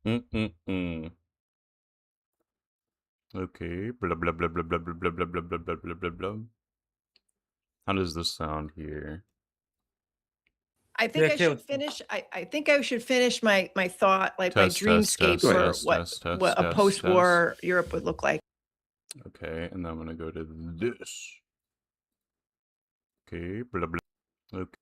Mm-mm-mm. Okay. Blah, blah, blah, blah, blah, blah, blah, blah, blah, blah, blah, blah, blah, blah. How does this sound here? I think I should finish. I think I should finish my thought, like my Test, test, dreamscape test, for test, what test, test, what a test, post-war Europe would look like. Okay, and then I'm gonna go to this. Okay, blah blah. Okay.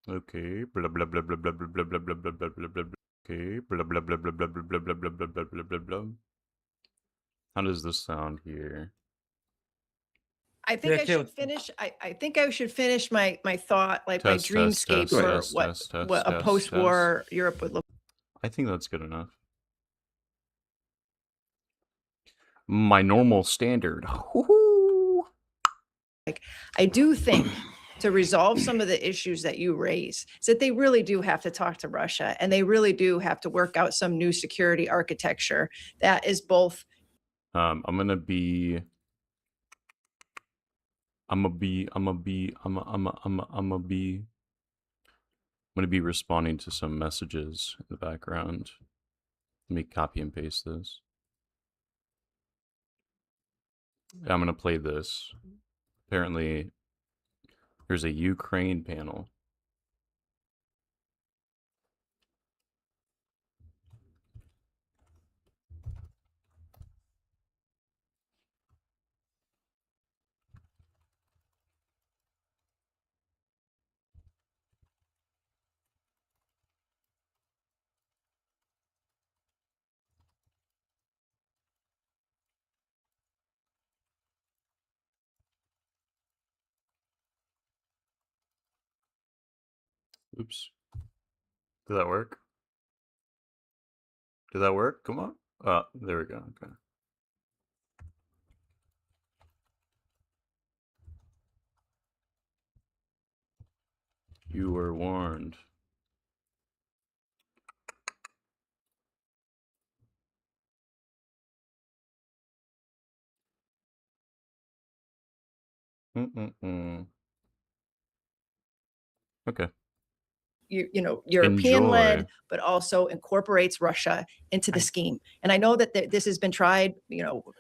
Okay, blah blah blah blah blah blah blah blah blah blah blah blah blah. Okay, blah blah blah blah blah blah blah blah blah blah blah blah blah. How does this sound here? I think I should finish. I think I should finish my thought, like my Test, test, dreamscape test, for test, what test, test, what a test, post-war Europe would look. I think that's good enough. My normal standard. Woohoo! Like, I do think to resolve some of the issues that you raise is that they really do have to talk to Russia, and they really do have to work out some new security architecture that is both. I'm gonna be responding to some messages in the background. Let me copy and paste this. I'm gonna play this. Apparently, there's a Ukraine panel. Oops. Did that work? Did that work? Come on. There we go. Okay. You were warned. Okay. European-led, but also incorporates Russia into the scheme. And I know that this has been tried,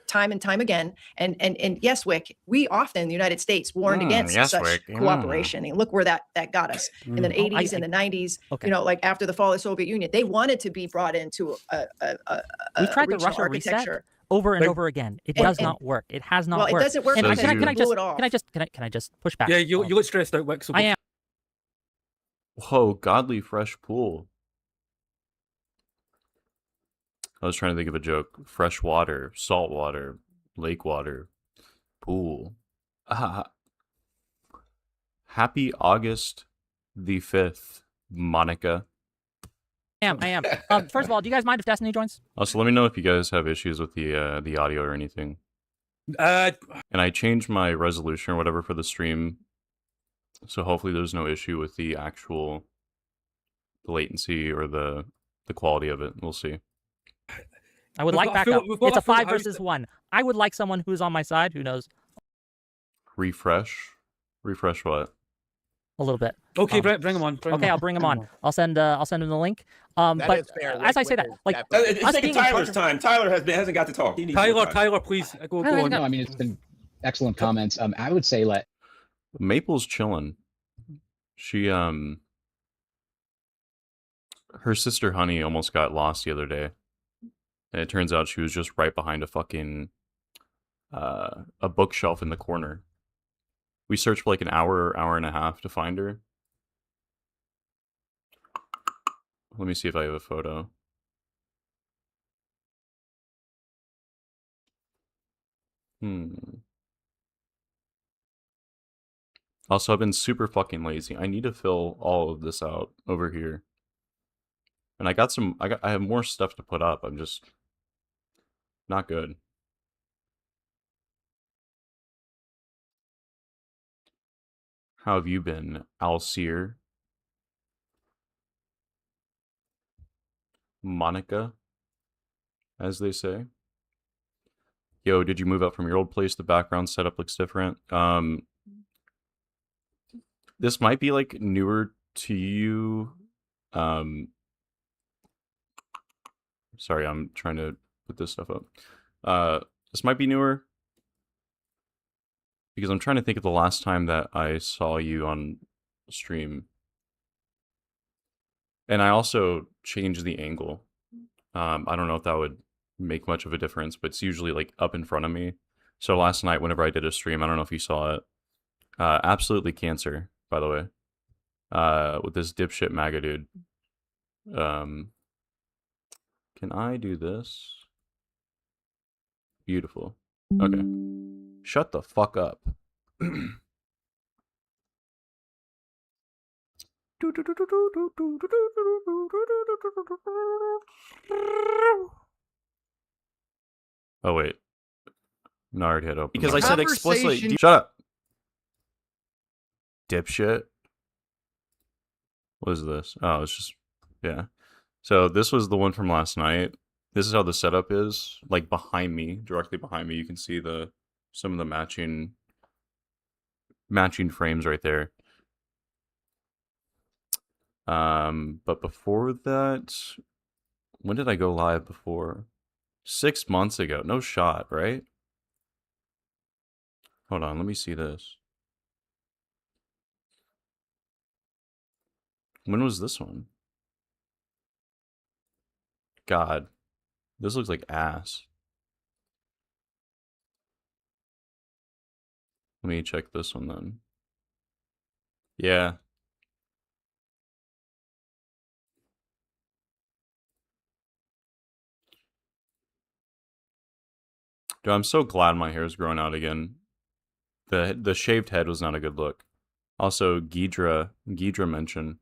time and time again. And yes, Wick, we often in the United States warned against such cooperation. And look where that got us in the 80s and the 90s. Okay. Like after the fall of the Soviet Union, they wanted to be brought into we tried the Russia architecture over and over again. It does not work. It has not worked. Well, it doesn't work. And can I just push back? Yeah, you look stressed out, Wick. So I am. Whoa, godly fresh pool. I was trying to think of a joke. Fresh water, salt water, lake water, pool. Happy August the 5th, Monica. I am. First of all, do you guys mind if Destiny joins? Also, let me know if you guys have issues with the audio or anything. And I changed my resolution or whatever for the stream. So hopefully there's no issue with the actual latency or the quality of it. We'll see. I would like backup. It's a 5 versus 1. I would like someone who's on my side. Who knows? Refresh. Refresh what? A little bit. Okay, bring him on. I'll bring him on. I'll send him the link. But as I say that, like it's taking Tyler's time. Tyler hasn't got to talk. Tyler, please go on. No, I mean it's been excellent comments. I would say Maple's chilling. She her sister Honey almost got lost the other day. And it turns out she was just right behind a fucking a bookshelf in the corner. We searched for like an hour and a half to find her. Let me see if I have a photo. Also, I've been super fucking lazy. I need to fill all of this out over here. And I have more stuff to put up. I'm just not good. How have you been, Alcir? Monica, as they say. Yo, did you move out from your old place? The background setup looks different. This might be like newer to you, Sorry, I'm trying to put this stuff up. This might be newer. Because I'm trying to think of the last time that I saw you on stream. And I also changed the angle. I don't know if that would make much of a difference, but it's usually like up in front of me. So last night, whenever I did a stream, I don't know if you saw it. Absolutely cancer, by the way. With this dipshit MAGA dude. Can I do this? Beautiful. Okay. Shut the fuck up. Oh wait. No, I already had open. Because I said explicitly. Shut up. Dipshit. What is this? Oh, it's just, yeah. So this was the one from last night. This is how the setup is. Like behind me, directly behind me, you can see some of the matching frames right there. But before that, when did I go live before? 6 months ago. No shot, right? Hold on, let me see this. When was this one? God, this looks like ass. Let me check this one then. Yeah. Dude, I'm so glad my hair's growing out again. The shaved head was not a good look. Also, Ghidra mentioned.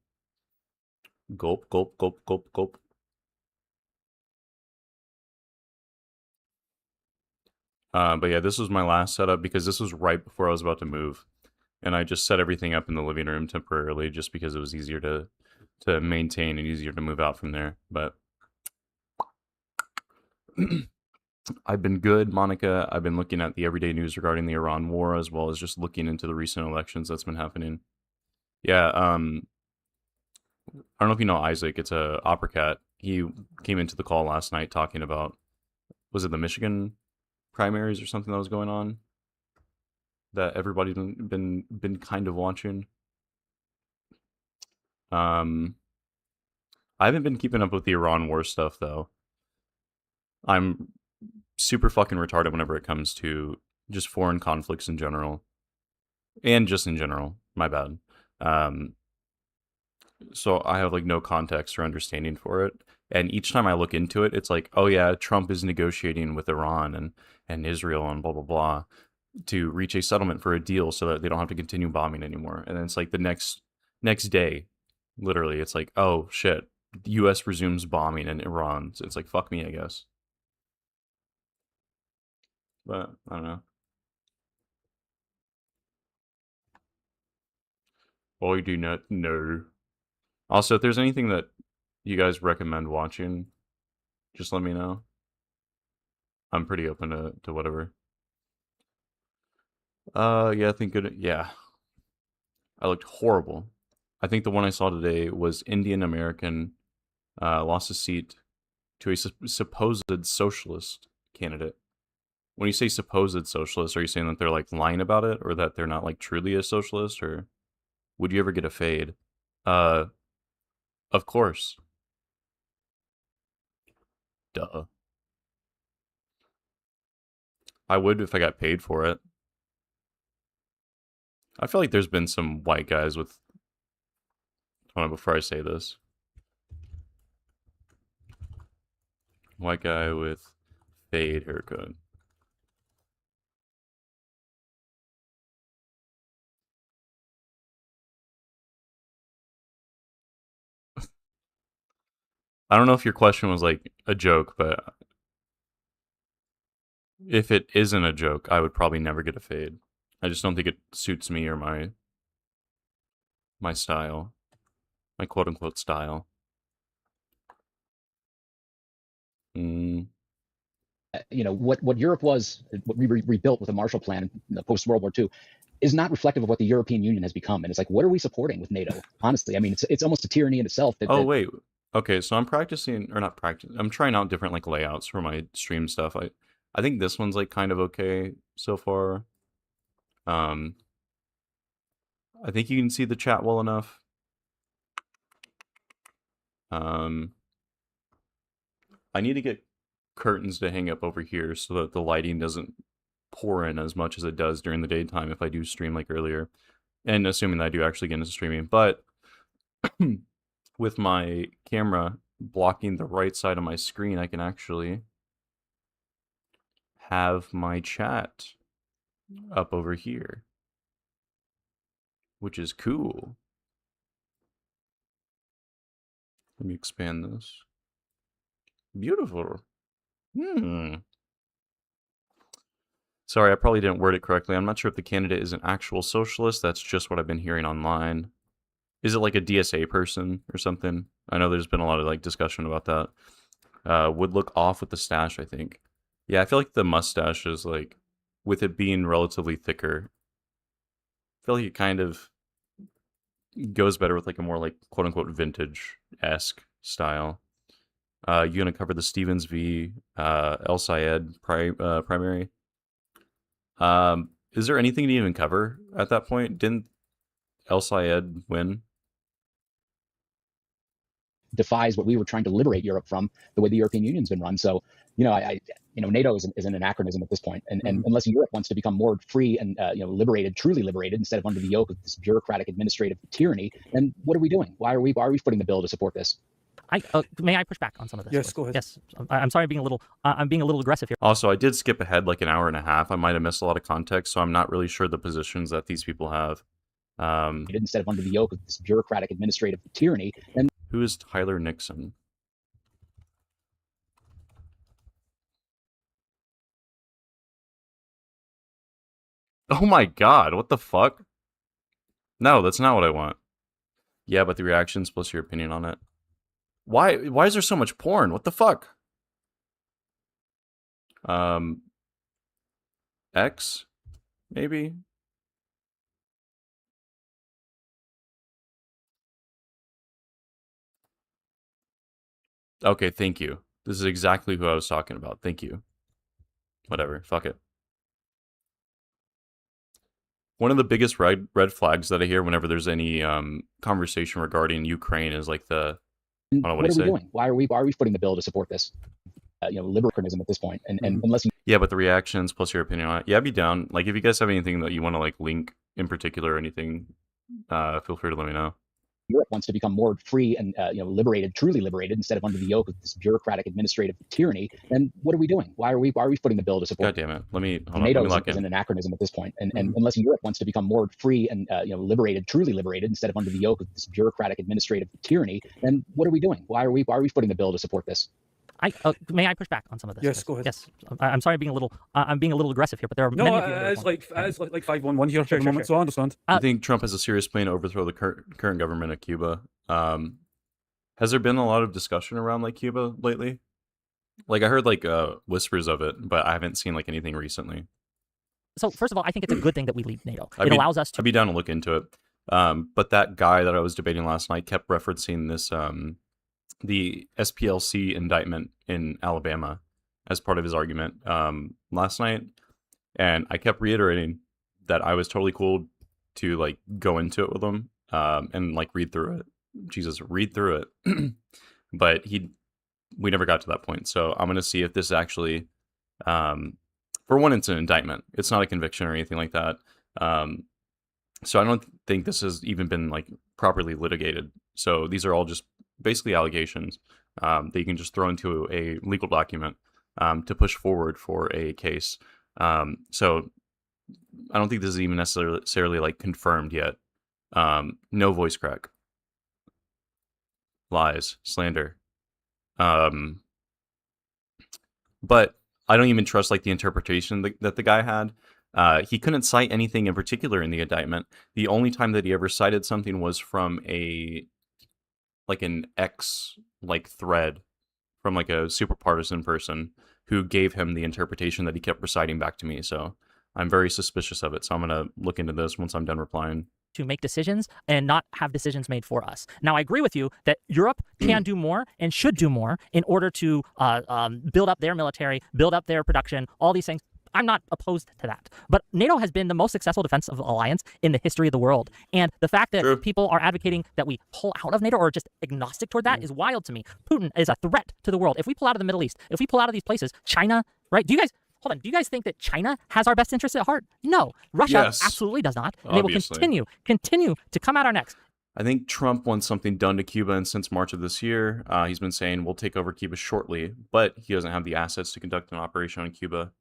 Gulp, gulp, gulp, gulp, gulp. But yeah, this was my last setup because this was right before I was about to move. And I just set everything up in the living room temporarily just because it was easier to maintain and easier to move out from there. But I've been good, Monica. I've been looking at the everyday news regarding the Iran war, as well as just looking into the recent elections that's been happening. Yeah, I don't know if you know Isaac. It's a opera cat. He came into the call last night talking about, was it the Michigan primaries or something that was going on that everybody's been kind of watching. I haven't been keeping up with the Iran war stuff though. I'm super fucking retarded whenever it comes to just foreign conflicts in general. And just in general. My bad. So I have like no context or understanding for it. And each time I look into it, it's like, oh yeah, Trump is negotiating with Iran and Israel and blah, blah, blah to reach a settlement for a deal so that they don't have to continue bombing anymore. And then it's like the next day, literally, it's like, oh shit, the US resumes bombing in Iran. So it's like, fuck me, I guess. But I don't know. I do not know. Also, if there's anything that you guys recommend watching, just let me know. I'm pretty open to whatever. Yeah, I think good. Yeah. I looked horrible. I think the one I saw today was Indian American lost a seat to a supposed socialist candidate. When you say supposed socialist, are you saying that they're like lying about it, or that they're not like truly a socialist, or would you ever get a fade? Of course. Duh. I would if I got paid for it. I feel like there's been some white guys with... Hold on, before I say this. White guy with fade haircut. I don't know if your question was like a joke, but if it isn't a joke, I would probably never get a fade. I just don't think it suits me or my style. My quote-unquote style. you know, what Europe was, what we rebuilt with the Marshall Plan in the post-World War II, is not reflective of what the European Union has become. And it's like, what are we supporting with NATO? Honestly, I mean, it's almost a tyranny in itself. Wait. Okay, so I'm practicing, or not practicing, I'm trying out different like layouts for my stream stuff. I think this one's like kind of okay so far. I think you can see the chat well enough. I need to get curtains to hang up over here so that the lighting doesn't pour in as much as it does during the daytime if I do stream like earlier. And assuming that I do actually get into streaming. But with my camera blocking the right side of my screen, I can actually have my chat up over here, which is cool. Let me expand this. Beautiful. Sorry, I probably didn't word it correctly. I'm not sure if the candidate is an actual socialist. That's just what I've been hearing online. Is it like a DSA person or something? I know there's been a lot of like discussion about that. Would look off with the stash, I think. Yeah, I feel like the mustache is like, with it being relatively thicker, I feel like it kind of goes better with like a more like quote-unquote vintage-esque style. You gonna cover the Stevens v. El Sayed primary? Is there anything to even cover at that point? Didn't El Sayed win? Defies what we were trying to liberate Europe from, the way the European Union's been run. So, you know, NATO is an anachronism at this point. And unless Europe wants to become more free and, liberated, truly liberated, instead of under the yoke of this bureaucratic administrative tyranny, then what are we doing? Why are we footing the bill to support this? May I push back on some of this? Yes, go ahead. Yes, I'm sorry, I'm being a little aggressive here. Also, I did skip ahead like an hour and a half. I might have missed a lot of context, so I'm not really sure the positions that these people have. Instead of under the yoke of this bureaucratic administrative tyranny. And who is Tyler Nixon? Oh my god, what the fuck? No, that's not what I want. Yeah, but the reactions plus your opinion on it. Why is there so much porn? What the fuck? X? Maybe? Okay, thank you. This is exactly who I was talking about. Thank you. Whatever, fuck it. One of the biggest red flags that I hear whenever there's any conversation regarding Ukraine is like the... what are we doing? Why are we footing the bill to support this? Liberalism at this point. And unless you... Yeah, but the reactions plus your opinion on it. Yeah, I'd be down. Like, if you guys have anything that you want to like link in particular or anything, feel free to let me know. Europe wants to become more free and liberated, truly liberated, instead of under the yoke of this bureaucratic administrative tyranny. Then what are we doing? Why are we footing the bill to support? God damn it! Let me NATO is an anachronism at this point. And unless Europe wants to become more free and liberated, truly liberated, instead of under the yoke of this bureaucratic administrative tyranny, then what are we doing? Why are we footing the bill to support this? May I push back on some of this? Yes, go ahead. Yes, I'm sorry, I'm being a little aggressive here, but there are many of you. It's like 5-1-1 here at the moment, so I understand. I think Trump has a serious plan to overthrow the current government of Cuba. Has there been a lot of discussion around like Cuba lately? Like I heard like whispers of it, but I haven't seen like anything recently. So first of all, I think it's a good thing that we leave NATO. It allows us to. I'd be down to look into it. But that guy that I was debating last night kept referencing this the SPLC indictment in Alabama as part of his argument last night, and I kept reiterating that I was totally cool to like go into it with him and like read through it. Jesus, read through it. But we never got to that point. So I'm gonna see if this actually, for one, it's an indictment. It's not a conviction or anything like that. So I don't think this has even been like properly litigated. So these are all just basically allegations that you can just throw into a legal document to push forward for a case. So I don't think this is even necessarily like confirmed yet. No voice crack, lies, slander. But I don't even trust like the interpretation that the guy had. He couldn't cite anything in particular in the indictment. The only time that he ever cited something was from an X like thread from like a super partisan person who gave him the interpretation that he kept reciting back to me. So I'm very suspicious of it. So I'm going to look into this once I'm done replying. To make decisions and not have decisions made for us. Now, I agree with you that Europe can do more and should do more in order to build up their military, build up their production, all these things. I'm not opposed to that. But NATO has been the most successful defensive alliance in the history of the world. And the fact that people are advocating that we pull out of NATO or just agnostic toward that is wild to me. Putin is a threat to the world. If we pull out of the Middle East, if we pull out of these places, China, right? Do you guys... Hold on. Do you guys think that China has our best interests at heart? No. Russia absolutely does not. And Obviously. they will continue to come at our necks. I think Trump wants something done to Cuba, and since March of this year, he's been saying we'll take over Cuba shortly, but he doesn't have the assets to conduct an operation on Cuba.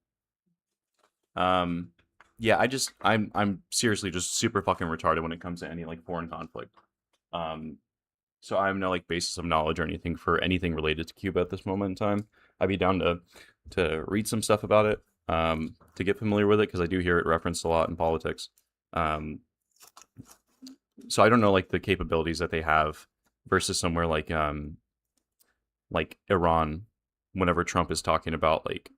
Yeah, I'm seriously just super fucking retarded when it comes to any like foreign conflict. So I have no like basis of knowledge or anything for anything related to Cuba at this moment in time. I'd be down to read some stuff about it, to get familiar with it, because I do hear it referenced a lot in politics. So I don't know like the capabilities that they have versus somewhere like Iran, whenever Trump is talking about like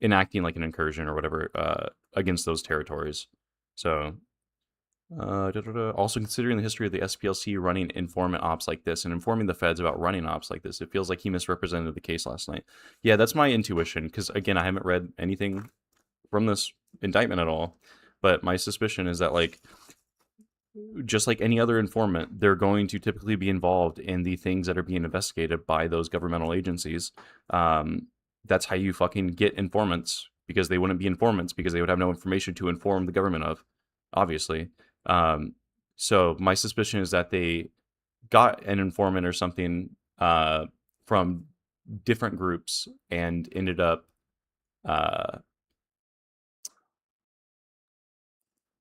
enacting like an incursion or whatever against those territories. So also considering the history of the SPLC running informant ops like this and informing the feds about running ops like this, it feels like he misrepresented the case last night. Yeah, that's my intuition, because again, I haven't read anything from this indictment at all, but my suspicion is that like just like any other informant, they're going to typically be involved in the things that are being investigated by those governmental agencies. That's how you fucking get informants, because they wouldn't be informants because they would have no information to inform the government of, obviously. So my suspicion is that they got an informant or something from different groups and ended up I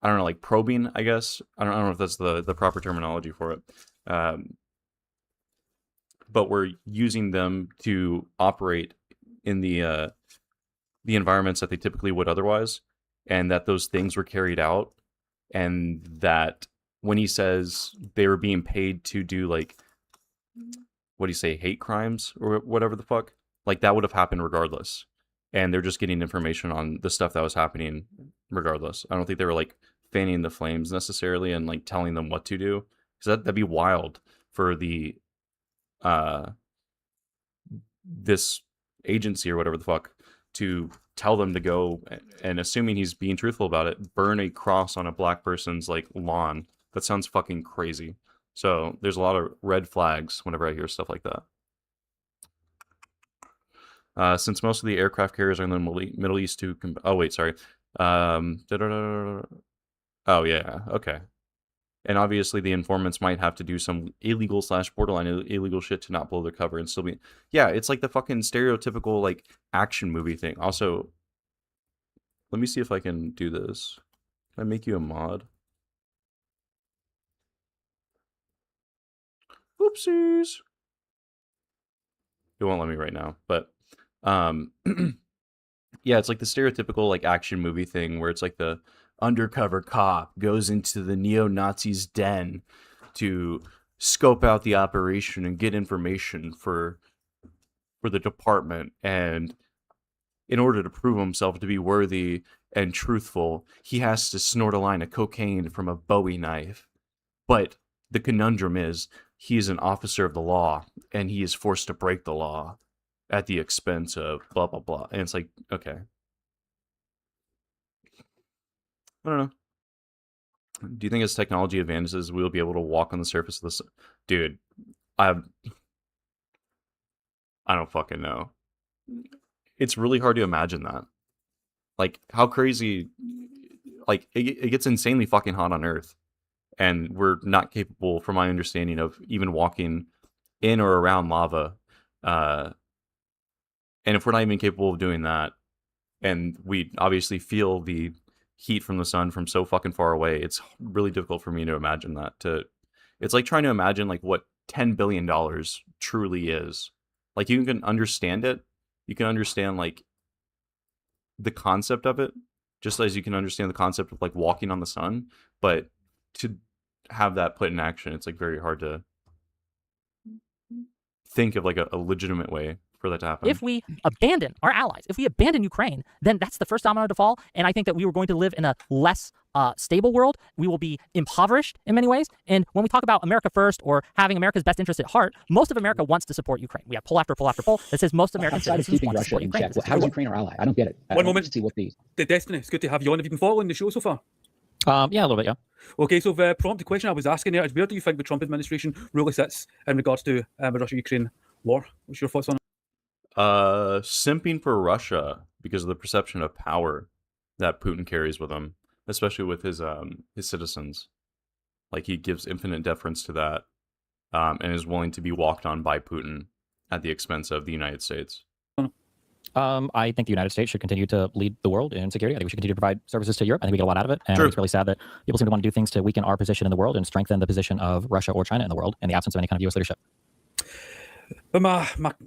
don't know, like probing, I guess. I don't know if that's the proper terminology for it. But we're using them to operate in the environments that they typically would otherwise, and that those things were carried out, and that when he says they were being paid to do like, what do you say, hate crimes or whatever the fuck, like that would have happened regardless, and they're just getting information on the stuff that was happening regardless. I don't think they were like fanning the flames necessarily and like telling them what to do, because that'd be wild for the this agency or whatever the fuck to tell them to go, and assuming he's being truthful about it, burn a cross on a black person's like lawn. That sounds fucking crazy. So there's a lot of red flags whenever I hear stuff like that. Since most of the aircraft carriers are in the Middle East to oh wait, sorry. Oh yeah, okay. And obviously the informants might have to do some illegal / borderline illegal shit to not blow their cover and still be... Yeah, it's like the fucking stereotypical like action movie thing. Also, let me see if I can do this. Can I make you a mod? Whoopsies. It won't let me right now, but yeah, it's like the stereotypical like action movie thing where it's like the undercover cop goes into the neo-Nazis' den to scope out the operation and get information for the department, and in order to prove himself to be worthy and truthful, he has to snort a line of cocaine from a Bowie knife. But the conundrum is he is an officer of the law and he is forced to break the law at the expense of blah blah blah. And it's like, okay, I don't know. Do you think as technology advances, we'll be able to walk on the surface of the sun? Dude, I don't fucking know. It's really hard to imagine that. Like, how crazy... Like, it gets insanely fucking hot on Earth. And we're not capable, from my understanding, of even walking in or around lava. And if we're not even capable of doing that, and we obviously feel the heat from the sun from so fucking far away, it's really difficult for me to imagine that. It's like trying to imagine like what $10 billion truly is. Like, you can understand it, you can understand like the concept of it, just as you can understand the concept of like walking on the sun, but to have that put in action, it's like very hard to think of like a legitimate way for that to happen. If we abandon our allies, if we abandon Ukraine, then that's the first domino to fall. And I think that we were going to live in a less stable world. We will be impoverished in many ways. And when we talk about America first or having America's best interest at heart, most of America wants to support Ukraine. We have poll after poll after poll that says most American citizens want to support Ukraine. How is Ukraine our ally? I don't get it. One moment. See what these. Destiny, it's good to have you on. Have you been following the show so far? Yeah, a little bit, yeah. Okay, so the prompted question I was asking there is, where do you think the Trump administration really sits in regards to the Russia-Ukraine war? What's your thoughts on it? Simping for Russia because of the perception of power that Putin carries with him, especially with his citizens. Like, he gives infinite deference to that, and is willing to be walked on by Putin at the expense of the United States. I think the United States should continue to lead the world in security. I think we should continue to provide services to Europe. I think we get a lot out of it. And it's really sad that people seem to want to do things to weaken our position in the world and strengthen the position of Russia or China in the world in the absence of any kind of U.S. leadership. But my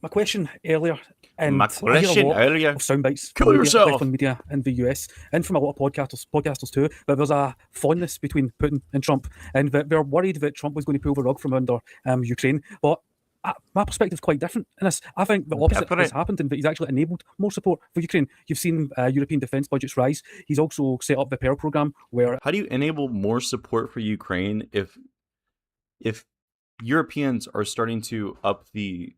question earlier, and my question earlier, of sound bites, kill yourself on media in the US, and from a lot of podcasters too, that there's a fondness between Putin and Trump, and that they're worried that Trump was going to pull the rug from under Ukraine. But my perspective is quite different in this. I think the opposite has happened, and that he's actually enabled more support for Ukraine. You've seen European defence budgets rise. He's also set up the Pearl program, where how do you enable more support for Ukraine if Europeans are starting to up the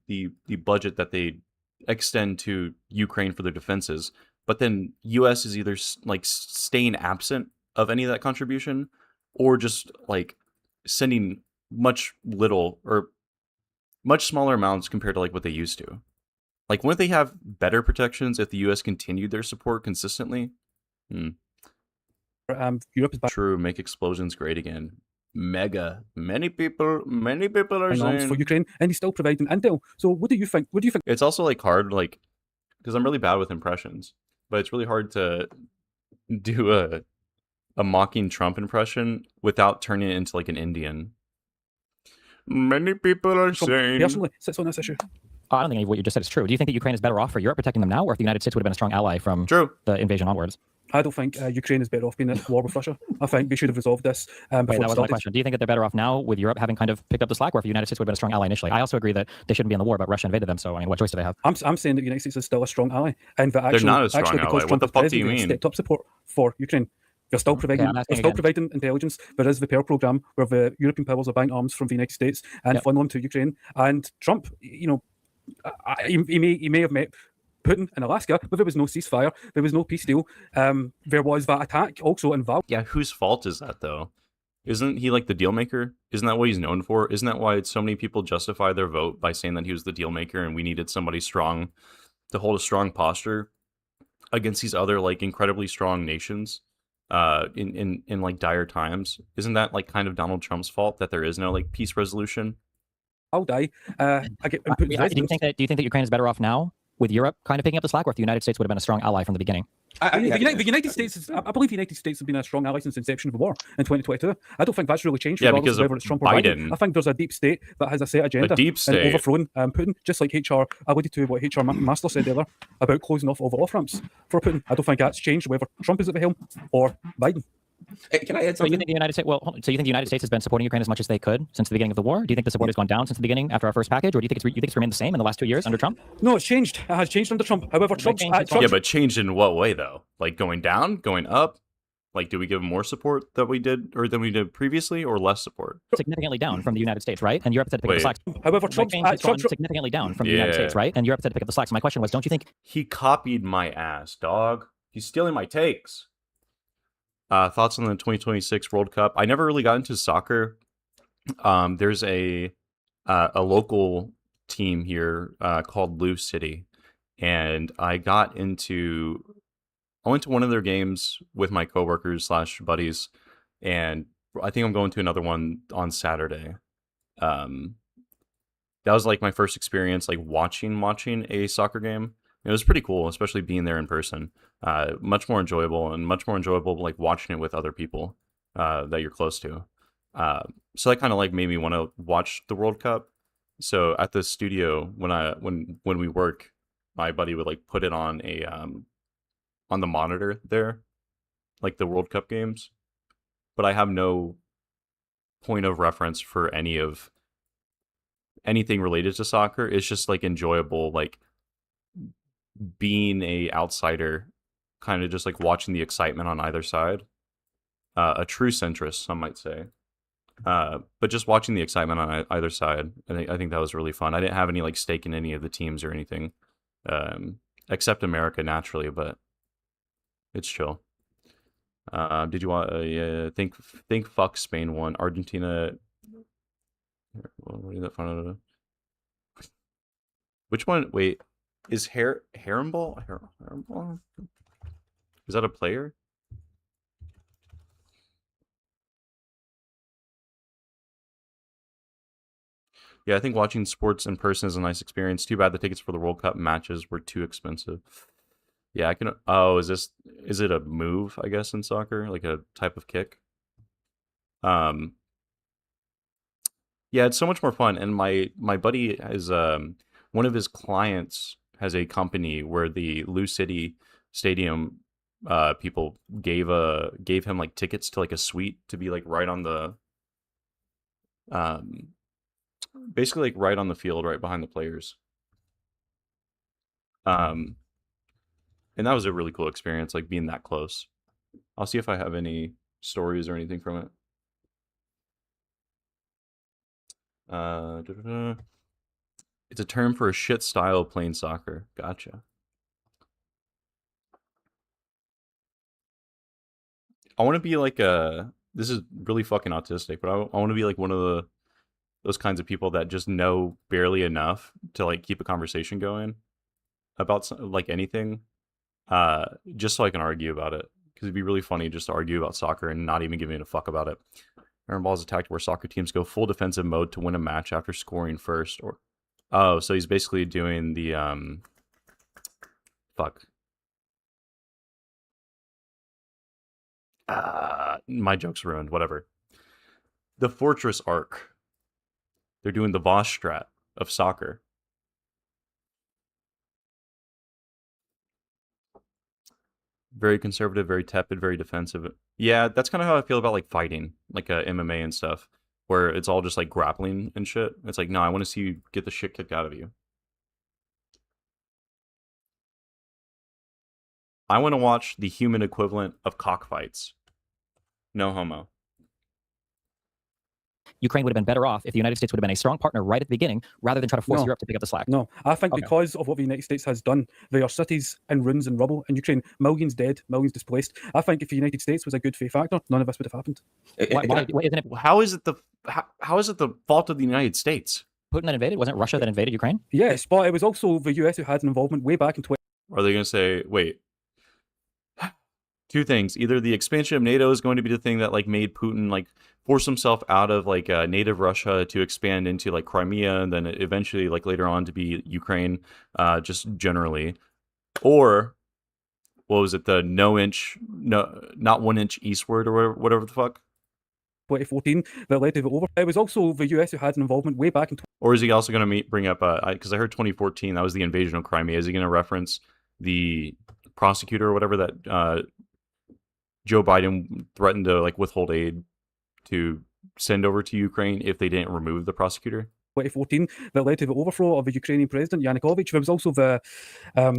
budget that they extend to Ukraine for their defenses, but then U.S. is either like staying absent of any of that contribution, or just like sending much smaller amounts compared to like what they used to. Like, wouldn't they have better protections if the U.S. continued their support consistently? Europe is back. True, make explosions great again. Mega. Many people are saying for Ukraine, and he's still providing intel. So what do you think? It's also like hard, like, because I'm really bad with impressions, but it's really hard to do a mocking Trump impression without turning it into like an Indian. Many people are saying personally sits on this issue. I don't think any of what you just said is true. Do you think that Ukraine is better off for Europe protecting them now, or if the United States would have been a strong ally from the invasion onwards? I don't think Ukraine is better off being at war with Russia. I think they should have resolved this before that was my question. Do you think that they're better off now with Europe having kind of picked up the slack, or if the United States would have been a strong ally initially? I also agree that they shouldn't be in the war, but Russia invaded them, so I mean, what choice do they have? I'm saying that the United States is still a strong ally, and that they're not a strong ally. What the fuck do you mean? Stepped up support for Ukraine. They're still providing, intelligence. There is the Pearl program where the European powers are buying arms from the United States and funding them to Ukraine. And Trump, you know, he may have met Putin in Alaska, but there was no ceasefire, there was no peace deal. There was that attack also involved. Yeah, whose fault is that though? Isn't he like the deal maker? Isn't that what he's known for? Isn't that why so many people justify their vote by saying that he was the deal maker and we needed somebody strong to hold a strong posture against these other like incredibly strong nations in like dire times? Isn't that like kind of Donald Trump's fault that there is no like peace resolution? I'll die. Do you think that Ukraine is better off now with Europe kind of picking up the slack, or if the United States would have been a strong ally from the beginning? The United States, I believe the United States has been a strong ally since the inception of the war in 2022. I don't think that's really changed. Yeah, because of whether it's Trump or Biden. I think there's a deep state that has a set agenda. A deep state. And overthrown Putin, just like HR alluded to what HR Master said earlier about closing off all the off-ramps for Putin. I don't think that's changed whether Trump is at the helm or Biden. Hey, can I add something? So you think the United States? So you think the United States has been supporting Ukraine as much as they could since the beginning of the war? Do you think the support has gone down since the beginning after our first package, or do you think it's remained the same in the last 2 years under Trump? No, it's changed. It has changed under Trump. However, Trump. Yeah, but changed in what way though? Like going down, going up? Like, do we give more support than we did previously, or less support? Significantly down from the United States, right? And Europe had to pick up the slack. However, Trump has gone significantly down from the United States, right? And Europe had to pick up the slack. So my question was, don't you think he copied my ass, dog? He's stealing my takes. Thoughts on the 2026 World Cup? I never really got into soccer. There's a local team here called Lou City, and I went to one of their games with my coworkers / buddies, and I think I'm going to another one on Saturday. That was like my first experience like watching a soccer game. It was pretty cool, especially being there in person. Much more enjoyable like watching it with other people that you're close to. So that kind of like made me want to watch the World Cup. So at the studio, when we work, my buddy would like put it on on the monitor there, like the World Cup games. But I have no point of reference for any of anything related to soccer. It's just like enjoyable, like being a outsider, kind of just like watching the excitement on either side. A true centrist, some might say. But just watching the excitement on either side, I think that was really fun. I didn't have any like stake in any of the teams or anything, except America naturally, but it's chill. Did you want? Yeah, think fuck Spain won. Argentina. Which one? Wait, is Herrenball? Herrenball? Is that a player? Yeah, I think watching sports in person is a nice experience. Too bad the tickets for the World Cup matches were too expensive. Yeah, I can. Oh, is it a move, I guess, in soccer? Like a type of kick? Yeah, it's so much more fun. And my buddy has one of his clients has a company where the Lou City Stadium people gave him like tickets to like a suite to be like right on the basically like right on the field, right behind the players. And that was a really cool experience, like being that close. I'll see if I have any stories or anything from it. It's a term for a shit style of playing soccer. Gotcha. I want to be like this is really fucking autistic, but I want to be like one of those kinds of people that just know barely enough to like keep a conversation going about like anything, just so I can argue about it. Because it'd be really funny just to argue about soccer and not even giving a fuck about it. Aaron Ball is attacked where soccer teams go full defensive mode to win a match after scoring first. Or oh, so he's basically doing the fuck. My joke's ruined. Whatever. The Fortress arc. They're doing the Voss strat of soccer. Very conservative, very tepid, very defensive. Yeah, that's kind of how I feel about like fighting, like MMA and stuff, where it's all just like grappling and shit. It's like, no, I want to see you get the shit kicked out of you. I want to watch the human equivalent of cockfights. No homo. Ukraine would have been better off if the United States would have been a strong partner right at the beginning, rather than try to force Europe to pick up the slack. No, I think because of what the United States has done, there are cities in ruins and rubble in Ukraine, millions dead, millions displaced. I think if the United States was a good faith actor, none of this would have happened. Isn't it? How is it the fault of the United States? Putin that invaded? Wasn't it Russia that invaded Ukraine? Yes, but it was also the US who had an involvement way back in 20. Are they going to say, wait, two things? Either the expansion of NATO is going to be the thing that like made Putin like force himself out of like native Russia to expand into like Crimea, and then eventually like later on to be Ukraine, just generally, or what was it, the not 1 inch eastward or whatever the fuck? 2014 that led to the over. It was also the US who had an involvement way back in. Or is he also going to bring up because I heard 2014 that was the invasion of Crimea? Is he going to reference the prosecutor or whatever that Joe Biden threatened to like withhold aid to send over to Ukraine if they didn't remove the prosecutor? 2014 that led to the overthrow of the Ukrainian president Yanukovych. There was also the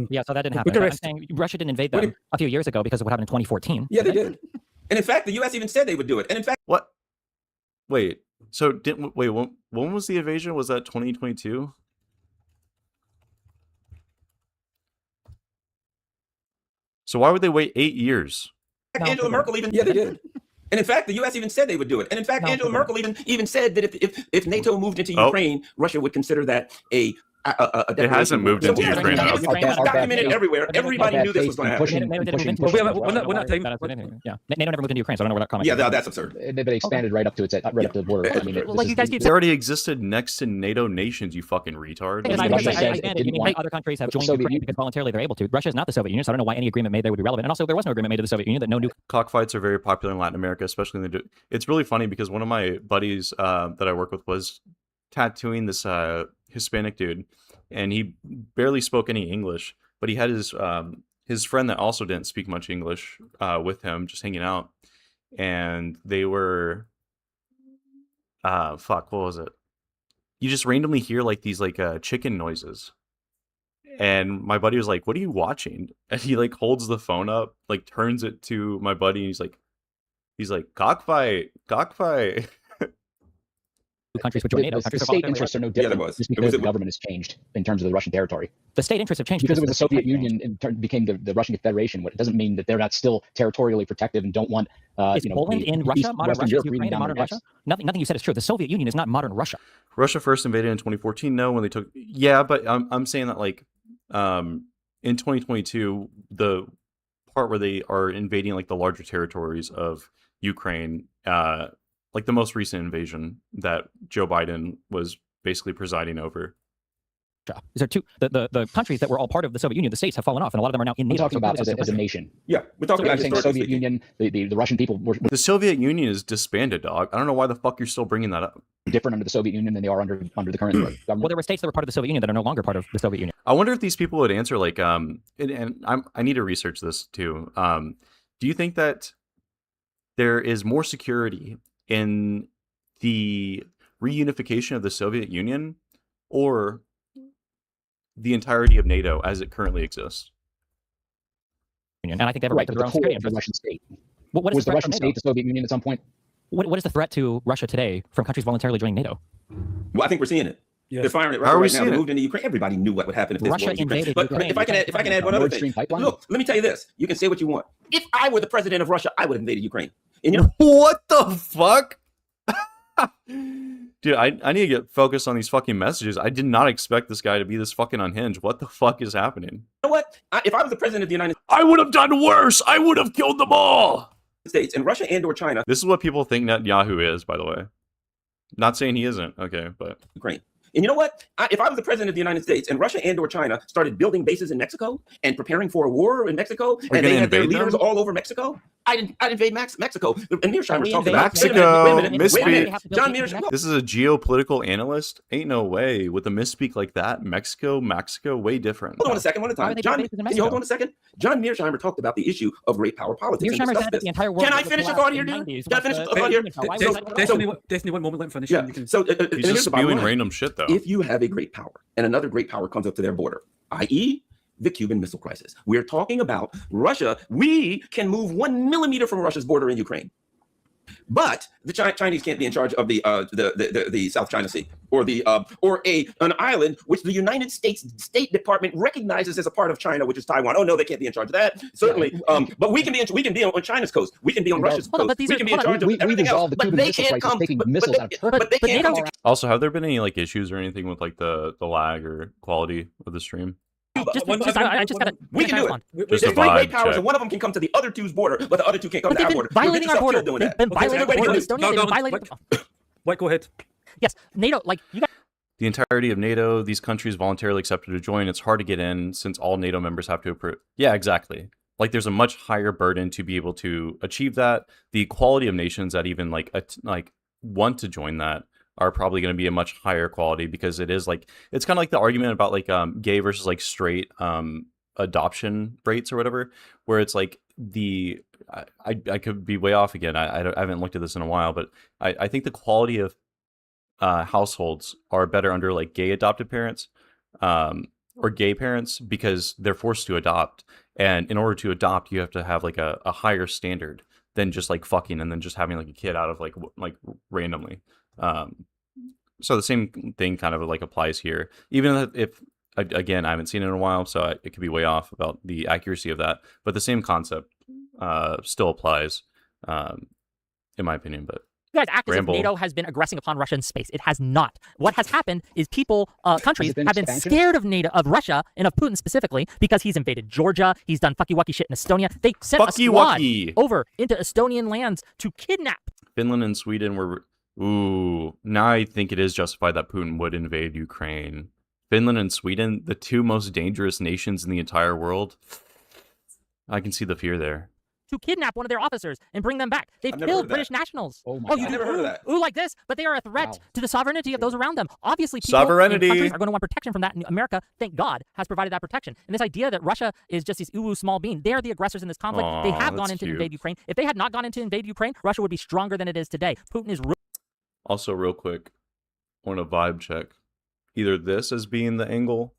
yeah, so that didn't happen. I'm saying Russia didn't invade them a few years ago because of what happened in 2014. Yeah, they did. And in fact, the U.S. even said they would do it. And in fact, what? Wait. So when was the invasion? Was that 2022? So why would they wait 8 years? Angela Merkel even they did. And in fact, the U.S. even said they would do it. And in fact, Angela Merkel even said that if NATO moved into Ukraine, Russia would consider that a it hasn't moved into Ukraine. It's documented everywhere. Everybody knew this was going to happen. Yeah, NATO never moved into Ukraine, so I don't know where that comment. Yeah, that's absurd. They expanded right up to the border. I mean, like you guys keep they already existed next to NATO nations. You fucking retard. Other countries have joined Ukraine because voluntarily they're able to. Russia is not the Soviet Union, so I don't know why any agreement made there would be relevant. And also, there was no agreement made to the Soviet Union that no nuclear. Cockfights are very popular in Latin America, especially in the. It's really funny because one of my buddies that I work with was tattooing this Hispanic dude, and he barely spoke any English, but he had his friend that also didn't speak much English with him, just hanging out, and they were what was it? you just randomly hear like these like chicken noises. And my buddy was like, "What are you watching?" And he like holds the phone up, like turns it to my buddy, and he's like, cockfight. Countries would join NATO. The state interests are no different just because the government has changed in terms of the Russian territory. The state interests have changed because it was the Soviet Union and became the Russian Federation. It doesn't mean that they're not still territorially protective and don't want is Poland in Russia, modern Russia, Ukraine, modern Russia? Nothing you said is true. The Soviet Union is not modern Russia. Russia first invaded in 2014. No, when they took but I'm saying that like in 2022 the part where they are invading like the larger territories of Ukraine, like the most recent invasion that Joe Biden was basically presiding over. These are two the countries that were all part of the Soviet Union. The states have fallen off, and a lot of them are now in NATO. We're talking about as a nation. Yeah, we're talking about the Soviet Union. The Russian people were the Soviet Union is disbanded, dog. I don't know why the fuck you're still bringing that up. Different under the Soviet Union than they are under the current government. Well, there were states that were part of the Soviet Union that are no longer part of the Soviet Union. I wonder if these people would answer like I need to research this too. Do you think that there is more security in the reunification of the Soviet Union or the entirety of NATO as it currently exists? And I think they have a right to their own security interests. The Russian state. What is was the Russian state the Soviet Union at some point? What is the threat to Russia today from countries voluntarily joining NATO? Well, I think we're seeing it. Yes. They're firing it right now. They moved into Ukraine. Everybody knew what would happen if this Russia invaded Ukraine. Ukraine. But if I can add one other thing. Look, let me tell you this. You can say what you want. If I were the president of Russia, I would have invaded Ukraine. And you know what the fuck? Dude, I need to get focused on these fucking messages. I did not expect this guy to be this fucking unhinged. What the fuck is happening? You know what? If I was the president of the United States, I would have done worse. I would have killed them all. States and Russia and or China. This is what people think Netanyahu is, by the way. Not saying he isn't. Okay, but Ukraine. And you know what? If I was the president of the United States and Russia and or China started building bases in Mexico and preparing for a war in Mexico, and they had their leaders all over Mexico, I'd invade Mexico. And Mearsheimer's talking about Mexico. Wait a minute. John Mearsheimer. This is a geopolitical analyst. Ain't no way with a misspeak like that. Mexico, way different. Hold on a second. One at a time. John, can you hold on a second? John Mearsheimer talked about the issue of great power politics. Mearsheimer said that the entire world. Can I finish a thought here, dude? Can I finish a thought here? Definitely one moment. Let me finish. Yeah. So he's just spewing random shit, though. If you have a great power and another great power comes up to their border, i.e., the Cuban Missile Crisis. We're talking about Russia. We can move 1 millimeter from Russia's border in Ukraine, but the Chinese can't be in charge of the South China Sea or an island which the United States State Department recognizes as a part of China, which is Taiwan. Oh no, they can't be in charge of that. Certainly, but we can be on China's coast. We can be on Russia's coast. We can be in charge of everything else. But they can't come. But they can't come. Also, have there been any like issues or anything with like the lag or quality of the stream? We can do it. There's three great powers, and one of them can come to the other two's border, but the other two can't come to our border. Violating our border. They've been violating our border. Estonia, they've violated. Wait, go ahead. Yes, NATO. Like you guys. The entirety of NATO, these countries voluntarily accepted to join. It's hard to get in since all NATO members have to approve. Yeah, exactly. Like there's a much higher burden to be able to achieve that. The quality of nations that even like want to join that are probably going to be a much higher quality because it is like it's kind of like the argument about like gay versus like straight adoption rates or whatever, where it's like I could be way off again. I haven't looked at this in a while, but I think the quality of households are better under like gay adopted parents or gay parents because they're forced to adopt, and in order to adopt you have to have like a higher standard than just like fucking and then just having like a kid out of like randomly. So the same thing kind of like applies here, even if again I haven't seen it in a while, so it could be way off about the accuracy of that, but the same concept still applies in my opinion. But you guys act as if NATO has been aggressing upon Russia in space. It has not. What has happened is countries have been scared of NATO, of Russia, and of Putin specifically, because he's invaded Georgia. He's done fucky-wucky shit in Estonia. They sent a squad over into Estonian lands to kidnap. Finland and Sweden were... Ooh, now I think it is justified that Putin would invade Ukraine. Finland and Sweden, the two most dangerous nations in the entire world. I can see the fear there. To kidnap one of their officers and bring them back. They've killed British nationals. Oh, you never heard of that. Ooh, like this, but they are a threat to the sovereignty of those around them. Obviously, people sovereignty. In countries are going to want protection from that. And America, thank God, has provided that protection. And this idea that Russia is just this small bean, they are the aggressors in this conflict. They have gone in to invade Ukraine. If they had not gone in to invade Ukraine, Russia would be stronger than it is today. Putin is... Also, real quick, want a vibe check. Either this as being the angle,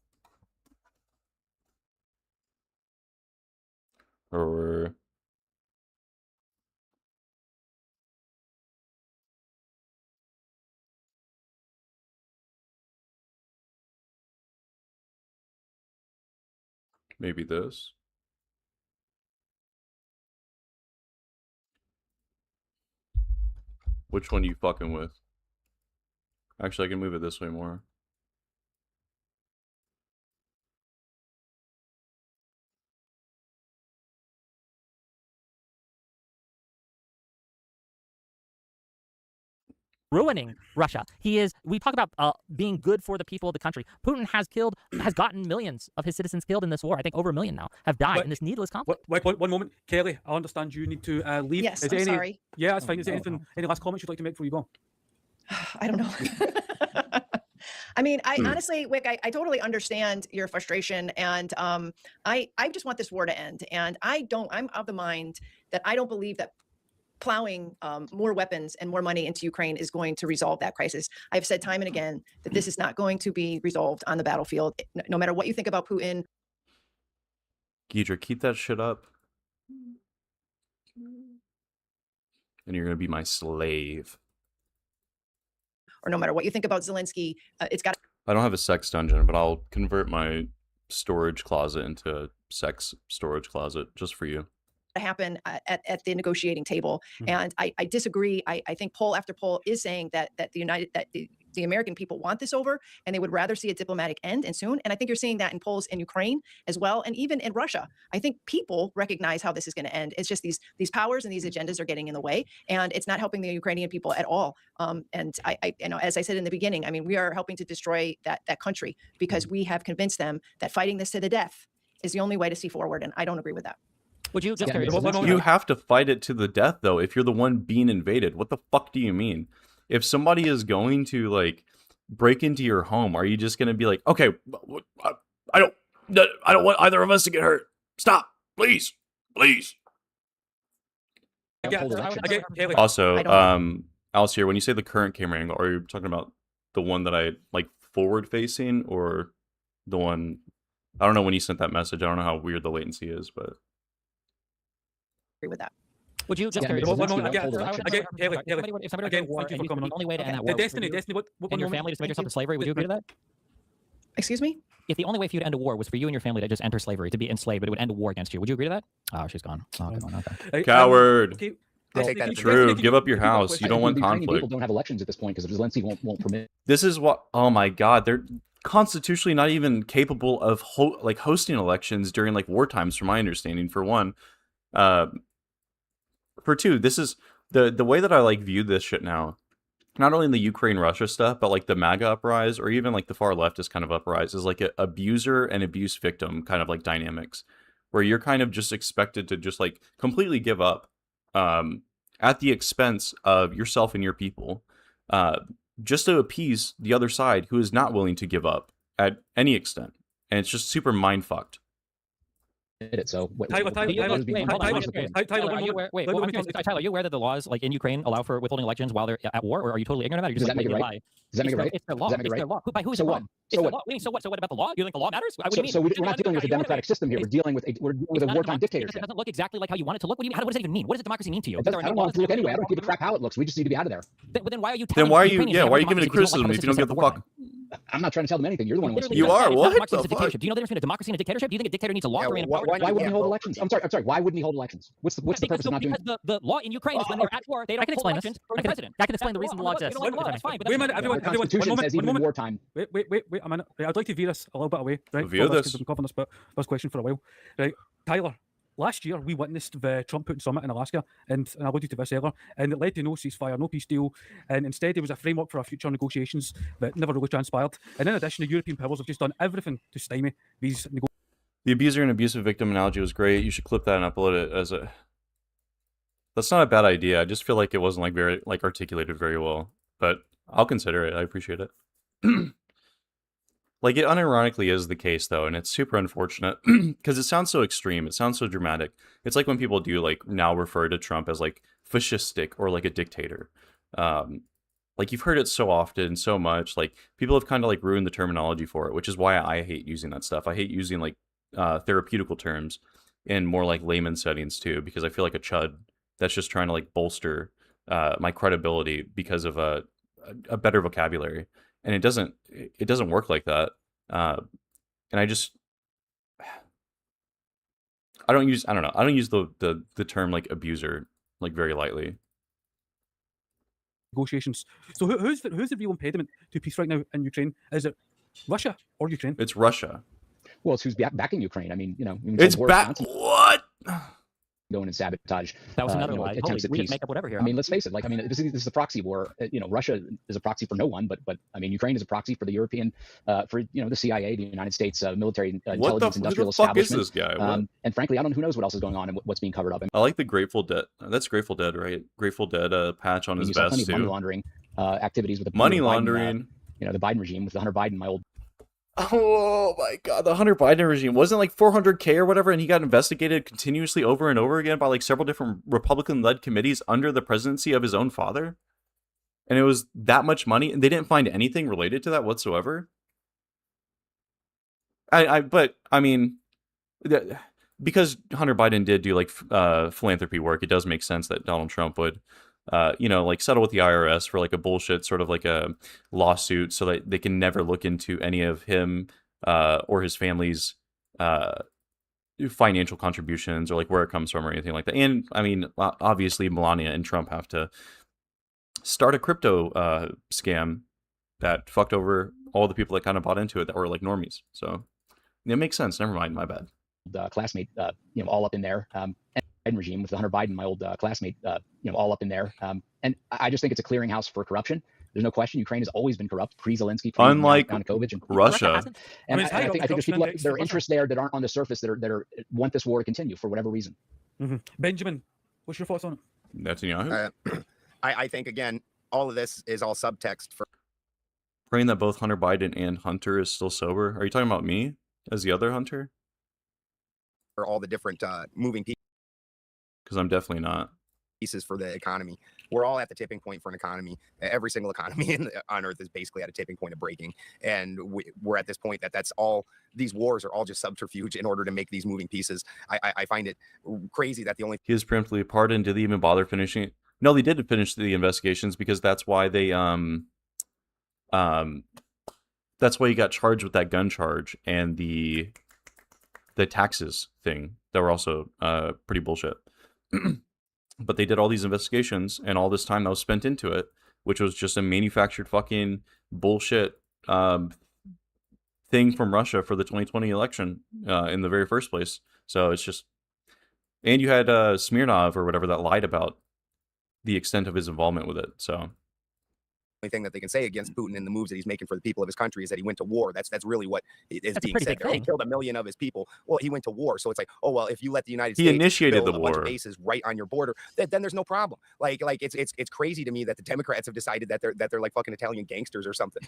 or maybe this. Which one you fucking with? Actually, I can move it this way more. Ruining Russia. He is. We talk about being good for the people of the country. Putin has gotten millions of his citizens killed in this war. I think over 1 million now have died in this needless conflict. Wait, one moment, Kelly. I understand you need to leave. Yes, I'm sorry. Yeah, that's fine. Is there any last comments you'd like to make before you go? I don't know. I mean, honestly, Wick, I totally understand your frustration, and I just want this war to end. And I'm of the mind that I don't believe that plowing more weapons and more money into Ukraine is going to resolve that crisis. I've said time and again that this is not going to be resolved on the battlefield, no matter what you think about Putin. Ghidra, keep that shit up. And you're going to be my slave. Or no matter what you think about Zelensky, it's got. I don't have a sex dungeon, but I'll convert my storage closet into a sex storage closet just for you. Happen at the negotiating table. And I disagree. I think poll after poll is saying that the American people want this over, and they would rather see a diplomatic end and soon. And I think you're seeing that in polls in Ukraine as well, and even in Russia. I think people recognize how this is going to end. It's just these powers and these agendas are getting in the way, and it's not helping the Ukrainian people at all. And I you know, as I said in the beginning, I mean, we are helping to destroy that country because we have convinced them that fighting this to the death is the only way to see forward, and I don't agree with that. Would you just You have to fight it to the death, though, if you're the one being invaded. What the fuck do you mean? If somebody is going to, like, break into your home, are you just going to be like, okay, I don't want either of us to get hurt. Stop, please, please. Also, Alice here, when you say the current camera angle, are you talking about the one that I, like, forward-facing, or the one... I don't know when you sent that message. I don't know how weird the latency is, but... With that. Would you just Again, if somebody war, the only way to end that war Destiny, and your family to submit yourself to slavery, would you agree to that? Excuse me? If the only way for you to end a war was for you and your family to just enter slavery, to be enslaved, but it would end a war against you, would you agree to that? Oh, she's gone. Oh, come on. Okay. Coward. Okay. True. Give up your house. You don't want conflict. People don't have elections at this point because Zelensky won't permit. This is what... Oh my god. They're constitutionally not even capable of hosting elections during like war times, from my understanding, for one. For two, this is the way that I like view this shit now. Not only in the Ukraine-Russia stuff, but like the MAGA uprise, or even like the far leftist kind of uprise, is like a abuser and abuse victim kind of like dynamics, where you're kind of just expected to just like completely give up at the expense of yourself and your people, just to appease the other side who is not willing to give up at any extent. And it's just super mind-fucked. So Tyler, are you aware that the laws like in Ukraine allow for withholding elections while they're at war, or are you totally ignorant of that? Does that make it right? Does that make it right? It's their law. It's their law. By who is it wrong? So what? So what about the law? Do you think the law matters? So we're not dealing with a democratic system here. We're dealing with a wartime dictatorship. It doesn't look exactly like how you want it to look. What does that even mean? What does democracy mean to you? I don't want it to look anyway. I don't give a crap how it looks. We just need to be out of there. Then why are you? Then why are you? Yeah, why are you giving it criticism if you don't give the fuck? I'm not trying to tell them anything. You're the one who wants to. You are. What the fuck? Do you know the difference between a democracy and a dictatorship? Do you think a dictator needs a law to reign in power? Why wouldn't he hold elections? I'm sorry. Why wouldn't he hold elections? What's the purpose of not doing? Because the law in Ukraine is when they're at war, they don't hold elections for the president. I can explain the reason the law exists. Wait a minute, everyone. The Constitution says even in wartime. Wait a minute. I'd like to veer us a little bit away. Right? Veer this. We've been covering this question for a while. Right, Tyler. Last year, we witnessed the Trump-Putin summit in Alaska, and I alluded to this earlier, and it led to no ceasefire, no peace deal, and instead it was a framework for our future negotiations that never really transpired. And in addition, the European powers have just done everything to stymie these negotiations. The abuser and abusive victim analogy was great. You should clip that and upload it as a... That's not a bad idea. I just feel like it wasn't like very articulated very well, but I'll consider it. I appreciate it. Like, it unironically is the case, though, and it's super unfortunate, because it sounds so extreme, it sounds so dramatic. It's like when people do, like, now refer to Trump as, like, fascistic or, like, a dictator. like you've heard it so often, so much. Like people have kind of like ruined the terminology for it, which is why I hate using that stuff. I hate using like therapeutical terms in more like layman settings too, because I feel like a chud that's just trying to like bolster my credibility because of a better vocabulary, and it doesn't work like that. And I don't use the term like abuser like very lightly. Negotiations. So who's the real impediment to peace right now in Ukraine? Is it Russia or Ukraine? It's Russia. Well, it's who's backing Ukraine. I mean, it's back. What? Going and sabotage. That was another lie. Attempts at We peace. just make up whatever here. I mean, let's face it. Like, I mean, this is a proxy war. Russia is a proxy for no one, but I mean, Ukraine is a proxy for the European, for the CIA, the United States military intelligence industrial establishment. Who the fuck is this guy? And frankly, I don't know who knows what else is going on and what's being covered up. I like the Grateful Dead. That's Grateful Dead, right? Grateful Dead patch on his vest too. Money laundering activities with the money laundering. The Biden regime with the Hunter Biden, my old. Oh my god, the Hunter Biden regime wasn't like 400K or whatever, and he got investigated continuously over and over again by like several different Republican-led committees under the presidency of his own father. And it was that much money, and they didn't find anything related to that whatsoever. But I mean, because Hunter Biden did do like philanthropy work, it does make sense that Donald Trump would like settle with the IRS for like a bullshit sort of like a lawsuit so that they can never look into any of him or his family's financial contributions or like where it comes from or anything like that. And I mean, obviously Melania and Trump have to start a crypto scam that fucked over all the people that kind of bought into it that were like normies. So it makes sense. Never mind. My bad. Classmate, all up in there. Regime with the Hunter Biden, my old classmate, all up in there. And I just think it's a clearinghouse for corruption. There's no question. Ukraine has always been corrupt, pre-Zelensky, unlike Yanukovych, and Russia. And I think there's people that there are interests there that aren't on the surface that are want this war to continue for whatever reason. Mm-hmm. Benjamin, what's your thoughts on it? Netanyahu. I think again, all of this is all subtext for praying that both Hunter Biden and Hunter is still sober. Are you talking about me as the other Hunter? For all the different moving pieces. Because I'm definitely not. Pieces for the economy. We're all at the tipping point for an economy. Every single economy on Earth is basically at a tipping point of breaking, and we're at this point that's all. These wars are all just subterfuge in order to make these moving pieces. I find it crazy that the only he was preemptively pardoned. Did they even bother finishing it? No, they did finish the investigations because that's why they that's why he got charged with that gun charge and the taxes thing that were also pretty bullshit. But they did all these investigations and all this time that was spent into it, which was just a manufactured fucking bullshit thing from Russia for the 2020 election in the very first place. So it's just, and you had Smirnov or whatever that lied about the extent of his involvement with it. So only thing that they can say against Putin and the moves that he's making for the people of his country is that he went to war. That's really what is being said. He killed 1 million of his people. Well, he went to war. So it's like, oh well, if you let the United States initiated build the a war. bunch of bases right on your border, then there's no problem. Like it's crazy to me that the Democrats have decided that they're like fucking Italian gangsters or something.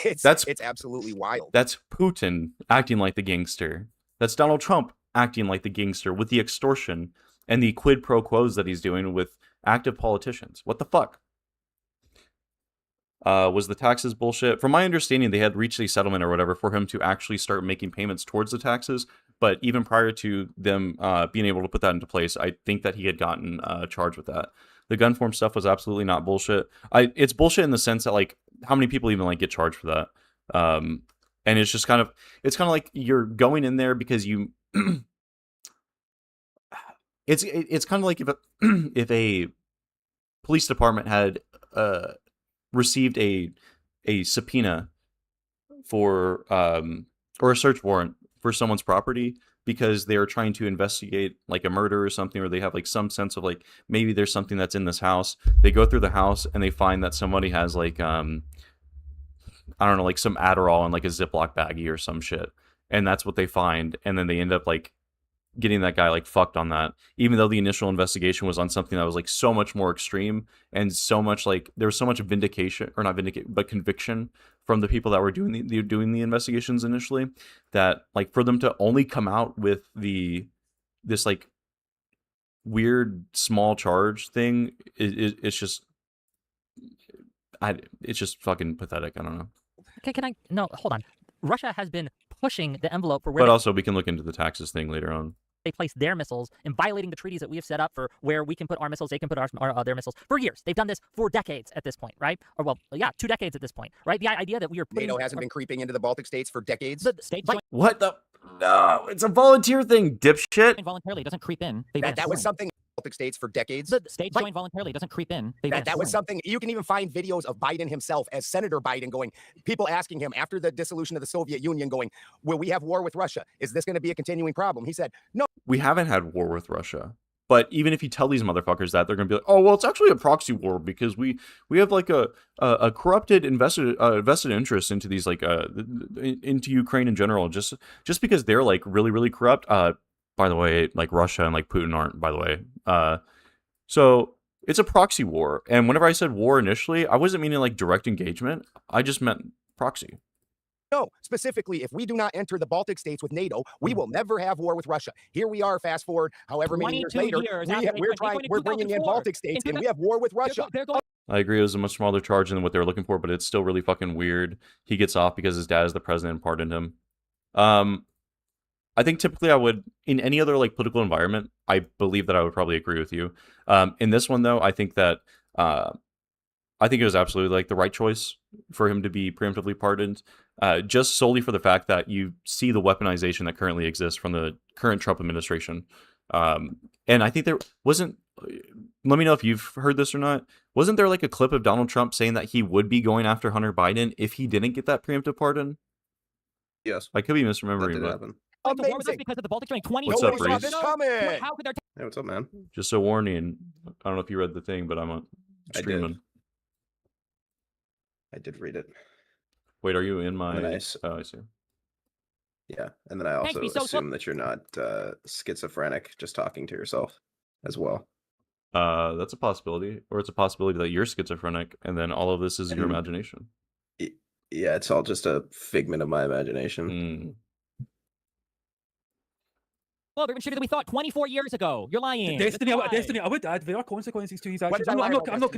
It's absolutely wild. That's Putin acting like the gangster. That's Donald Trump acting like the gangster with the extortion and the quid pro quos that he's doing with active politicians. What the fuck? Was the taxes bullshit? From my understanding, they had reached a settlement or whatever for him to actually start making payments towards the taxes. But even prior to them being able to put that into place, I think that he had gotten charged with that. The gun form stuff was absolutely not bullshit. It's bullshit in the sense that like how many people even like get charged for that? And it's just kind of like you're going in there because you. It's kind of like if a police department had received a subpoena for or a search warrant for someone's property because they are trying to investigate like a murder or something, or they have like some sense of like maybe there's something that's in this house. They go through the house and they find that somebody has like I don't know, like some Adderall in like a Ziploc baggie or some shit, and that's what they find, and then they end up like getting that guy like fucked on that, even though the initial investigation was on something that was like so much more extreme and so much like there was so much conviction from the people that were doing the investigations initially, that like for them to only come out with this like weird small charge thing it's just it's just fucking pathetic. I don't know. Okay, no, hold on. Russia has been pushing the envelope for where But also, we can look into the taxes thing later on. they place their missiles and violating the treaties that we have set up for where we can put our missiles, they can put their missiles for years. They've done this for decades at this point, right? Or well, yeah, 2 decades at this point, right? The idea that we are putting... NATO hasn't been creeping into the Baltic states for decades. The states What the? No, it's a volunteer thing, dipshit. Voluntarily, it doesn't creep in. That was something Baltic states for decades. The states join voluntarily, it doesn't creep in. That was something you can even find videos of Biden himself as Senator Biden going, people asking him after the dissolution of the Soviet Union going, will we have war with Russia? Is this going to be a continuing problem? He said, no. We haven't had war with Russia. But even if you tell these motherfuckers that, they're going to be like, oh, well, it's actually a proxy war because we have like a corrupted invested interest into these like into Ukraine in general, just because they're like really, really corrupt. By the way, like Russia and like Putin aren't, by the way. So it's a proxy war. And whenever I said war initially, I wasn't meaning like direct engagement. I just meant proxy. No, specifically, if we do not enter the Baltic states with NATO, we will never have war with Russia. Here we are, fast forward, however many years later, we're bringing in Baltic states and we have war with Russia. I agree it was a much smaller charge than what they were looking for, but it's still really fucking weird. He gets off because his dad is the president and pardoned him. I think typically I would, in any other like political environment, I believe that I would probably agree with you. In this one, though, I think that I think it was absolutely like the right choice for him to be preemptively pardoned, just solely for the fact that you see the weaponization that currently exists from the current Trump administration. And I think there wasn't, let me know if you've heard this or not, wasn't there like a clip of Donald Trump saying that he would be going after Hunter Biden if he didn't get that preemptive pardon? Yes. I could be misremembering, but... Amazing. Because of the Baltic joining 20 What's up, Nobody saw Reese? this coming. How could there Hey, what's up, man? Just a warning, I don't know if you read the thing, but I'm streaming. I did read it. Wait, are you in my... Nice. Oh, I see. Yeah, and then I also be so assume that you're not schizophrenic, just talking to yourself as well. That's a possibility. Or it's a possibility that you're schizophrenic, and then all of this is your imagination. Yeah, it's all just a figment of my imagination. Mm. Well, we're even shittier than we thought 24 years ago. You're lying. Destiny, I would add there are consequences to his actions. I'm not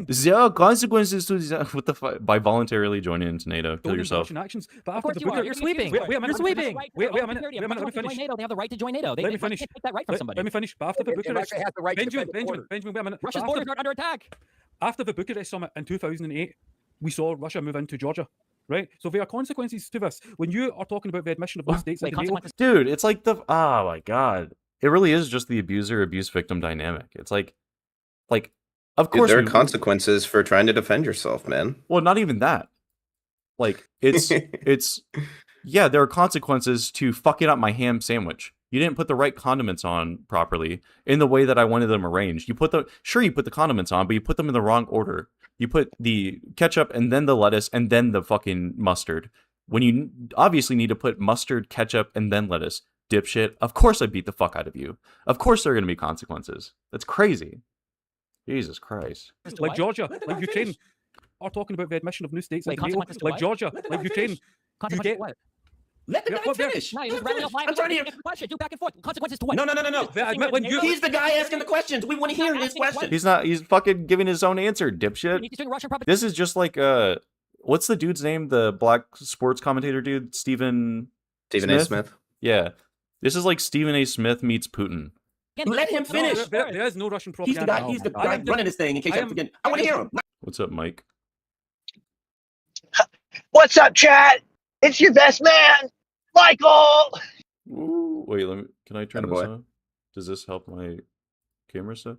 There are consequences to this. What the fuck? By voluntarily joining into NATO, kill yourself. actions. But Of after course the you are. Booker, You're sweeping. Wait a minute. You're sweeping. Wait a minute. Let me finish. NATO, they have the right to join NATO. They Let me can't finish. take that right from somebody. Let me finish. But after the And Bucharest, Russia has the right to defend its border. Benjamin, wait a minute. Russia's But borders are under attack. after the Bucharest summit in 2008, we saw Russia move into Georgia. Right, so there are consequences to this. When you are talking about the admission of those states into NATO, Dude, it's like the... Oh, my God. It really is just the abuse victim dynamic. It's like of course there are consequences for trying to defend yourself, man. Well, not even that. Like, it's yeah, there are consequences to fucking up my ham sandwich. You didn't put the right condiments on properly in the way that I wanted them arranged. You put the condiments on, but you put them in the wrong order. You put the ketchup and then the lettuce and then the fucking mustard. When you obviously need to put mustard, ketchup, and then lettuce. Dipshit. Of course I beat the fuck out of you. Of course there are going to be consequences. That's crazy. Jesus Christ. like Georgia, like Ukraine, are talking about the admission of new states into NATO. Like Georgia, like Ukraine, you get... What? Let the guy finish. No, you're just rattling off I'm trying to hear. question. Do back and forth. Consequences to what? No. When you- He's the guy asking the questions. We want to hear his questions. He's fucking giving his own answer, dipshit. He's doing Russian propaganda. This is just like what's the dude's name? The black sports commentator dude, Stephen A. Smith. Yeah. This is like Stephen A. Smith meets Putin. Let him finish. There is no Russian He's the propaganda. guy. He's the guy running this thing. In case I'm forgetting, I want to hear him. What's up, Mike? What's up, chat? It's your best man, Michael. Ooh, wait, can I turn this Attaboy. on? Does this help my camera stuff?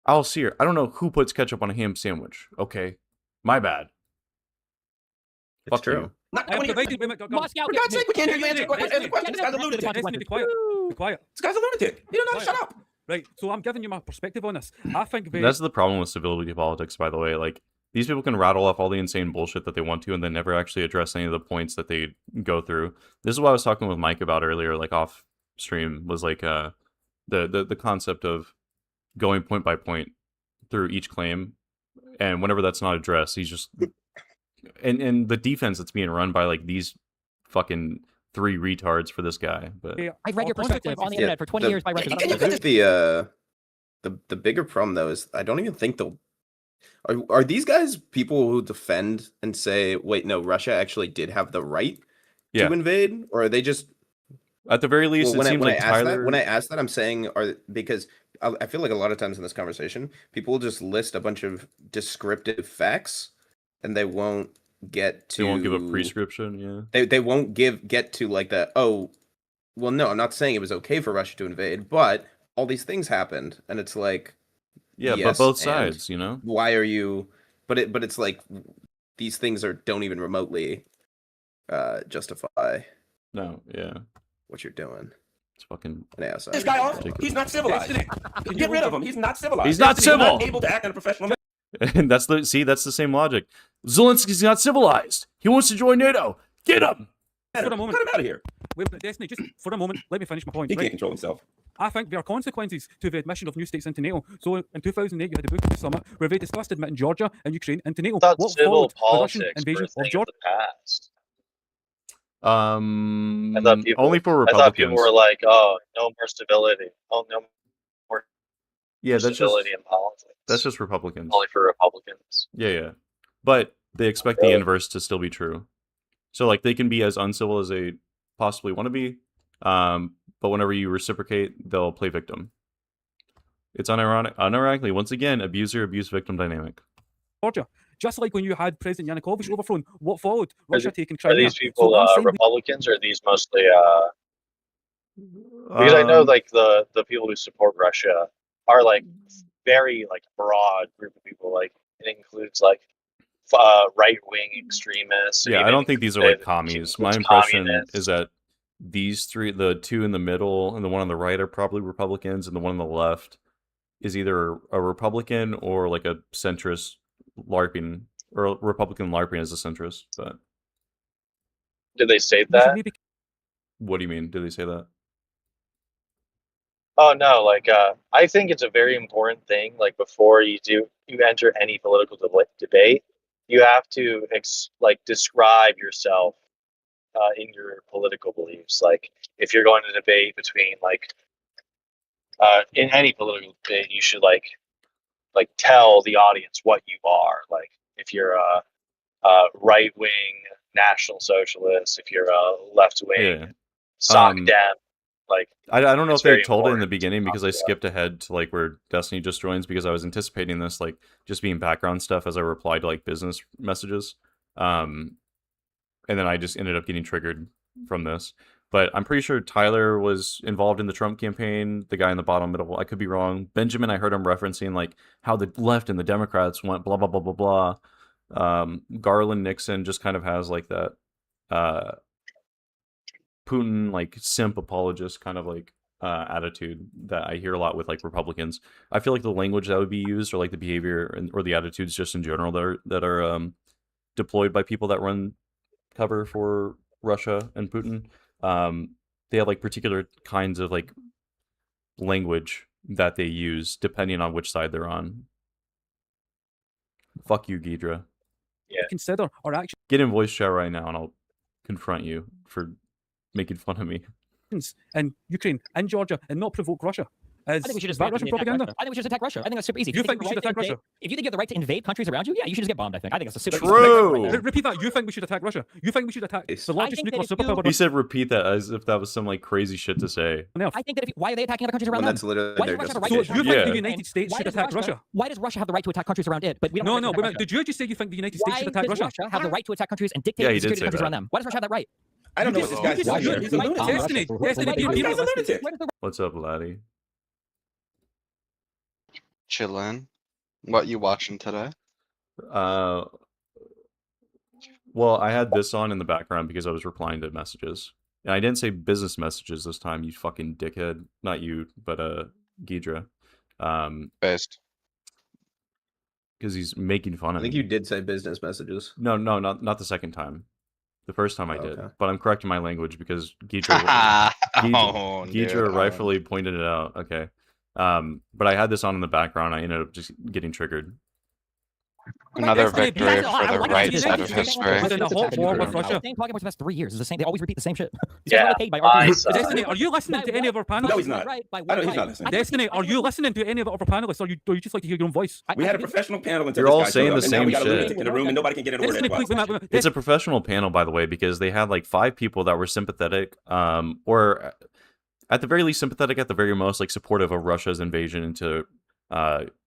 I'll see her. I don't know who puts ketchup on a ham sandwich. Okay. My bad. It's Fuck true. you. I want to hear. Moscow. For God's sake, we can't hear you answer questions. This guy's a lunatic. Be quiet. Be quiet. This guy's a lunatic. You don't know. Shut up. Right, so I'm giving you my perspective on this. I think That's the problem with civility politics, by the way. Like, these people can rattle off all the insane bullshit that they want to and then never actually address any of the points that they go through. This is what I was talking with Mike about earlier, like off stream, was like the concept of going point by point through each claim. And whenever that's not addressed, he's just... And the defense that's being run by like these fucking 3 retards for this guy. But I've read your perspective on the internet for 20 years by Russian. I think the bigger problem though is I don't even think Are these guys people who defend and say, wait, no, Russia actually did have the right Yeah. to invade? Or are they just... At the very least, it seems like Tyler... When I ask that, I'm saying, because I feel like a lot of times in this conversation, people will just list a bunch of descriptive facts, and they won't get to... They won't give a prescription, yeah. They won't get to like the, oh, well, no, I'm not saying it was okay for Russia to invade, but all these things happened, and it's like... Yeah, yes, but both sides, you know? Why are you... But it's like, these things don't even remotely justify... No, yeah. What you're doing. It's fucking... Yeah, This guy off. He's not civilized. Get rid of him. He's not civilized. He's not civil. He's not able to act in a professional manner. And that's the same logic. Zelensky's not civilized. He wants to join NATO. Get him! For a moment. Cut him out of here. Wait, Destiny, just for a moment, let me finish my point. He can't control himself. I think there are consequences to the admission of new states into NATO. So in 2008, you had the Bucharest Summit where they discussed admitting Georgia and Ukraine into NATO. What civil followed the Russian politics invasion were a of thing of Georgia? the past. Only for Republicans. I thought people were like, "Oh, no more stability. Oh, no more yeah, that's stability just, in politics." That's just Republicans. Only for Republicans. Yeah. But they expect the inverse to still be true. So like they can be as uncivil as they possibly want to be, but whenever you reciprocate, they'll play victim. It's unironically, once again, abuse victim dynamic. Georgia. Just like when you had President Yanukovych overthrown, what followed? Russia taking Are Crimea. these people So Republicans, or are these mostly? Because I know like the people who support Russia are like very like broad group of people. Like it includes like right wing extremists. Yeah, I don't think these are like commies. My impression is that these three, the two in the middle and the one on the right, are probably Republicans, and the one on the left is either a Republican or like a centrist LARPing, or a Republican LARPing as a centrist. But did they say that? What do you mean? Did they say that? Oh no, like I think it's a very important thing. Like before you enter any political debate, you have to describe yourself in your political beliefs. Like if you're going to debate between in any political debate, you should like tell the audience what you are. Like if you're a right wing national socialist, if you're a left wing soc dem. Like I don't know if they told it in the beginning because I skipped ahead to like where Destiny just joins because I was anticipating this like just being background stuff as I replied to like business messages. And then I just ended up getting triggered from this. But I'm pretty sure Tyler was involved in the Trump campaign, the guy in the bottom middle. I could be wrong. Benjamin, I heard him referencing like how the left and the Democrats went blah, blah, blah, blah, blah. Garland Nixon just kind of has like that Putin like simp apologist kind of like attitude that I hear a lot with like Republicans. I feel like the language that would be used or like the behavior or the attitudes just in general that are deployed by people that run cover for Russia and Putin. They have like particular kinds of like language that they use depending on which side they're on. Fuck you, Ghidra. Yeah. Consider or actually get in voice chat right now and I'll confront you for making fun of me. And Ukraine and Georgia and not provoke Russia. I think we should just Russian propaganda. I think we should just attack Russia. I think that's super easy. You think we should attack Russia? If you think you have the right to invade countries around you, yeah, you should just get bombed. I think that's a super true. Easy Repeat that. You think we should attack Russia? You think we should attack the largest nuclear superpower? He said repeat that as if that was some like crazy shit to say. I think that why are they attacking other countries around them? That's literally Why does Russia have a right so to attack you think the United States should attack Russia? Why does Russia have the right to attack countries around it? But we don't. No. Did you just say you think the United States should attack Why does Russia? Russia have the right to attack countries and dictate the security of countries around them? Why does Russia have that right? I don't know what this guy's doing. He's a lunatic. He's a lunatic. What's up, laddie? Chillin'. What you watching today? Well, I had this on in the background because I was replying to messages. And I didn't say business messages this time, you fucking dickhead. Not you, but Ghidra. Based. Because he's making fun of me. I think you did say business messages. No, not the second time. The first time I did. But I'm correcting my language because Ghidra rightfully pointed it out. Okay. But I had this on in the background. I ended up just getting triggered. Another Destiny, victory that's- for I the like right Destiny. side of history. Within a hot war with Russia. Same talking for the past 3 years is the same. They always repeat the same shit. These Yeah, guys are paid by my RP. side. Destiny, are you listening to any of our panelists? No, he's not. Right, by I one don't, he's right. not listening. Destiny, are you listening to any of our panelists, or you just like to hear your own voice? We had a professional panel until You're this all guy saying showed the up, and now same we got a shit. lunatic in the room and nobody can get in order. Destiny, please, It's a professional panel, by the way, because they had like 5 people that were sympathetic, or at the very least sympathetic, at the very most like supportive of Russia's invasion into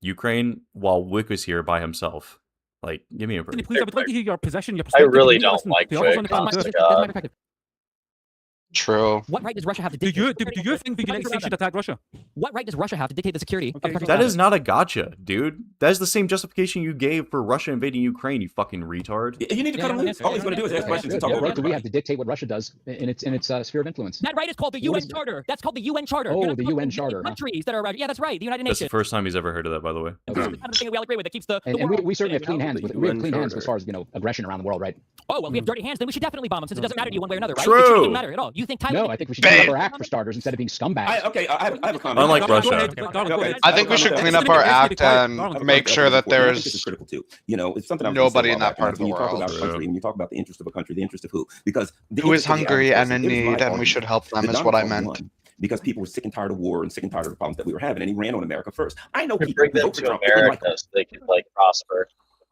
Ukraine, while Wick was here by himself. Like, give me a break. Please, I would like to hear your position, your I perspective. really You need to don't listen like to others Vic, on the panel honest too. to God. True. What right does Russia have to Do dictate? you think the United States should attack Russia? What right does Russia have to dictate the security of the country? That is not a gotcha, dude. That is the same justification you gave for Russia invading Ukraine, you fucking retard. You need to cut him loose. All he's going to do is ask questions and talk What over right do we have to dictate what Russia does in its sphere of influence? That right is called the What UN is it? Charter. That's called the UN Charter. Oh, You're not the supposed to UN invade Charter, huh? Countries that are around. Yeah, that's right. The United That's the Nations. first time he's ever heard of that, by the way. That's the kind of thing that we all agree with. That keeps the And world we certainly have spinning, clean you know? hands. We have clean hands as far as aggression around the world, right? Oh well, we have dirty hands. Then we should definitely bomb them, since it doesn't matter to you one way or another, right? It True. shouldn't even matter at all. You think Thailand? No, I think we should clean up our act for starters instead of being scumbags. I have a comment. Unlike Russia. I think we should clean up our act and make sure that I think this is there's critical too. You know, it's something nobody in that part part of the when you talk world. about a country, and you talk about the interest of a country, the interest of who? Because the who is interest of the hungry average and in person, it was my need, and we argument should help them, that is what I Donald Trump meant. won because people were sick and tired of war and sick and tired of the problems that we were having, and he ran on America first. I know To people bring who them vote for to Trump that didn't like America him. so they can like prosper,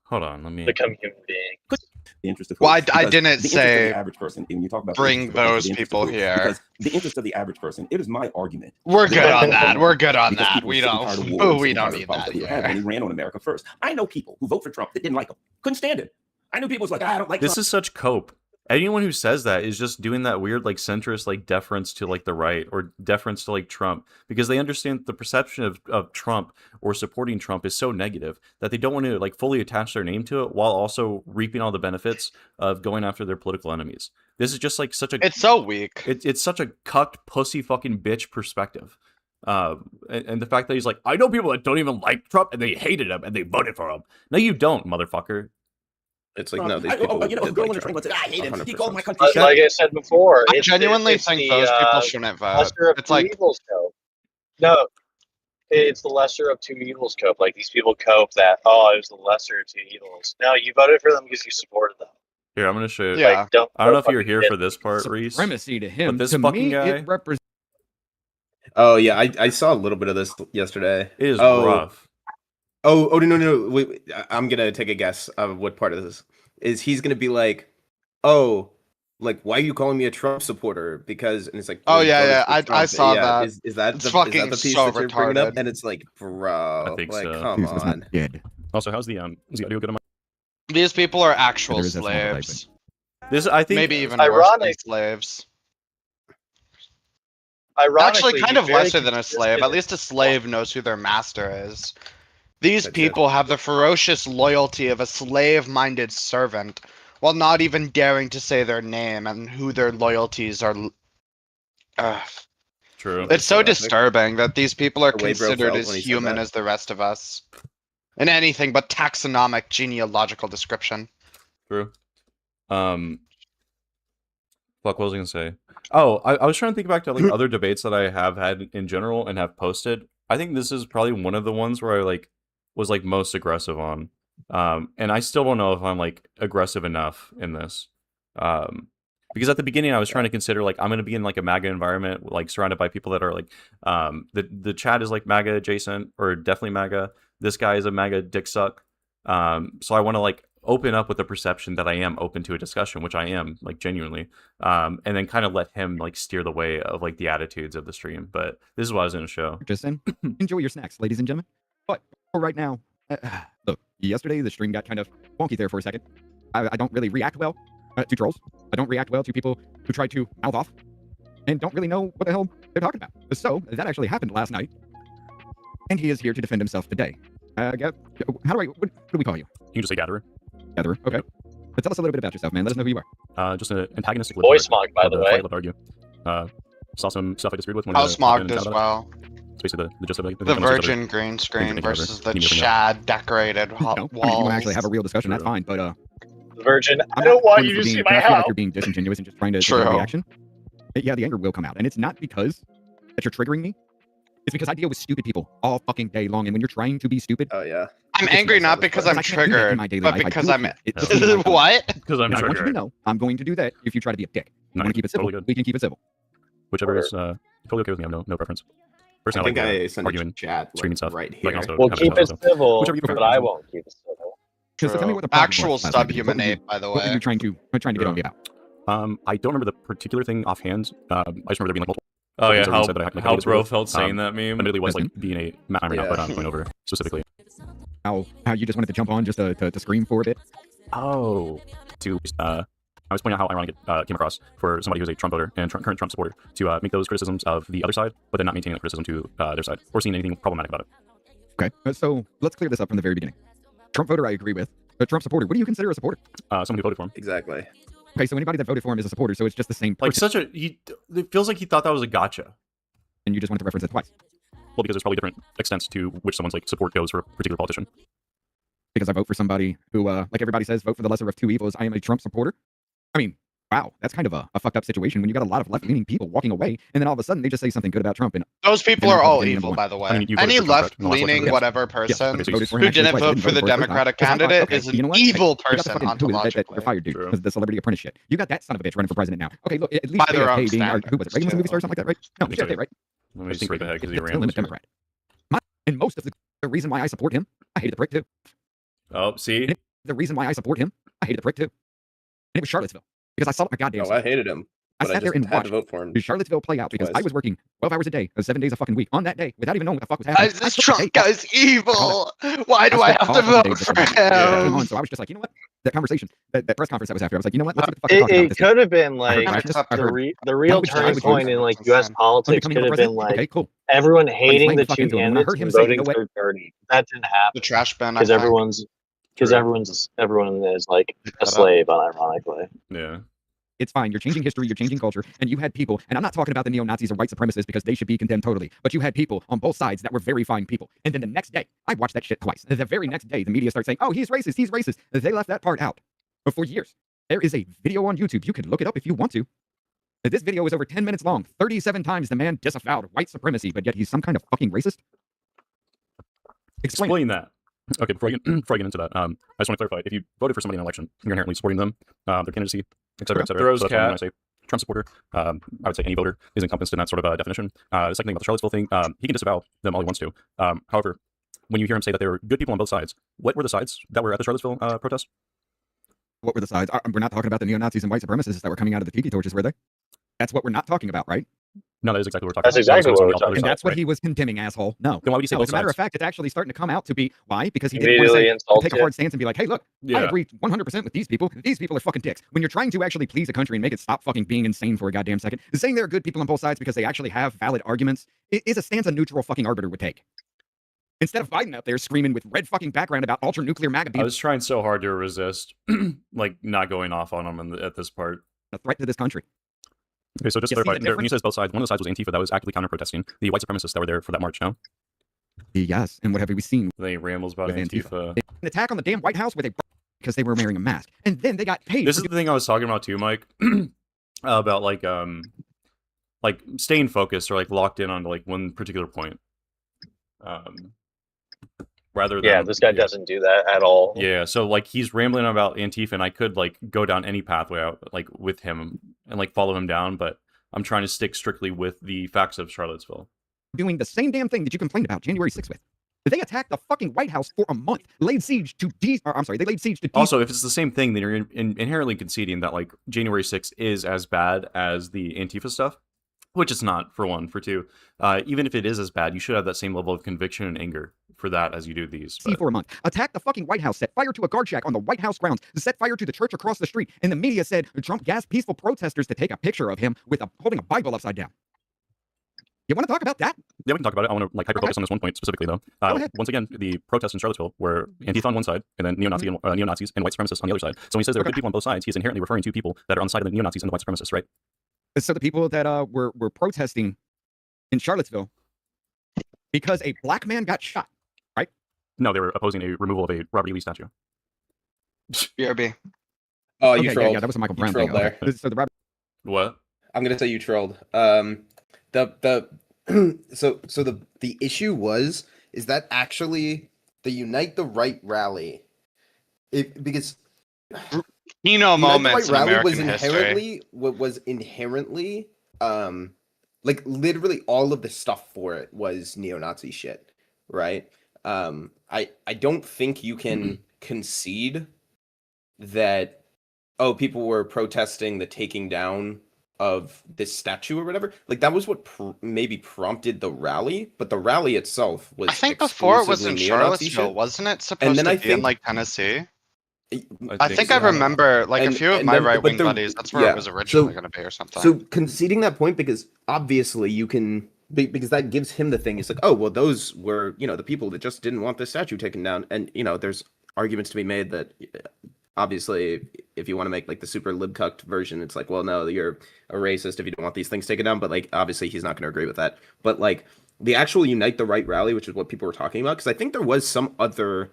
Hold on, let me. become human beings. The interest of Well, who? I Because didn't the interest of say the average person, and you talk about the bring interest of a country, those the interest people of who? here. Because the interest of the average person, it is my argument. We're that good Donald on Trump that. won We're good on because that. people were We sick and tired of war don't. and We sick and don't tired of the need problems that we were having, and he here. ran on America first. I know people who vote for Trump that didn't like him, couldn't stand it. I knew people was like, I don't like This Trump. is such cope. Anyone who says that is just doing that weird like centrist like deference to like the right or deference to like Trump, because they understand the perception of Trump or supporting Trump is so negative that they don't want to like fully attach their name to it while also reaping all the benefits of going after their political enemies. This is just like such a It's so weak. it's such a cucked pussy fucking bitch perspective. And the fact that he's like, I know people that don't even like Trump and they hated him and they voted for him. No, you don't, motherfucker. It's like, no, these people you know, a did girl in like the train Trump. would say, I hate him. He 100%. called my country But shit. like I said before, I genuinely it's think the, those people shouldn't vote. lesser of It's two like, evils cope. No, it's the lesser of two evils cope. Like these people cope that it was the lesser of two evils. No, you voted for them because you supported them. Here, I'm gonna show you. yeah. Like, don't I don't know if you were fucking here get- for this part, Reese. Supremacy to But him. this To fucking me, guy, it represents. Oh yeah, I saw a little bit of this yesterday. it is Oh, rough. oh no. Wait, I'm gonna take a guess of what part of this is. He's gonna be like, oh, like why are you calling me a Trump supporter? Because and it's like, Oh, well, you yeah, voted for I Trump. saw Yeah, that. Is that It's the fucking piece so that you're bringing up? retarded. And it's like, bro, think like so. come on. Good. Also, how's the audio good on my? These people are actual There is a small typing. slaves. This I think Maybe even worse than Ironic- slaves. Ironically, Actually, kind he's of very lesser than a slave. At consistent. least a slave knows who their master is. These That's it. people have the ferocious loyalty of a slave-minded servant, while not even daring to say their name and who their loyalties are. true. It's so Epic. disturbing that these people are The way Bro considered felt as when he said human that. as the rest of us. In anything but taxonomic genealogical description. True. Fuck, what was I gonna say? Oh, I was trying to think back to like other debates that I have had in general and have posted. I think this is probably one of the ones where I like was like most aggressive on. And I still don't know if I'm like aggressive enough in this. Because at the beginning I was trying to consider like I'm gonna be in like a MAGA environment, like surrounded by people that are like the chat is like MAGA adjacent or definitely MAGA. This guy is a MAGA dick suck. So I want to like open up with the perception that I am open to a discussion, which I am like genuinely, and then kind of let him like steer the way of like the attitudes of the stream. But this is what I was going to show. Justin, enjoy your snacks, ladies and gentlemen. But for right now, look, yesterday the stream got kind of wonky there for a second. I don't really react well to trolls. I don't react well to people who try to mouth off and don't really know what the hell they're talking about. So that actually happened last night, and he is here to defend himself today. How do what do we call you? You can just say Gatherer. Gatherer, okay. But tell us a little bit about yourself, man. Let us know who you are. Just an antagonistic Voice liberator. Mog, by the way. Fight, love, argue. Saw some stuff I disagreed with. House mocked as well. It's basically the gist of it. The virgin green screen versus the Chad decorated No, walls. I mean, you want to actually have a real discussion, that's fine. But Virgin, I I'm don't not want one you for to see being- my I feel like house. you're being disingenuous and just trying to take True. a reaction. Yeah, the anger will come out, and it's not because that you're triggering me. It's because I deal with stupid people all fucking day long, and when you're trying to be stupid, Oh yeah. I'm angry not because I'm triggered, but because I'm what? Because I'm I want you to triggered. know I'm going to do that if you try to be a dick. You want to keep it civil? Totally good. We can keep it civil. Whichever is totally okay with me. I have no preference. Personally, I think I sent arguing, chat streaming stuff. right But I here. can also We'll have keep it discussions, so civil, whichever you prefer. but I won't keep it civil. So tell me what the problem Actual was last night. subhuman ape, by the What were way. you trying to get on me about? I don't remember the particular thing offhand. I just remember there being like multiple. Oh yeah, things how said that I had, like, how hated bro it. felt saying that meme. Admittedly, was like Listen. being a map right now, but I'm going over specifically. How you just wanted to jump on just to scream for a bit? Oh, I was pointing out how ironic it came across for somebody who's a Trump voter and current Trump supporter to make those criticisms of the other side, but then not maintaining that criticism to their side or seeing anything problematic about it. Okay, so let's clear this up from the very beginning. Trump voter, I agree with. But Trump supporter, what do you consider a supporter? Someone who voted for him. Exactly. Okay, so anybody that voted for him is a supporter, so it's just the same person. Like it feels like he thought that was a gotcha. And you just wanted to reference it twice. Well, because there's probably different extents to which someone's like support goes for a particular politician. Because I vote for somebody who, like everybody says, vote for the lesser of two evils. I am a Trump supporter. I mean, wow, that's kind of a fucked up situation when you got a lot of left-leaning people walking away, and then all of a sudden they just say something good about Trump. And Those people then are all Republican evil, number one. by the way. I mean, you voted Any for Trump, correct? In the last left-leaning election. whatever person okay, so voted for him who actually didn't twice. vote for the vote him Democratic first time. candidate Okay, is you know an what? evil You got the person fucking who is it that you're ontologically. fired, dude, True. because the Celebrity Apprentice shit. You got that son of a bitch running for president now. Okay, look, at least By their own JFK being our, who was it? standards, Reagan was a movie too. star or something like that, right? No, Let me tell JFK, you. right? Let me just skip ahead because he Still ran. a Democrat. And most of the reason why I support him, I hated the prick too. Oh, see, The reason why I support him, I hated the prick too. And it was Charlottesville. Because I saw my goddamn No, I hated him. I But I sat there just and had to watched vote for him. Charlottesville play out because I twice. was working 12 hours a day, 7 days a fucking week on that day without even knowing what the fuck was happening. This I took the Trump day off. guy's evil. Why do I spent have all to fucking vote day for before that came on, him? so I was just like, you know what? That conversation, that press conference that was after, I was like, you know what? Let's get the fuck talking about It this. could have been I heard like rashness, I the heard the real language turning language point in like U.S. politics unbecoming could of a have been president. like Okay, cool. everyone he's hating laying the the fuck two into him. And I candidates heard him and say, you voting know what? third party. That didn't happen The trash bin, I because think. everyone is like a slave, unironically. Yeah. It's fine. You're changing history. You're changing culture. And you had people, and I'm not talking about the neo-Nazis or white supremacists because they should be condemned totally, but you had people on both sides that were very fine people. And then the next day, I watched that shit twice. The very next day, the media starts saying, oh, he's racist. He's racist. They left that part out for years. There is a video on YouTube. You can look it up if you want to. This video is over 10 minutes long. 37 times the man disavowed white supremacy, but yet he's some kind of fucking racist. Explain that. Okay, before I get into that, I just want to clarify. If you voted for somebody in an election, you're inherently supporting them, their candidacy, et cetera, et cetera. Throws So that's why when I cat. say Trump supporter, I would say any voter is encompassed in that sort of definition. The second thing about the Charlottesville thing, he can disavow them all he wants to. However, when you hear him say that there were good people on both sides, what were the sides that were at the Charlottesville protest? What were the sides? We're not talking about the neo-Nazis and white supremacists that were coming out of the tiki torches, were they? That's what we're not talking about, right? No, that is exactly what we're talking That's about. exactly what we're talking And about. that's what he was condemning, asshole. No. Then why would you say No, both as a matter sides? of fact, it's actually starting to come out to be why? Because he didn't want to Immediately say, insult take a you. hard stance and be like, hey, look, I Yeah. agree 100% with these people. These people are fucking dicks. When you're trying to actually please a country and make it stop fucking being insane for a goddamn second, saying there are good people on both sides because they actually have valid arguments is a stance a neutral fucking arbiter would take. Instead of Biden out there screaming with red fucking background about ultra nuclear MAGA I being was trying so hard to resist, like not going off on him at this part. a threat to this country. Okay, so just to You see clarify, the when he says both sides, one of the sides was Antifa that was actively counter-protesting the white supremacists that were there for that march, no? Yes, and what have we seen? Then he rambles about With Antifa. An attack on the damn White House where they because they were wearing a mask. And then they got paid. This is the thing I was talking about too, Mike, about like staying focused or like locked in on like one particular point. Rather than Yeah, this guy doesn't do that at all. Yeah, so like he's rambling about Antifa, and I could like go down any pathway out like with him and like follow him down, but I'm trying to stick strictly with the facts of Charlottesville. doing the same damn thing that you complained about January 6th with. They attacked the fucking White House for a month, laid siege to they laid siege to Also, if it's the same thing, then you're inherently conceding that like January 6th is as bad as the Antifa stuff, which it's not, for one. For two, even if it is as bad, you should have that same level of conviction and anger for that as you do these. But for a month, attacked the fucking White House, set fire to a guard shack on the White House grounds, set fire to the church across the street, and the media said Trump gassed peaceful protesters to take a picture of him with holding a Bible upside down. You want to talk about that? Yeah, we can talk about it. I want to like hyper-focus on this one point specifically, though. Once again, the protests in Charlottesville were Antifa on one side, and then neo-Nazis and white supremacists on the other side. So when he says there are good people on both sides, he's inherently referring to people that are on the side of the neo-Nazis and the white supremacists, right? So the people that were protesting in Charlottesville because a black man got shot, right? No, they were opposing a removal of a Robert E. Lee statue. BRB. Oh, Okay, you yeah, trolled. yeah, that was a Michael You Brown trolled thing. there. Okay. So the Robert what? I'm gonna say you trolled. The issue is that actually the Unite the Right rally, because Kino moments in rally American history. was inherently like literally all of the stuff for it was neo-Nazi shit, right? I don't think you can concede that people were protesting the taking down of this statue or whatever. Like that was what maybe prompted the rally, but the rally itself was. I think before it was in Charlottesville, wasn't it supposed to be in like Tennessee? I think I remember like a few of my right-wing buddies. That's where it was originally going to be or something. So conceding that point, because obviously you can, because that gives him the thing. It's like, oh well, those were the people that just didn't want the statue taken down, and there's arguments to be made that obviously if you want to make like the super libcucked version, it's like, well, no, you're a racist if you don't want these things taken down. But like obviously he's not going to agree with that. But like the actual Unite the Right rally, which is what people were talking about, because I think there was some other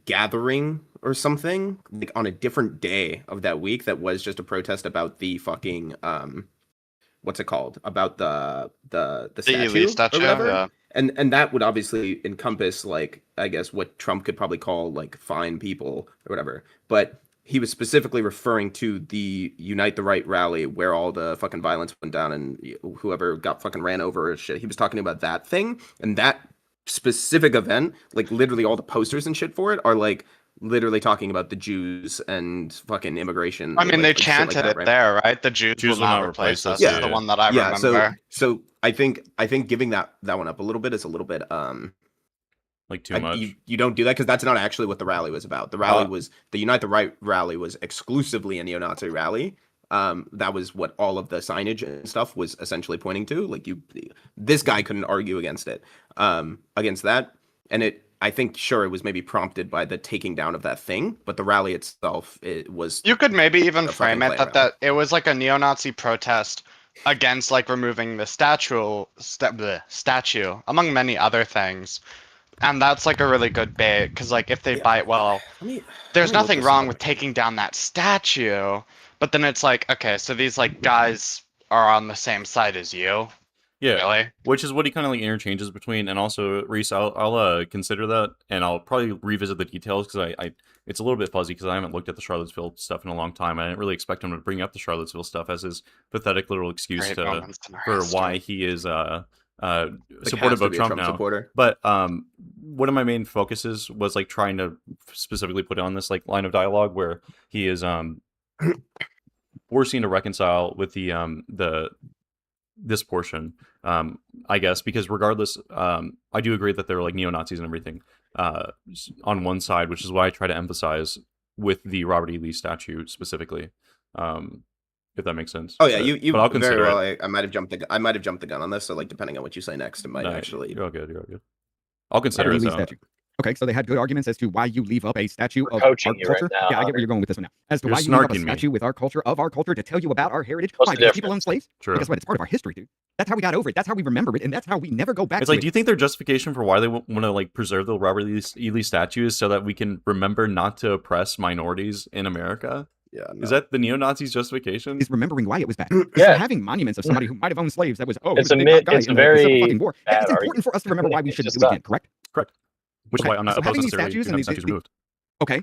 gathering or something like on a different day of that week that was just a protest about the fucking what's it called, about the statue or whatever. Yeah. And that would obviously encompass like I guess what Trump could probably call like fine people or whatever, but he was specifically referring to the Unite the Right rally where all the fucking violence went down and whoever got fucking ran over or shit. He was talking about that thing, and that specific event, like literally all the posters and shit for it are like literally talking about the Jews and fucking immigration. I mean, they chanted like that, right? There, right? The Jews will not replace us. Yeah, the one that I remember. So I think giving that one up a little bit is a little bit like too much. You don't do that because that's not actually what the rally was about. The rally was the Unite the Right rally was exclusively a neo-Nazi rally. That was what all of the signage and stuff was essentially pointing to. Like this guy couldn't argue against it, against that. And I think sure it was maybe prompted by the taking down of that thing, but the rally itself, it was. You could maybe even frame it that it was like a neo-Nazi protest against like removing the statue, among many other things. And that's like a really good bait because like if they bite well, there's nothing wrong with taking down that statue. But then it's like, okay, so these like guys are on the same side as you. Yeah, really? Which is what he kind of like interchanges between, and also Reese, I'll consider that, and I'll probably revisit the details because I it's a little bit fuzzy because I haven't looked at the Charlottesville stuff in a long time. I didn't really expect him to bring up the Charlottesville stuff as his pathetic little excuse for why he is supportive of Trump now. Supporter. But one of my main focuses was like trying to specifically put on this like line of dialogue where he is forcing to reconcile with the this portion, I guess, because regardless, I do agree that they're like neo-Nazis and everything on one side, which is why I try to emphasize with the Robert E. Lee statue specifically, if that makes sense. Oh yeah, you but I'll consider very well. I might have jumped the gun on this, so like depending on what you say next, it might actually. You're all good. You're all good. I'll consider it. Statue. Okay, so they had good arguments as to why you leave up a statue of our culture. Right now, yeah, I get where you're going with this one now. As to why you leave up a statue with our culture, to tell you about our heritage. Why? Because people own slaves? True. Guess what? It's part of our history, dude. That's how we got over it. That's how we remember it, and that's how we never go back it's to like, it. do you think their justification for why they want to like preserve the Robert E. Lee statue is so that we can remember not to oppress minorities in America? Yeah, no. Is that the neo-Nazis' justification? Is remembering why it was bad. Yeah. Having monuments of somebody who might have owned slaves that was it's a very fucking war. It's important for us to remember why we shouldn't do it again, correct? Correct. Which is why I'm not opposed necessarily to have statues removed. Okay.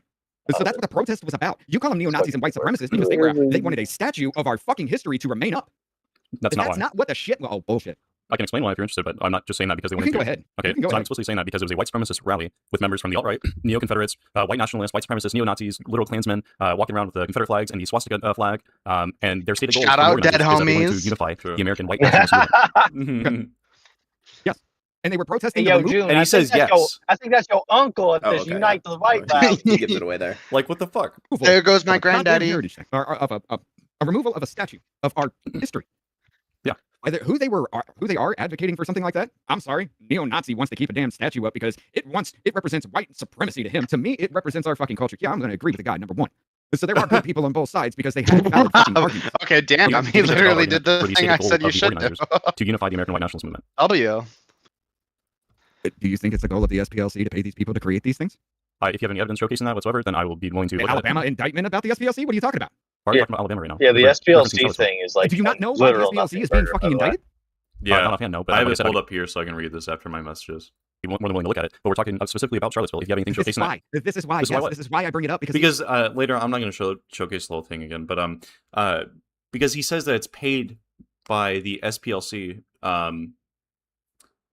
So that's what the protest was about. You call them neo-Nazis and white supremacists because they wanted a statue of our fucking history to remain up. That's not what the shit. Oh, bullshit. I can explain why if you're interested, but I'm not just saying that because they wanted to. Go ahead. Okay, so I'm explicitly saying that because it was a white supremacist rally with members from the alt-right, neo-Confederates, white nationalists, white supremacists, neo-Nazis, literal Klansmen, walking around with the Confederate flags and the swastika flag, and their stated goal Shout out dead homies to unify the American white nationalist. Yes. And they were protesting. Hey, yo, June, and he says yes. I think that's your uncle at this Unite the Right rally. He gives it away there. Like, what the fuck? There goes my granddaddy. Of a removal of a statue of our history. Yeah. Who they are advocating for something like that? I'm sorry. Neo-Nazi wants to keep a damn statue up because it represents white supremacy to him. To me, it represents our fucking culture. Yeah, I'm going to agree with the guy, number one. So there are good people on both sides because they had valid fucking arguments. Okay, damn. I mean, he literally did the thing I said you should do. To unify the American white nationalist movement. W. Do you think it's the goal of the SPLC to pay these people to create these things? If you have any evidence showcasing that whatsoever, then I will be willing to. Alabama indictment about the SPLC? What are you talking about? Talking about Alabama right now. Yeah, the SPLC thing is like. Do you not know why the SPLC is being fucking indicted? Yeah, no, but I have it pulled up here so I can read this after my messages. more than willing to look at it. But we're talking specifically about Charlottesville. If you have anything showcasing that. This is why. This is why I bring it up because later I'm not going to showcase the whole thing again, but because he says that it's paid by the SPLC,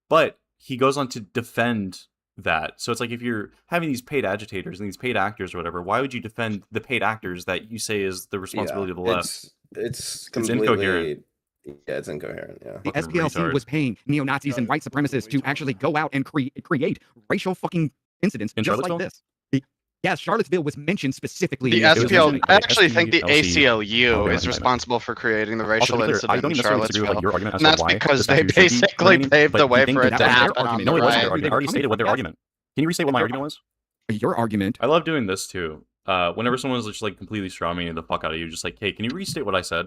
but he goes on to defend that. So it's like if you're having these paid agitators and these paid actors or whatever, why would you defend the paid actors that you say is the responsibility of the left? It's incoherent. Yeah, it's incoherent. Yeah. The SPLC was paying neo-Nazis and white supremacists to actually go out and create racial fucking incidents just like this. Yes, Charlottesville was mentioned specifically. The SPL, I actually think the ACLU is responsible for creating the racial incident in Charlottesville. And that's because they basically paved the way for it to happen. No, it wasn't their argument. I already stated what their argument. Can you restate what my argument was? Your argument. I love doing this too. Whenever someone's just like completely strawmanning the fuck out of you, just like, hey, can you restate what I said?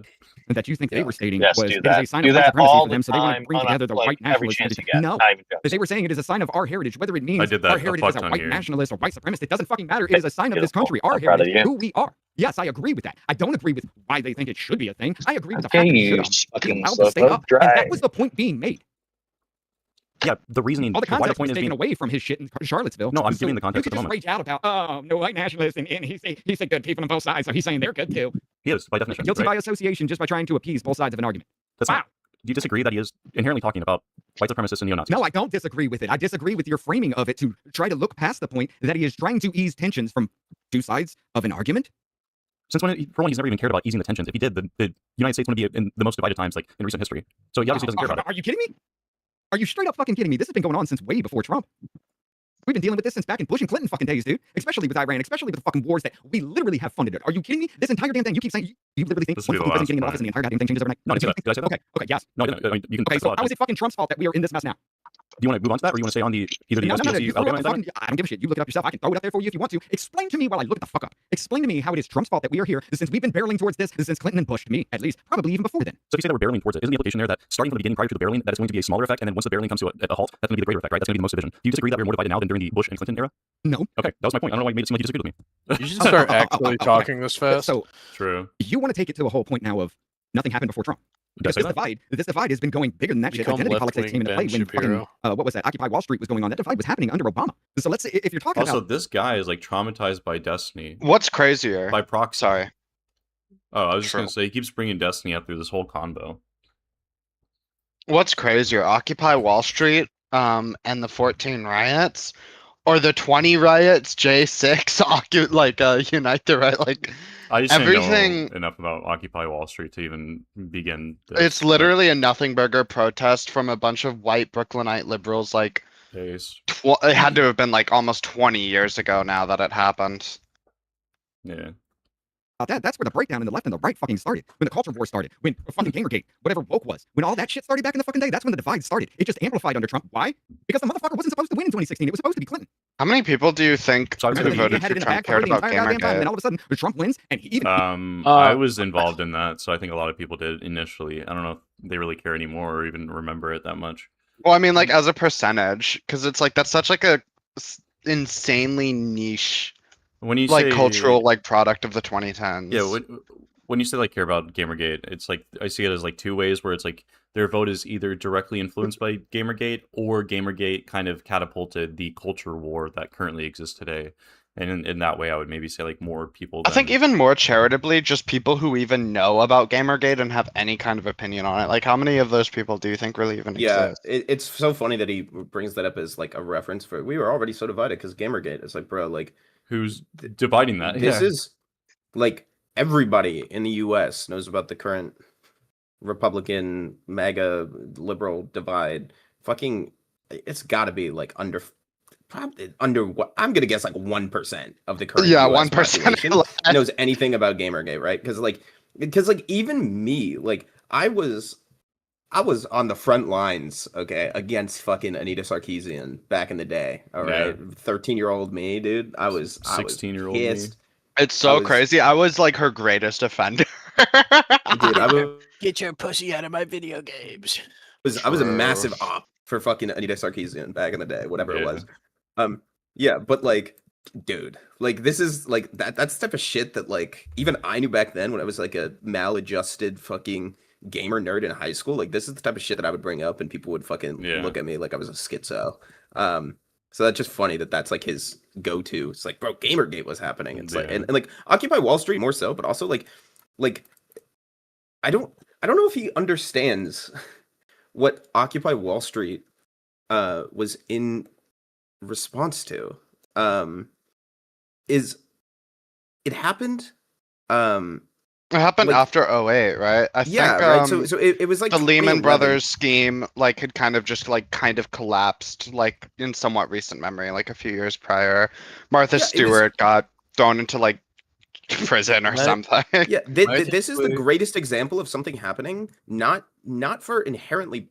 That you think they were stating Yes, was do it is that. a sign Do of white that supremacy all for them, the so they want to time, bring on together the like, white every nationalists. chance you get. No, Not even joking. because they were saying it is a sign of our heritage, whether it means did that our a heritage fuck as a ton white here. nationalist or white supremacist. It doesn't fucking matter. It is a sign of this Beautiful. country, our I'm proud of heritage, you. who we are. Yes, I agree with that. I don't agree with why they think it should be a thing. I agree with the Okay, fact that you it should fucking be allowed to stay slowpoke up, and that drive. was the point being made. Yeah, the reasoning. All the why the context was point is taken being away from his shit in Charlottesville. No, I'm So giving the context you at the could just moment. rage out about, no white nationalists, and he said good people on both sides, so he's saying they're good too. He is by definition. Guilty right? by association just by trying to appease both sides of an argument. That's Wow. not. Do you disagree that he is inherently talking about white supremacists and neo-Nazis? No, I don't disagree with it. I disagree with your framing of it to try to look past the point that he is trying to ease tensions from two sides of an argument. Since when, for one, he's never even cared about easing the tensions. If he did, the United States wouldn't be in the most divided times like in recent history. So he obviously doesn't care about it. Are you kidding me? Are you straight up fucking kidding me? This has been going on since way before Trump. We've been dealing with this since back in Bush and Clinton fucking days, dude. Especially with Iran, especially with the fucking wars that we literally have funded. Are you kidding me? This entire damn thing, you keep saying, you literally think This one will be fucking the president getting in last office and the entire goddamn thing changes overnight? No, I didn't say that. Did I say that? Okay, yes. No, I didn't. I mean, you can Okay, so how is it fucking Trump's fault that we are in this mess now? Do you want to move on to that, or you want to stay on the either the No, SPLC you throw argument? up the I don't give a shit. You look it up yourself. I can throw it up there for you if you want to. Explain to me while I look it the fuck up. Explain to me how it is Trump's fault that we are here since we've been barreling towards this since Clinton and Bush, to me at least, probably even before then. So if you say that we're barreling towards it, isn't the implication there that starting from the beginning prior to the barreling, that it's going to be a smaller effect, and then once the barreling comes to a halt, that's going to be the greater effect, right? That's going to be the most division. Do you disagree that we're more divided now than during the Bush and Clinton era? No. Okay, that was my point. I don't know why you made it seem like you disagreed with me. You should start actually talking this fast. So True. you want to take it to the whole point now of nothing happened before Trump. Because this divide has been going bigger than that shit. Become Identity politics came into play left-wing when Ben fucking, what was that? Occupy Wall Street was going on. That divide was happening under Obama. So let's say if you're talking Also, about this guy is like traumatized by Destiny. What's crazier? By proxy. Sorry. Oh, I was just going to say, he keeps bringing Destiny up through this whole convo. What's crazier? Occupy Wall Street and the 14 riots, or the 20 riots, J6 unite the right, like I just everything didn't know enough about Occupy Wall Street to even begin this. It's literally a nothing burger protest from a bunch of white Brooklynite liberals. Like it had to have been like almost 20 years ago now that it happened. Yeah. That's where the breakdown in the left and the right fucking started. When the culture war started, when fucking Gamergate, whatever woke was, when all that shit started back in the fucking day, that's when the divide started. It just amplified under Trump. Why? Because the motherfucker wasn't supposed to win in 2016. It was supposed to be Clinton. How many people do you think who voted for Trump cared about And then Gamergate? all of a sudden, Trump wins, and he even. I was involved in that, so I think a lot of people did initially. I don't know if they really care anymore or even remember it that much. Well, I mean, like as a percentage, because it's like that's such like a insanely niche. When you like say, cultural like product of the 2010s. Yeah, when you say like care about Gamergate, it's like I see it as like two ways where it's like their vote is either directly influenced by Gamergate or Gamergate kind of catapulted the culture war that currently exists today. And in that way, I would maybe say like more people. I think even more charitably, just people who even know about Gamergate and have any kind of opinion on it. Like, how many of those people do you think really even exist? It's so funny that he brings that up as like a reference for. We were already so divided because Gamergate. It's like, bro, like. Who's dividing that? This is like everybody in the U.S. knows about the current Republican, MAGA, liberal divide. Fucking, it's got to be like probably under what I'm gonna guess like 1% of the current. Yeah, US 1% population knows anything about Gamergate, right? Because like even me, like I was on the front lines, okay, against fucking Anita Sarkeesian back in the day. All right, 13-year-old me, dude. I was 16-year-old me. It's so crazy. I was like her greatest offender. Dude, I would get your pussy out of my video games. I was a massive op for fucking Anita Sarkeesian back in the day, whatever it was. Yeah, but like, dude, like this is like that's the type of shit that like even I knew back then when I was like a maladjusted fucking gamer nerd in high school. Like this is the type of shit that I would bring up and people would fucking look at me like I was a schizo. So that's just funny that that's like his go-to. It's like, bro, Gamergate was happening. It's like, and like Occupy Wall Street more so, but also like I don't know if he understands what Occupy Wall Street was in response to. Is it happened? It happened like, after 08, right? I think right. So it was like the Lehman 2011. Brothers scheme like had kind of just like kind of collapsed like in somewhat recent memory, like a few years prior. Martha Stewart got thrown into like prison or something. Yeah, this is the greatest example of something happening, not for inherently,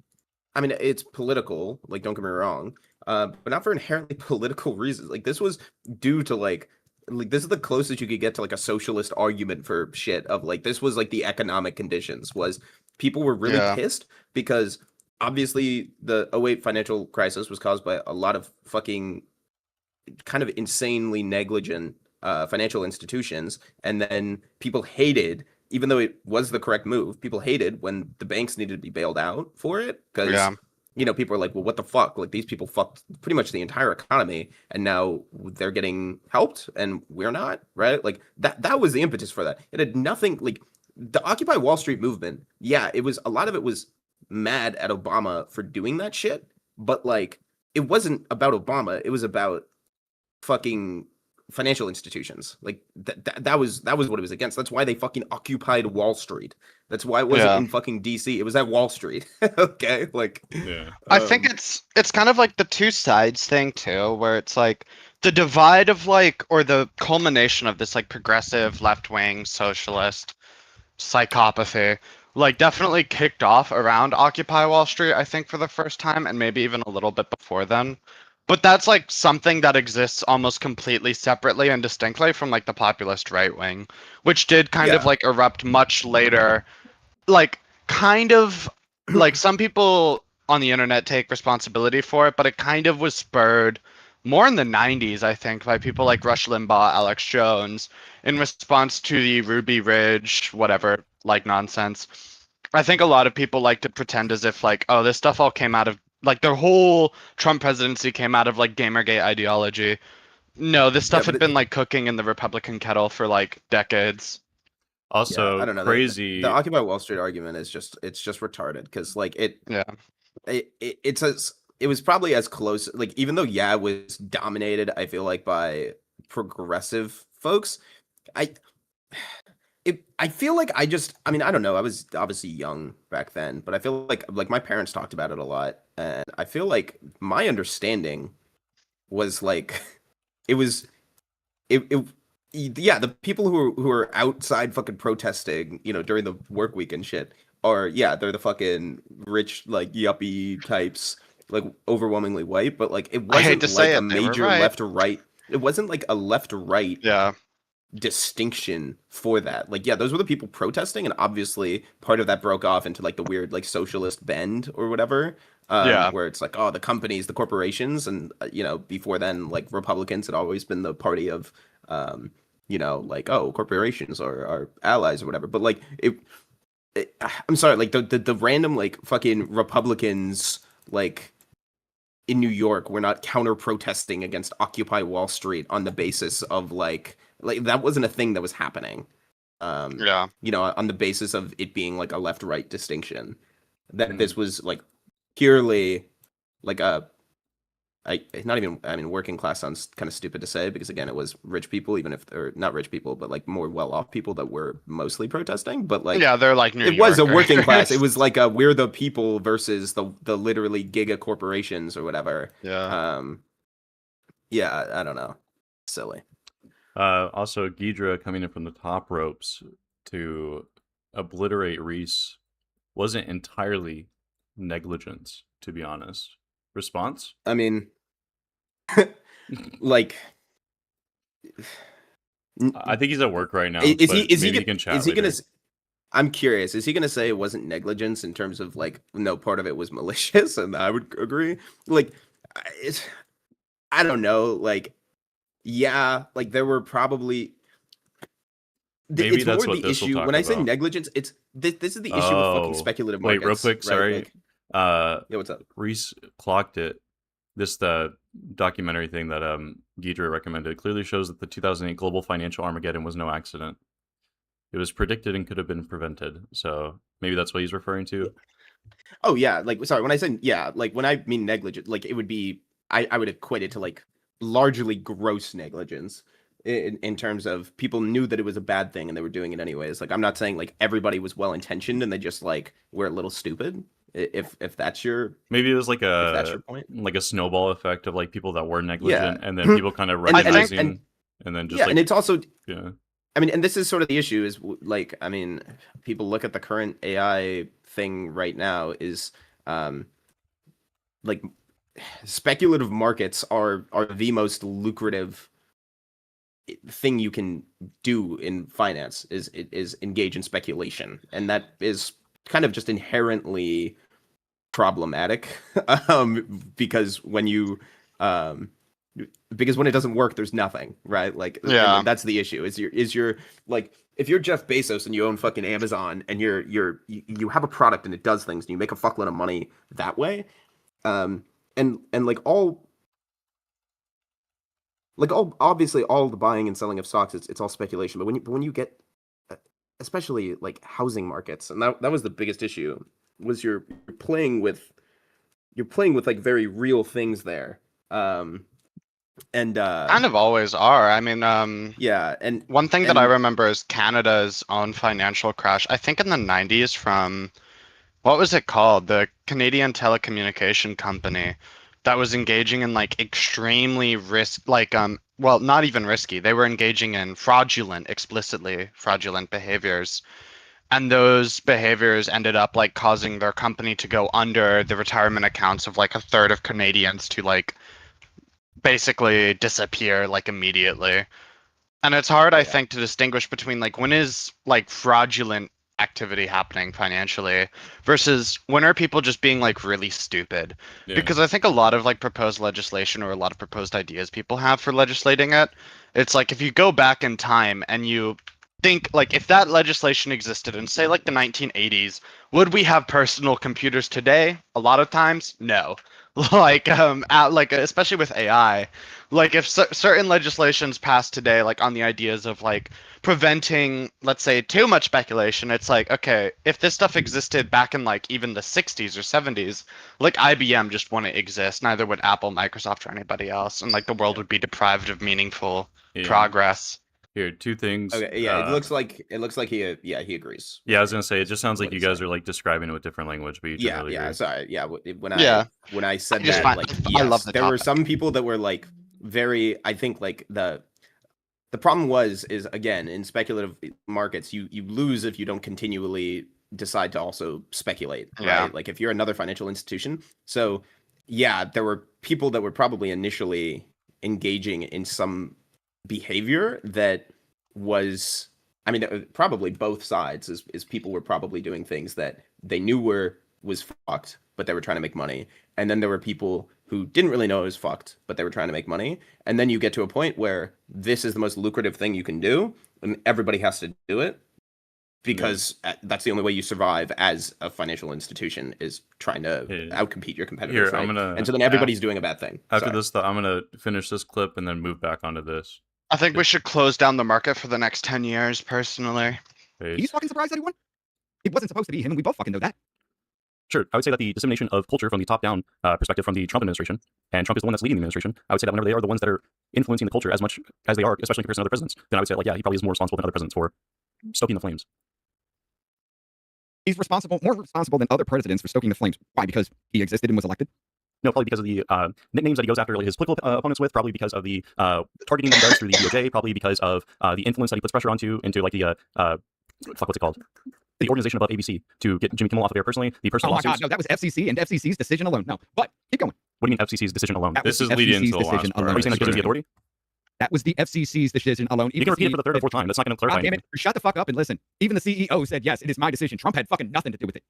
I mean, it's political, like, don't get me wrong, but not for inherently political reasons. Like, this was due to like this is the closest you could get to like a socialist argument for shit of like, this was like the economic conditions was people were really pissed because obviously the 08 financial crisis was caused by a lot of fucking kind of insanely negligent financial institutions, and then people hated, even though it was the correct move, people hated when the banks needed to be bailed out for it because you know, people are like, well, what the fuck? Like, these people fucked pretty much the entire economy, and now they're getting helped, and we're not, right? Like, that was the impetus for that. It had nothing, like, the Occupy Wall Street movement, yeah, it was, a lot of it was mad at Obama for doing that shit, but, like, it wasn't about Obama, it was about fucking financial institutions. Like, that was what it was against. That's why they fucking occupied Wall Street. That's why it wasn't in fucking DC. It was at Wall Street. Okay, like I think it's kind of like the two sides thing too, where it's like the divide of like, or the culmination of this like progressive left-wing socialist psychopathy, like definitely kicked off around Occupy Wall Street, I think, for the first time, and maybe even a little bit before then. But that's like something that exists almost completely separately and distinctly from like the populist right wing, which did kind of like erupt much later. Like kind of like some people on the internet take responsibility for it, but it kind of was spurred more in the 90s, I think, by people like Rush Limbaugh, Alex Jones, in response to the Ruby Ridge, whatever, like nonsense. I think a lot of people like to pretend as if like, oh, this stuff all came out of like the whole Trump presidency came out of like Gamergate ideology. No, this stuff had been like cooking in the Republican kettle for like decades. Also, I don't know. crazy. The Occupy Wall Street argument is just retarded because like it was probably as close, like, even though it was dominated, I feel like, by progressive folks. I feel like I mean, I don't know. I was obviously young back then, but I feel like my parents talked about it a lot, and I feel like my understanding was like the people who are outside fucking protesting, you know, during the work week and shit are they're the fucking rich like yuppie types, like overwhelmingly white, but like it wasn't like a major left or right. It wasn't like a left or right distinction for that. Like, those were the people protesting, and obviously part of that broke off into like the weird like socialist bend or whatever. Where it's like, oh, the companies, the corporations, and you know, before then, like Republicans had always been the party of you know, like, oh, corporations are our allies or whatever. But like I'm sorry, like the random like fucking Republicans like in New York were not counter protesting against Occupy Wall Street on the basis of like that wasn't a thing that was happening. You know, on the basis of it being like a left right distinction. That this was like purely like not even, I mean, working class sounds kind of stupid to say because again, it was rich people, even if they're not rich people, but like more well-off people that were mostly protesting. But like, they're like New York, was a working class. It was like we're the people versus the literally giga corporations or whatever. I don't know, silly. Also, Ghidra coming in from the top ropes to obliterate Reese wasn't entirely negligence, to be honest. Response? I mean, like, I think he's at work right now. Is he gonna? I'm curious. Is he gonna say it wasn't negligence in terms of like, no, part of it was malicious? And I would agree. Like, I don't know. Like, like there were probably. Maybe it's that's more what the this will issue. talk When I say about. negligence, it's this is the issue with fucking speculative markets. Wait, real quick, sorry. Like, what's up? Reese clocked it this documentary thing that Ghidra recommended clearly shows that the 2008 global financial Armageddon was no accident. It was predicted and could have been prevented. So maybe that's what he's referring to. Oh yeah, like sorry, when I said like when I mean negligent, like it would be I would equate it to like largely gross negligence in terms of people knew that it was a bad thing and they were doing it anyways. Like I'm not saying like everybody was well intentioned and they just like were a little stupid. If that's your maybe it was like that's your point, like a snowball effect of like people that were negligent and then people kind of recognizing and then just like, and it's also yeah. I mean, and this is sort of the issue is like, I mean, people look at the current AI thing right now is like speculative markets are the most lucrative thing you can do in finance is engage in speculation. And that is kind of just inherently problematic because when you because when it doesn't work, there's nothing, right? Like, yeah, that's the issue. Is your like if you're Jeff Bezos and you own fucking Amazon and you have a product and it does things and you make a fuckload of money that way, and like obviously all the buying and selling of stocks, it's all speculation. But when you get especially like housing markets, and that was the biggest issue, was you're playing with like very real things there. And kind of always are. I mean, yeah, and one thing that I remember is Canada's own financial crash. I think in the 90s from what was it called? The Canadian Telecommunication Company that was engaging in like extremely well, not even risky. They were engaging in explicitly fraudulent behaviors. And those behaviors ended up like causing their company to go under, the retirement accounts of like a third of Canadians to like basically disappear like immediately. And it's hard, I think, to distinguish between like when is like fraudulent activity happening financially versus when are people just being like really stupid. Because I think a lot of like proposed legislation or a lot of proposed ideas people have for legislating it, it's like if you go back in time and you think like if that legislation existed in say like the 1980s, would we have personal computers today? A lot of times, no. Like especially with AI, like if certain legislations passed today, like on the ideas of like preventing, let's say, too much speculation, it's like, okay, if this stuff existed back in like even the 60s or 70s, like IBM just wouldn't exist, neither would Apple, Microsoft, or anybody else, and like the world would be deprived of meaningful progress. Here, two things. Okay, yeah, it looks like he agrees. Yeah, I was gonna say it just sounds like you guys are like describing it with different language, but you generally agree. Sorry, yeah. When I said that, like, yes, I love the there were some people that were like very. I think like the problem is again in speculative markets, you lose if you don't continually decide to also speculate. Yeah. Right? Like if you're another financial institution. So yeah, there were people that were probably initially engaging in some behavior that was, I mean, probably both sides is people were probably doing things that they knew was fucked, but they were trying to make money. And then there were people who didn't really know it was fucked, but they were trying to make money. And then you get to a point where this is the most lucrative thing you can do, and everybody has to do it because that's the only way you survive as a financial institution is trying to outcompete your competitors. Here, right? And so then everybody's doing a bad thing. After this, I'm gonna finish this clip and then move back onto this. I think we should close down the market for the next 10 years, personally. He's fucking surprised that he won? It wasn't supposed to be him, and we both fucking know that. Sure, I would say that the dissemination of culture from the top-down perspective from the Trump administration, and Trump is the one that's leading the administration, I would say that whenever they are the ones that are influencing the culture as much as they are, especially in comparison to other presidents, then I would say, like, yeah, he probably is more responsible than other presidents for stoking the flames. He's more responsible than other presidents for stoking the flames. Why? Because he existed and was elected? No, probably because of the nicknames that he goes after his political opponents with, probably because of the targeting that he does through the DOJ, probably because of the influence that he puts pressure into like the, what's it called? The organization above ABC to get Jimmy Kimmel off of air personally. The personal lawsuits. God, no, that was FCC and FCC's decision alone. No, but keep going. What do you mean FCC's decision alone? This is leading into the last part. Are you saying that gives him the authority? That was the FCC's decision alone. You can repeat it for the third or fourth time. That's not going to clarify anything. Shut the fuck up and listen. Even the CEO said, yes, it is my decision. Trump had fucking nothing to do with it.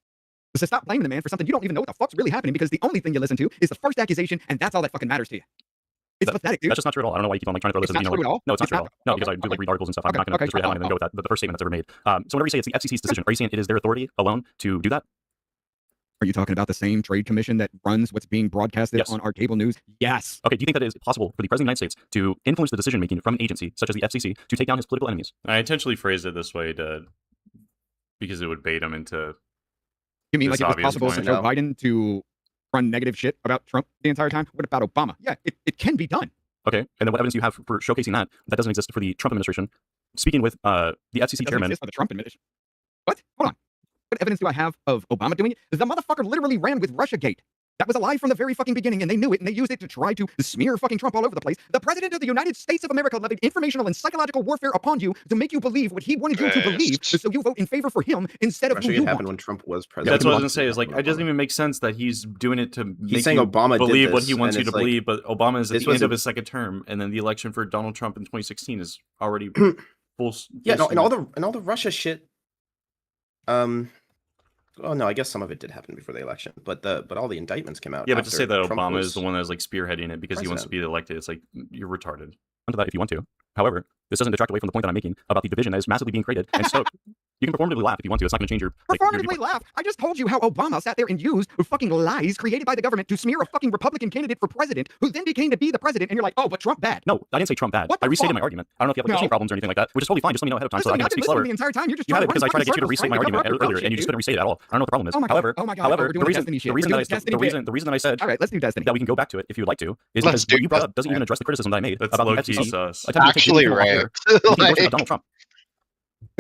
So stop blaming the man for something you don't even know what the fuck's really happening, because the only thing you listen to is the first accusation, and that's all that fucking matters to you. It's pathetic, dude. That's just not true at all. I don't know why you keep on like trying to throw this. It's not true at all? No, it's not true at all. No, because I do like read articles and stuff. I'm not going to just read a headline and then go with that. But the first statement that's ever made. So whenever you say it's the FCC's decision, are you saying it is their authority alone to do that? Are you talking about the same trade commission that runs what's being broadcasted on our cable news? Yes. Okay, do you think that it is possible for the President of the United States to influence the decision-making from an agency, such as the FCC, to take down his political enemies? I intentionally phrased it this way because it would bait him into. You mean like it was possible for Joe Biden to run negative shit about Trump the entire time? What about Obama? Yeah, it can be done. Okay, and then what evidence do you have for showcasing that doesn't exist for the Trump administration? Speaking with the FCC chairman. For the Trump administration. What? Hold on. What evidence do I have of Obama doing it? The motherfucker literally ran with Russiagate. That was a lie from the very fucking beginning, and they knew it, and they used it to try to smear fucking Trump all over the place. The president of the United States of America levied informational and psychological warfare upon you to make you believe what he wanted you to believe, so you vote in favor for him instead of who you happened want. when Trump was president. That's what I was gonna say. Is like it doesn't even make sense that he's doing it to make saying you Obama believe did what this, he wants and you to it's like, believe. But Obama is at this the end was of a- his second term, and then the election for Donald Trump in 2016 is already full. Yeah, no, and all the Russia shit. Oh no, I guess some of it did happen before the election, but all the indictments came out. Yeah, but to say that Trump Obama was is the one that's like spearheading it because he wants to be elected, it's like you're retarded. Onto that if you want to. However, this doesn't detract away from the point that I'm making about the division that is massively being created. And so you can performatively laugh if you want to. It's not going to change your Performatively laugh. I just told you how Obama sat there and used fucking lies created by the government to smear a fucking Republican candidate for president, who then became to be the president, and you're like, oh, but Trump bad. No, I didn't say Trump bad. What the I restated fuck? my argument. I don't know if you have like listening problems or anything like that, which is totally fine. Just let me know ahead of time so I Listen, can I've been speak slower. listening the entire time. You're just You have it trying because I to tried to get you to run restate my circles, argument trying to cover up earlier, your and you just bullshit, couldn't restate it at all. I don't know what the problem is. Oh my God. However, We're doing Destiny shit. the reason that I said All right, let's do Destiny. that we can go back to it if you would like to is Let's because what do you brought up doesn't even address the criticism that I made That's about the low-key FCC sus. attempting to take Actually, people off right. air with the endorsement of Donald Trump.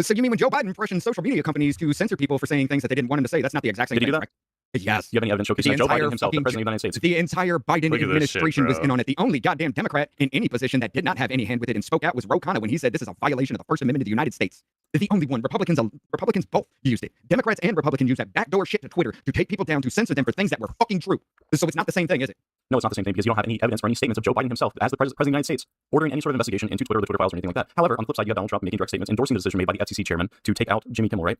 So you mean when Joe Biden pressured social media companies to censor people for saying things that they didn't want him to say? That's not the exact same Did he thing, do that? correct? Yes. Do you have any evidence showcasing that Joe Biden himself, the president of the United States? The entire Biden Look at this administration shit, was bro. in on it. The only goddamn Democrat in any position that did not have any hand with it and spoke out was Ro Khanna when he said this is a violation of the First Amendment of the United States. The only one. Republicans both used it. Democrats and Republicans used that backdoor shit to Twitter to take people down, to censor them for things that were fucking true. So it's not the same thing, is it? No, it's not the same thing because you don't have any evidence or any statements of Joe Biden himself as the president of the United States ordering any sort of investigation into Twitter or the Twitter files or anything like that. However, on the flip side, you have Donald Trump making direct statements endorsing the decision made by the FCC chairman to take out Jimmy Kimmel, right?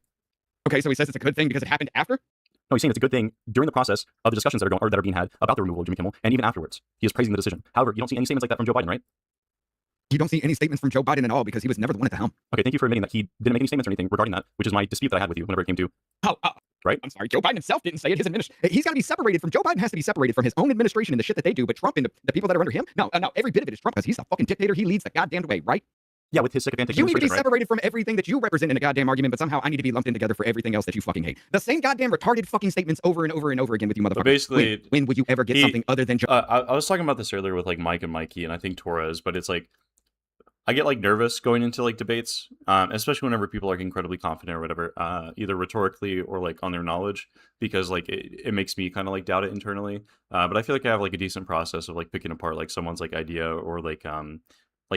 Okay, so he says it's a good thing because it happened after? No, he's saying it's a good thing during the process of the discussions that are going or that are being had about the removal of Jimmy Kimmel, and even afterwards, he is praising the decision. However, you don't see any statements like that from Joe Biden, right? You don't see any statements from Joe Biden at all because he was never the one at the helm. Okay, thank you for admitting that he didn't make any statements or anything regarding that, which is my dispute that I had with you whenever it came to. Right? I'm sorry, Joe Biden himself didn't say it. His administration, he's got to be separated from. Joe Biden has to be separated from his own administration and the shit that they do. But Trump and the people that are under him, no, every bit of it is Trump because he's a fucking dictator. He leads the goddamn way, right? Yeah, with his sycophantic You need to be administration, right? separated from everything that you represent in a goddamn argument, but somehow I need to be lumped in together for everything else that you fucking hate. The same goddamn retarded fucking statements over and over and over again with you motherfuckers. But basically, when would you ever get something other than Joe? I was talking about this earlier with like Mike and Mikey, and I think Torres, but it's like I get like nervous going into like debates, especially whenever people are incredibly confident or whatever, either rhetorically or like on their knowledge, because like it makes me kind of like doubt it internally. But I feel like I have like a decent process of like picking apart like someone's like idea or like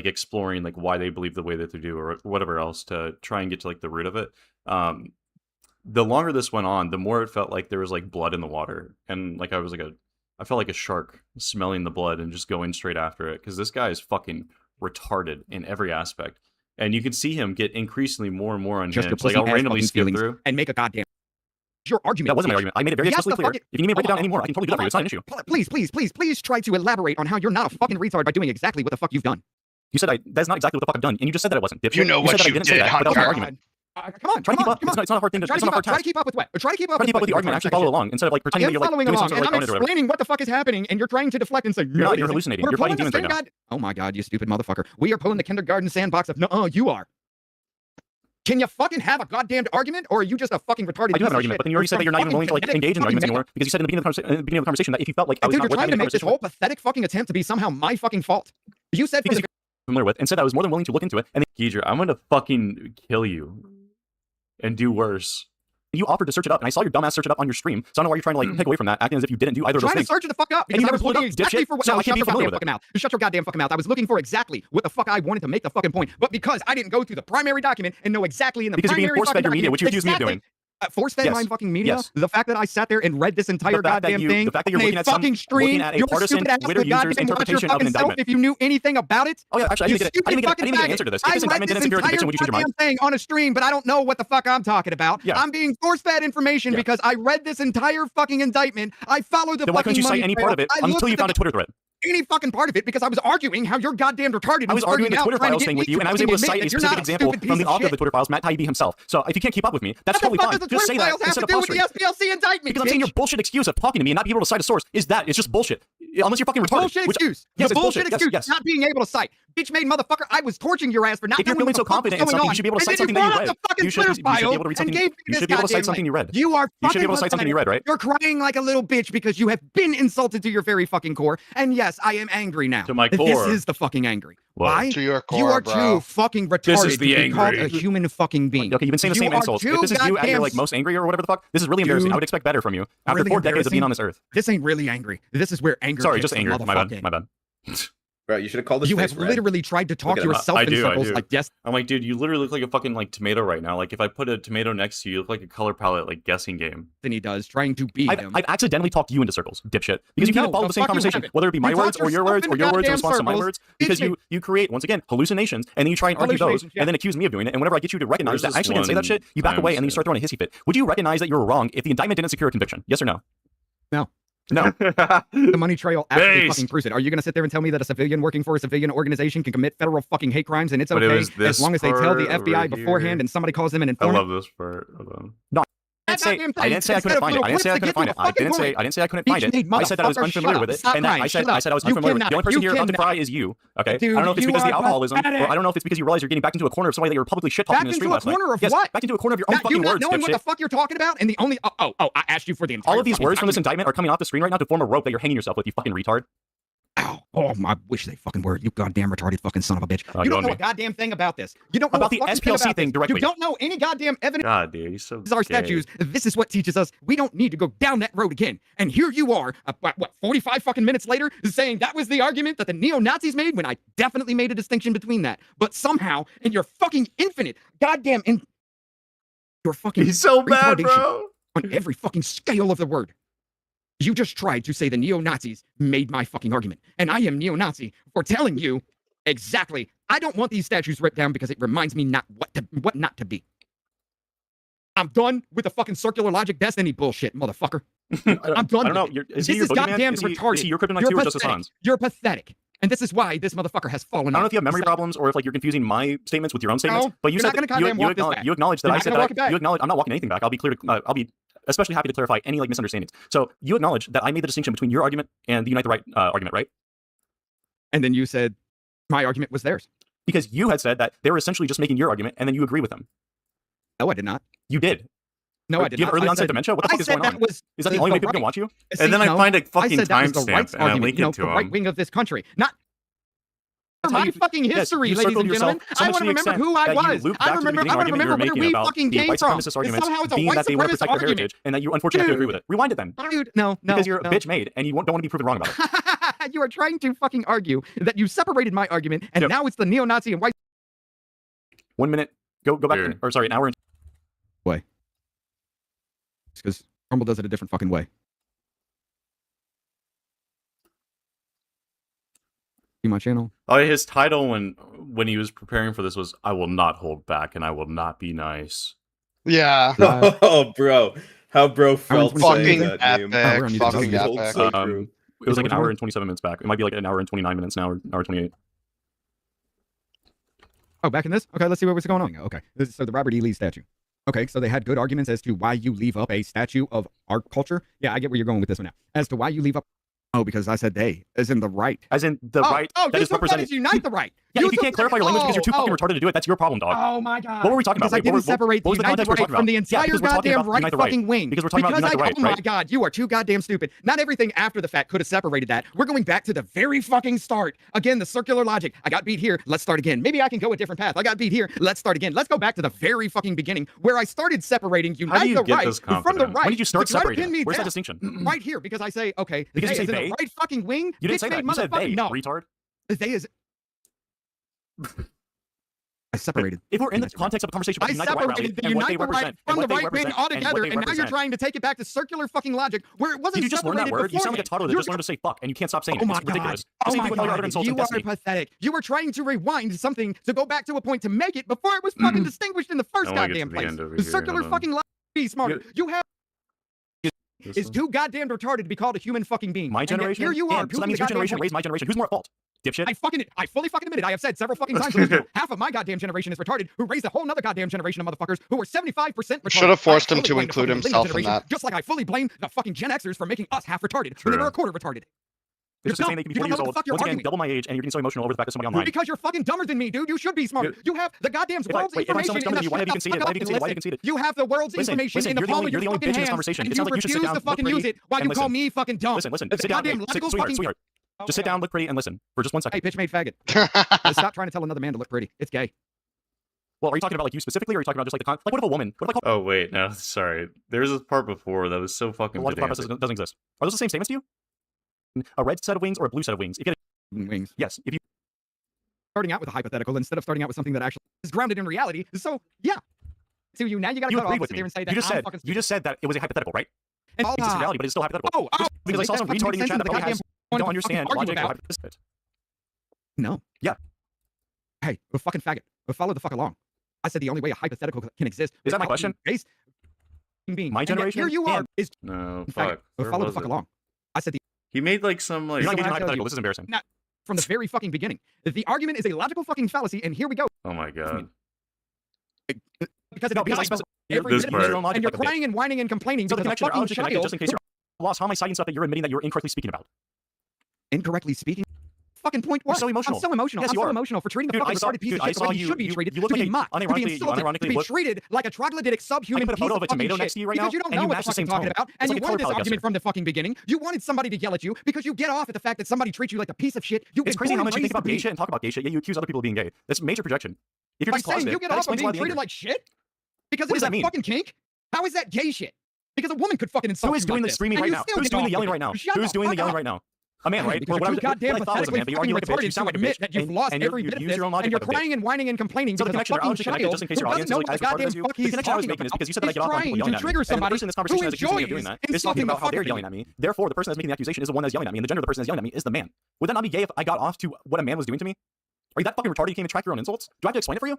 exploring like why they believe the way that they do or whatever else to try and get to like the root of it. The longer this went on, the more it felt like there was like blood in the water, and like I felt like a shark smelling the blood and just going straight after it because this guy is fucking retarded in every aspect, and you can see him get increasingly more and more unhinged. Like I'll randomly skip through and make a goddamn your argument. That wasn't my argument. I made it very explicitly clear. If you need me to break it down anymore, I can totally do that for you. It's not an issue. Please try to elaborate on how you're not a fucking retard by doing exactly what the fuck you've done. You said that's not exactly what the fuck I've done, and you just said that it wasn't. You know what you did, but that was my Hunter. argument. Come on, Try to keep up. It's not a hard thing. It's not a hard Try to task. keep up with what? Try to keep up with the argument. Actually follow along instead of like pretending that you're like following doing along, some and sort of I'm like or explaining what the fuck is happening, and you're trying to deflect and say You're not. You're hallucinating. You're fighting demons right now. Oh my god, you stupid motherfucker! We are pulling the kindergarten sandbox of no, you are. Can you fucking have a goddamn argument, or are you just a fucking retarded? I do have an argument, but then you already said that you're not even willing to like engage in arguments anymore because you said in the beginning of the conversation that if you felt like I was dude, not you're trying to make this conversation whole pathetic fucking attempt to be somehow my fucking fault. You said because you're familiar with and said I was more than willing to look into it. And then Geedra, I'm gonna fucking kill you and do worse. You offered to search it up, and I saw your dumbass search it up on your stream. So I don't know why you're trying to like pick away from that, acting as if you didn't do either of those things. Trying to search it the fuck up because I was looking exactly for what. So No, I can't shut be your familiar goddamn with fucking mouth. Shut your goddamn fucking mouth. I was looking for exactly what the fuck I wanted to make the fucking point, but because I didn't go through the primary document and know exactly in the because primary you're being force-fed your media, which you accuse me of doing. Force-fed my fucking media. The fact that I sat there and read this entire goddamn thing, the fact that you're looking at fucking stream, looking at a partisan Twitter user's interpretation of an indictment. If you knew anything about it, oh yeah, actually, I didn't get an answer to this. If this indictment didn't secure a conviction, would you change your mind? Thing on a stream, but I don't know what the fuck I'm talking about. Yeah. I'm being force-fed information because I read this entire fucking indictment. I followed the then why fucking couldn't you money cite any trail. part of it until you found a Twitter thread? any fucking part of it because I was arguing how you're goddamn retarded. I was arguing the Twitter files thing with you, and I was able to cite a specific example from the author of the Twitter files, Matt Taibbi himself. So if you can't keep up with me, that's totally fine. Just say that instead of posturing. SPLC indictment, because I'm saying your bullshit excuse of talking to me and not being able to cite a source is that it's just bullshit. Unless you're fucking retarded. Bullshit excuse. Yes, the bullshit excuse. Yes. Not being able to cite. Bitch made motherfucker. I was torching your ass for not. If you're feeling so confident in something, you should be able to cite something that you read. You should be able to read something. You should be able to cite something you read. You are. You should be able to cite something you read, right? You're crying like a little bitch because you have been insulted to your very fucking core. And yes, I am angry now. To my core. This is the fucking angry. Why? To your core, you are bro. too fucking retarded This is the to be called angry. a human fucking being. Okay, you've been saying the same insults. If this is you at your like most angry or whatever the fuck, this is really embarrassing. I would expect better from you after really 4 decades of being on this earth. This ain't really angry. This is where anger. Sorry, kicks just in, anger. My bad. motherfucking. My bad. Bro, you should have called this. You have literally tried to talk yourself in circles like yes. I'm like, dude, you literally look like a fucking like tomato right now. Like if I put a tomato next to you, you look like a color palette like guessing game. Then he does, trying to be him. I've accidentally talked you into circles, dipshit. Because you can't follow the same conversation, whether it be my words or your words or your words in response to my words. Because you create once again hallucinations and then you try and argue those and then accuse me of doing it. And whenever I get you to recognize that I actually didn't say that shit, you back away and then you start throwing a hissy fit. Would you recognize that you were wrong if the indictment didn't secure a conviction? Yes or no? No. No. The money trail actually fucking proves it. Are you going to sit there and tell me that a civilian working for a civilian organization can commit federal fucking hate crimes and it's okay as long as they tell the FBI beforehand and somebody calls them an informant? I love this part. Hold on. No. I didn't say I couldn't find it. I didn't say I couldn't find it. I didn't say I couldn't find it. I said that I was unfamiliar with it, and I said I was unfamiliar with it. The only person here on the fry is you. Okay. I don't know if it's because of the alcoholism, or I don't know if it's because you realize you're getting back into a corner of somebody that you were publicly shit talking in the stream last night. Back into a corner of yes, what? Back into a corner of your own fucking words. Knowing what the fuck you're talking about, and the only I asked you for the entire. All of these words from this indictment are coming off the screen right now to form a rope that you're hanging yourself with. You fucking retard. Oh, I wish they fucking were. You goddamn retarded fucking son of a bitch. You don't know a goddamn thing about this. You don't know about the SPLC thing directly. You don't know any goddamn evidence. God, dude, you're so our statues. This is what teaches us we don't need to go down that road again. And here you are, what, 45 fucking minutes later, saying that was the argument that the neo-Nazis made when I definitely made a distinction between that. But somehow, in your fucking infinite goddamn your fucking he's so bad, bro. On every fucking scale of the word. You just tried to say the neo-Nazis made my fucking argument. And I am neo-Nazi for telling you exactly, I don't want these statues ripped down because it reminds me what not to be. I'm done with the fucking circular logic destiny bullshit, motherfucker. I'm done. I don't know. This is goddamn retarded. Is he your kryptonite too or just Hassan's? You're pathetic. And this is why this motherfucker has fallen. I don't know if you have memory problems or if like you're confusing my statements with your own statements. No, but you said you acknowledge that I said that. You acknowledge I'm not walking anything back. I'll be clear. I'll be especially happy to clarify any like misunderstandings. So you acknowledge that I made the distinction between your argument and the Unite the Right argument, right? And then you said my argument was theirs. Because you had said that they were essentially just making your argument and then you agree with them. No, I did not. You did. No, I did Do you have early onset dementia? What the fuck is going on? Is that the only way people can watch you? And then I find a fucking timestamp and I link it to the right wing of this country. Not my fucking history, ladies and gentlemen. I want to remember who I was. I want to remember where we fucking came from. Somehow it's a white supremacist argument. And that you unfortunately have to agree with it. Rewind it then. Dude, no. Because you're a bitch made and you don't want to be proven wrong about it. You are trying to fucking argue that you separated my argument and now it's the neo-Nazi and white. 1 minute. Go back. Or sorry, an hour. Way. It's because Rumble does it a different fucking way. See my channel? Oh, his title when he was preparing for this was "I will not hold back and I will not be nice." Yeah. Oh, bro, how bro felt fucking that epic. Fucking epic. It was like an hour and 27 minutes back. It might be like an hour and 29 minutes now, or hour 28. Oh, back in this? Okay, let's see what was going on. Okay, so the Robert E. Lee statue. Okay, so they had good arguments as to why you leave up a statue of art culture. Yeah, I get where you're going with this one now. As to why you leave up. Oh, because I said they, as in the right. As in the right. Oh, that you is represented. Unite the right. Yeah, if you can't clarify your language because you're too fucking retarded to do it, that's your problem, dog. Oh my god. What were we talking about? Because I didn't separate the Unite the right from the entire goddamn right fucking wing. Because we're talking about Unite the right, oh my god, you are too goddamn stupid. Not everything after the fact could have separated that. We're going back to the very fucking start. Again, the circular logic. I got beat here. Let's start again. Maybe I can go a different path. I got beat here. Let's start again. Let's go back to the very fucking beginning where I started separating Unite the right from the right. When did you start separating? Where's that distinction? Right here, because I say, okay, because you say they is in the right fucking wing. You didn't say that. You said they, retard. They is. I separated. If we're in the context of a conversation about I separated the Unite the Right from the right wing altogether, and now you're trying to take it back to circular fucking logic where it wasn't. Did you just learn that word? You sound like a toddler that just learned to say fuck, and you can't stop saying it. It's ridiculous. Oh my god! You are pathetic. You were trying to rewind something to go back to a point to make it before it was fucking distinguished in the first goddamn place. The circular fucking logic. Be smarter. You have. is too goddamn retarded to be called a human fucking being. My generation? Here you are. So that means your generation raised my generation. Who's more at fault? Dipshit. I fully fucking admit it. I have said several fucking times. Half of my goddamn generation is retarded, who raised a whole nother goddamn generation of motherfuckers who were 75% retarded. Should have forced him to include himself in that. Just like I fully blame the fucking Gen Xers for making us half retarded when they were a quarter retarded. You're just saying they can be 40 years old. Once again, double my age, and you're getting so emotional over the fact that somebody online. Because you're fucking dumber than me, dude. You should be smarter. You have the goddamn world's information in the why have you conceded? You have the world's information in the palm of your fucking hands, and you refuse to fucking use it while you call me fucking dumb. Listen, sit down, sweetheart. Just sit down, look pretty, and listen for just 1 second. Hey, bitch made faggot. Stop trying to tell another man to look pretty. It's gay. Well, are you talking about like you specifically, or are you talking about just like what if a woman? What if oh wait, no, sorry. There's this part before that was so fucking. What if the process doesn't exist? Are those the same statements to you? A red set of wings or a blue set of wings? If you get wings. Yes. If you starting out with a hypothetical instead of starting out with something that actually is grounded in reality. So yeah. So you now you gotta cut off sit there and say that you just said that it was a hypothetical, right? And it's reality, but it's still hypothetical. Because I saw some retard in your chat that probably has don't understand logic or hypothetical. No. Yeah. Hey, a fucking faggot. Follow the fuck along. I said the only way a hypothetical can exist is that my question? Being. My generation. Here you are. Is no fuck. Follow the fuck along. I said he made like some like. You're not getting hypothetical. This is embarrassing. From the very fucking beginning, the argument is a logical fucking fallacy, and here we go. Oh my god. Because and you're crying and whining and complaining because a fucking child. Just in case you're lost, how am I citing stuff that you're admitting that you're incorrectly speaking about? Incorrectly speaking? Fucking point what? You're so emotional. I'm so emotional. Yes, I'm so emotional for treating the fucking retarded piece of shit the way he should be treated, to be mocked, to be insulted, to be treated like a troglodytic subhuman piece of fucking shit. Because you don't know what the fuck I'm talking about, and you wanted this argument from the fucking beginning. You wanted somebody to yell at you because you get off at the fact that somebody treats you like a piece of shit. It's crazy how much you think about gay shit and talk about gay shit, yet you accuse other people of being gay. That's major projection. If you're just saying you get off on being treated like shit because it's a fucking kink, how is that gay shit? Because a woman could fucking insult you. Who is doing the screaming right now? Who's doing the yelling right now? Who's doing the yelling right now? A man, right? Because you're goddamn pathetically fucking retarded to admit that you've lost every bit of this, and you're crying and whining and complaining because a fucking child who doesn't know what the goddamn fuck he's talking about is trying to trigger somebody who enjoys insulting the fuck out of me. Therefore, the person that's making the accusation is the one that's yelling at me, and the gender of the person that's yelling at me is the man. Would that not be gay if I got off to what a man was doing to me? Are you that fucking retarded you can't even track your own insults? Do I have to explain it for you?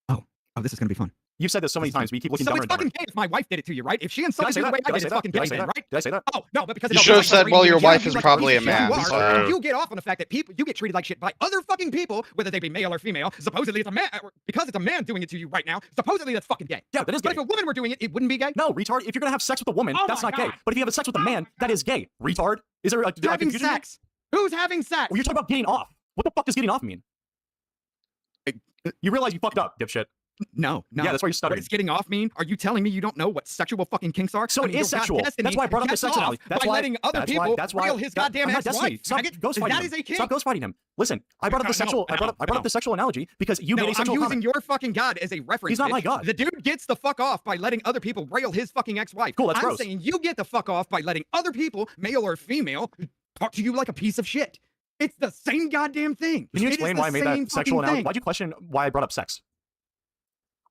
Oh, this is gonna be fun. You've said this so many times, but you keep looking dumber and dumber. So it's fucking gay if my wife did it to you, right? If she insulted you the way I did, it's fucking gay then, right? Did I say that? Oh, no, but because you should have said, well, your wife is probably a man. You get off on the fact that you get treated like shit by other fucking people, whether they be male or female. Supposedly it's a man, because it's a man doing it to you right now. Supposedly that's fucking gay. Yeah, that is gay. But if a woman were doing it, it wouldn't be gay. No, retard. If you're gonna have sex with a woman, that's not gay. But if you have sex with a man, that is gay. Retard. Is there having sex? Who's having sex? Well, you're talking about getting off. What the fuck does getting off mean? You realize you fucked up, dipshit. No. Yeah, that's why you're stuttering. What does getting off mean? Are you telling me you don't know what sexual fucking kinks are? So it is sexual. That's why I brought up the sex analogy. That's why letting other people rail his goddamn ex-wife. Stop ghostfighting him. Stop ghostfighting him. Listen, I brought up the sexual. I brought up the sexual analogy because you made a sexual comment. I'm using your fucking god as a reference. He's not my god. The dude gets the fuck off by letting other people rail his fucking ex-wife. Cool, that's gross. I'm saying you get the fuck off by letting other people, male or female, talk to you like a piece of shit. It's the same goddamn thing. Can you explain why I made that sexual analogy? Why'd you question why I brought up sex?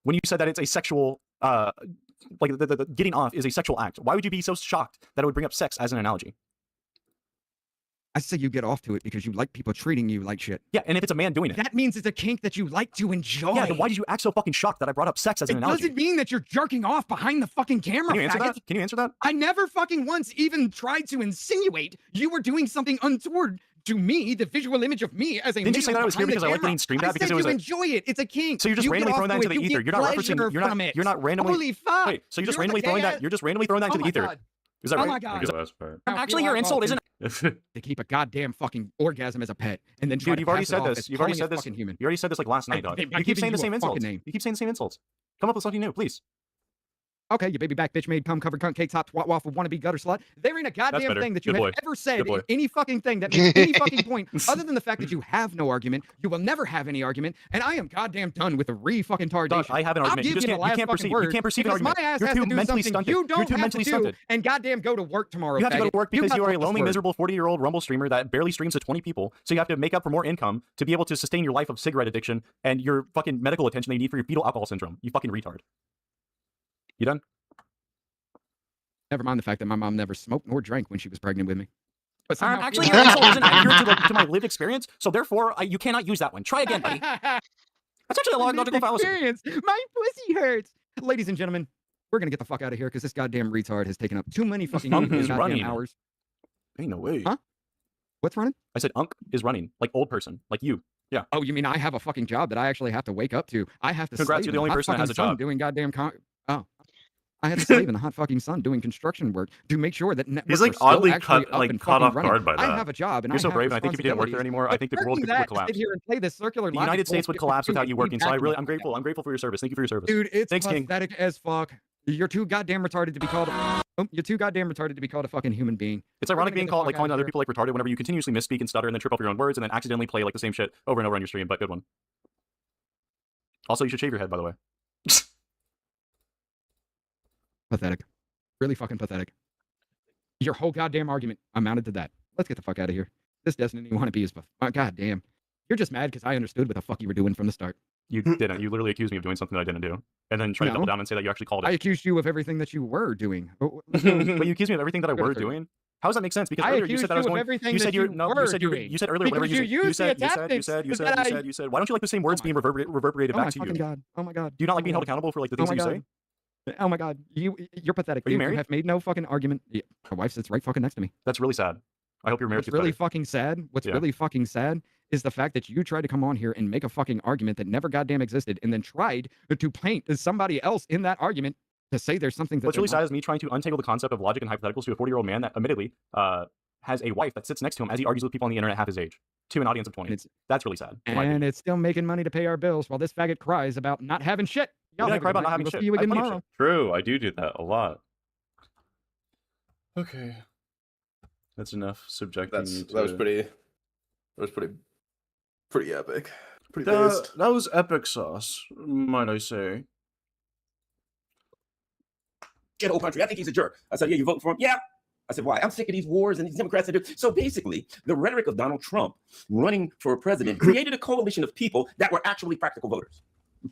When you said that it's a sexual, like the getting off is a sexual act, why would you be so shocked that it would bring up sex as an analogy? I say you get off to it because you like people treating you like shit. Yeah, and if it's a man doing it. That means it's a kink that you like to enjoy. Yeah, then why did you act so fucking shocked that I brought up sex as an analogy? It doesn't mean that you're jerking off behind the fucking camera, Can you answer that? Can you answer that? I never fucking once even tried to insinuate you were doing something untoward to me, the visual image of me as a Didn't you say that I was here because I like getting screamed at because it was you enjoy it. It's a kink. So you're just randomly throwing that into the ether. You're not referencing. You're not randomly. Holy fuck! Wait, so you're just randomly throwing that. You're just randomly throwing that into the ether. Is that right? Oh my god! Actually, your insult isn't. To keep a goddamn fucking orgasm as a pet and then try Dude, to you've already pass it said off this. as You've already calling said a this. fucking human. You already said this like last night, dog. You keep saying the same insults. You keep saying the same insults. Come up with something new, please. Okay, you baby back bitch made cum covered cunt cake top twat waffle wannabe gutter slut. There ain't a goddamn thing that you have ever said in any fucking thing that makes any fucking point other than the fact that you have no argument. You will never have any argument, and I am goddamn done with the fucking tardation. I have an argument. I'll give you the last fucking word. You can't perceive an argument. My ass You're has too to do mentally something stunted. you don't You're too have mentally to do, stunted. and goddamn go to work tomorrow. You have to go to work because you are a lonely, word. miserable 40-year-old Rumble streamer that barely streams to 20 people. So you have to make up for more income to be able to sustain your life of cigarette addiction and your fucking medical attention that you need for your fetal alcohol syndrome. You fucking retard. You done? Never mind the fact that my mom never smoked nor drank when she was pregnant with me. But actually, your insult isn't accurate to my lived experience, so therefore you cannot use that one. Try again, buddy. That's actually a logical fallacy. My pussy hurts. Ladies and gentlemen, we're gonna get the fuck out of here because this goddamn retard has taken up too many fucking Unk is goddamn running. hours. Ain't no way. Huh? What's running? I said Unk is running, like old person, like you. Yeah. Oh, you mean I have a fucking job that I actually have to wake up to? I have to. Congrats, you're the only person that has a job. Doing goddamn. I had to slave in the hot fucking sun doing construction work to make sure that he's like oddly caught off guard by that. I have a job, and you're so brave, and I think if you didn't work there anymore, I think the world would collapse. Sit here and play this circular the United States would collapse without you working. So I'm grateful. I'm grateful for your service. Thank you for your service, dude. It's Thanks, pathetic as fuck. You're too goddamn retarded to be called. You're too goddamn retarded to be called a fucking human being. It's ironic being called calling other people like retarded whenever you continuously misspeak and stutter and then trip over your own words and then accidentally play like the same shit over and over on your stream. But good one. Also, you should shave your head, by the way. Pathetic. Really fucking pathetic. Your whole goddamn argument amounted to that. Let's get the fuck out of here. This Destiny wannabe is goddamn. You're just mad because I understood what the fuck you were doing from the start. You didn't. You literally accused me of doing something that I didn't do. And then try to double down and say that you actually called it. I accused you of everything that you were doing. But you accused me of everything that I were doing? How does that make sense? Because earlier you said that I was going. You said you said earlier whatever you said. Why don't you like the same words being reverberated back to you? God. Oh my god. Do you not like being held accountable for like the things that you say? Oh my god. You're pathetic. Are you married? You have made no fucking argument. Yeah, my wife sits right fucking next to me. That's really sad. I hope your marriage What's really fucking sad is the fact that you tried to come on here and make a fucking argument that never goddamn existed and then tried to paint somebody else in that argument to say there's something that what's really sad is me trying to untangle the concept of logic and hypotheticals to a 40-year-old man that admittedly has a wife that sits next to him as he argues with people on the internet half his age to an audience of 20. That's really sad. And it's still making money to pay our bills while this faggot cries about not having shit. Y'all cry about not having shit. See you again tomorrow. True, I do that a lot. Okay. That's enough subjecting me to... That was pretty epic. Pretty that was epic sauce, might I say. Get old country. I think he's a jerk. I said, yeah, you vote for him? Yeah. I said, why? I'm sick of these wars and these Democrats. So basically, the rhetoric of Donald Trump running for president created a coalition of people that were actually practical voters.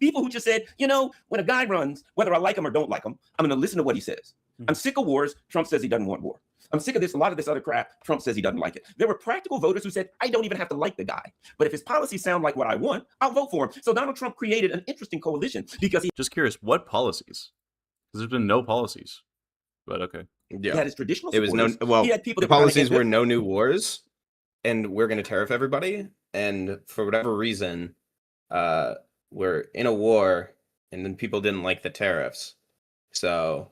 People who just said, you know, when a guy runs, whether I like him or don't like him, I'm going to listen to what he says. I'm sick of wars. Trump says he doesn't want war. I'm sick of this. A lot of this other crap. Trump says he doesn't like it. There were practical voters who said, I don't even have to like the guy. But if his policies sound like what I want, I'll vote for him. So Donald Trump created an interesting coalition because he... Just curious, what policies? Because there's been no policies. But okay. Yeah. He had his traditional supporters. It was no... Well, he had people the policies were no new wars, and we're going to tariff everybody. And for whatever reason, we're in a war, and then people didn't like the tariffs. So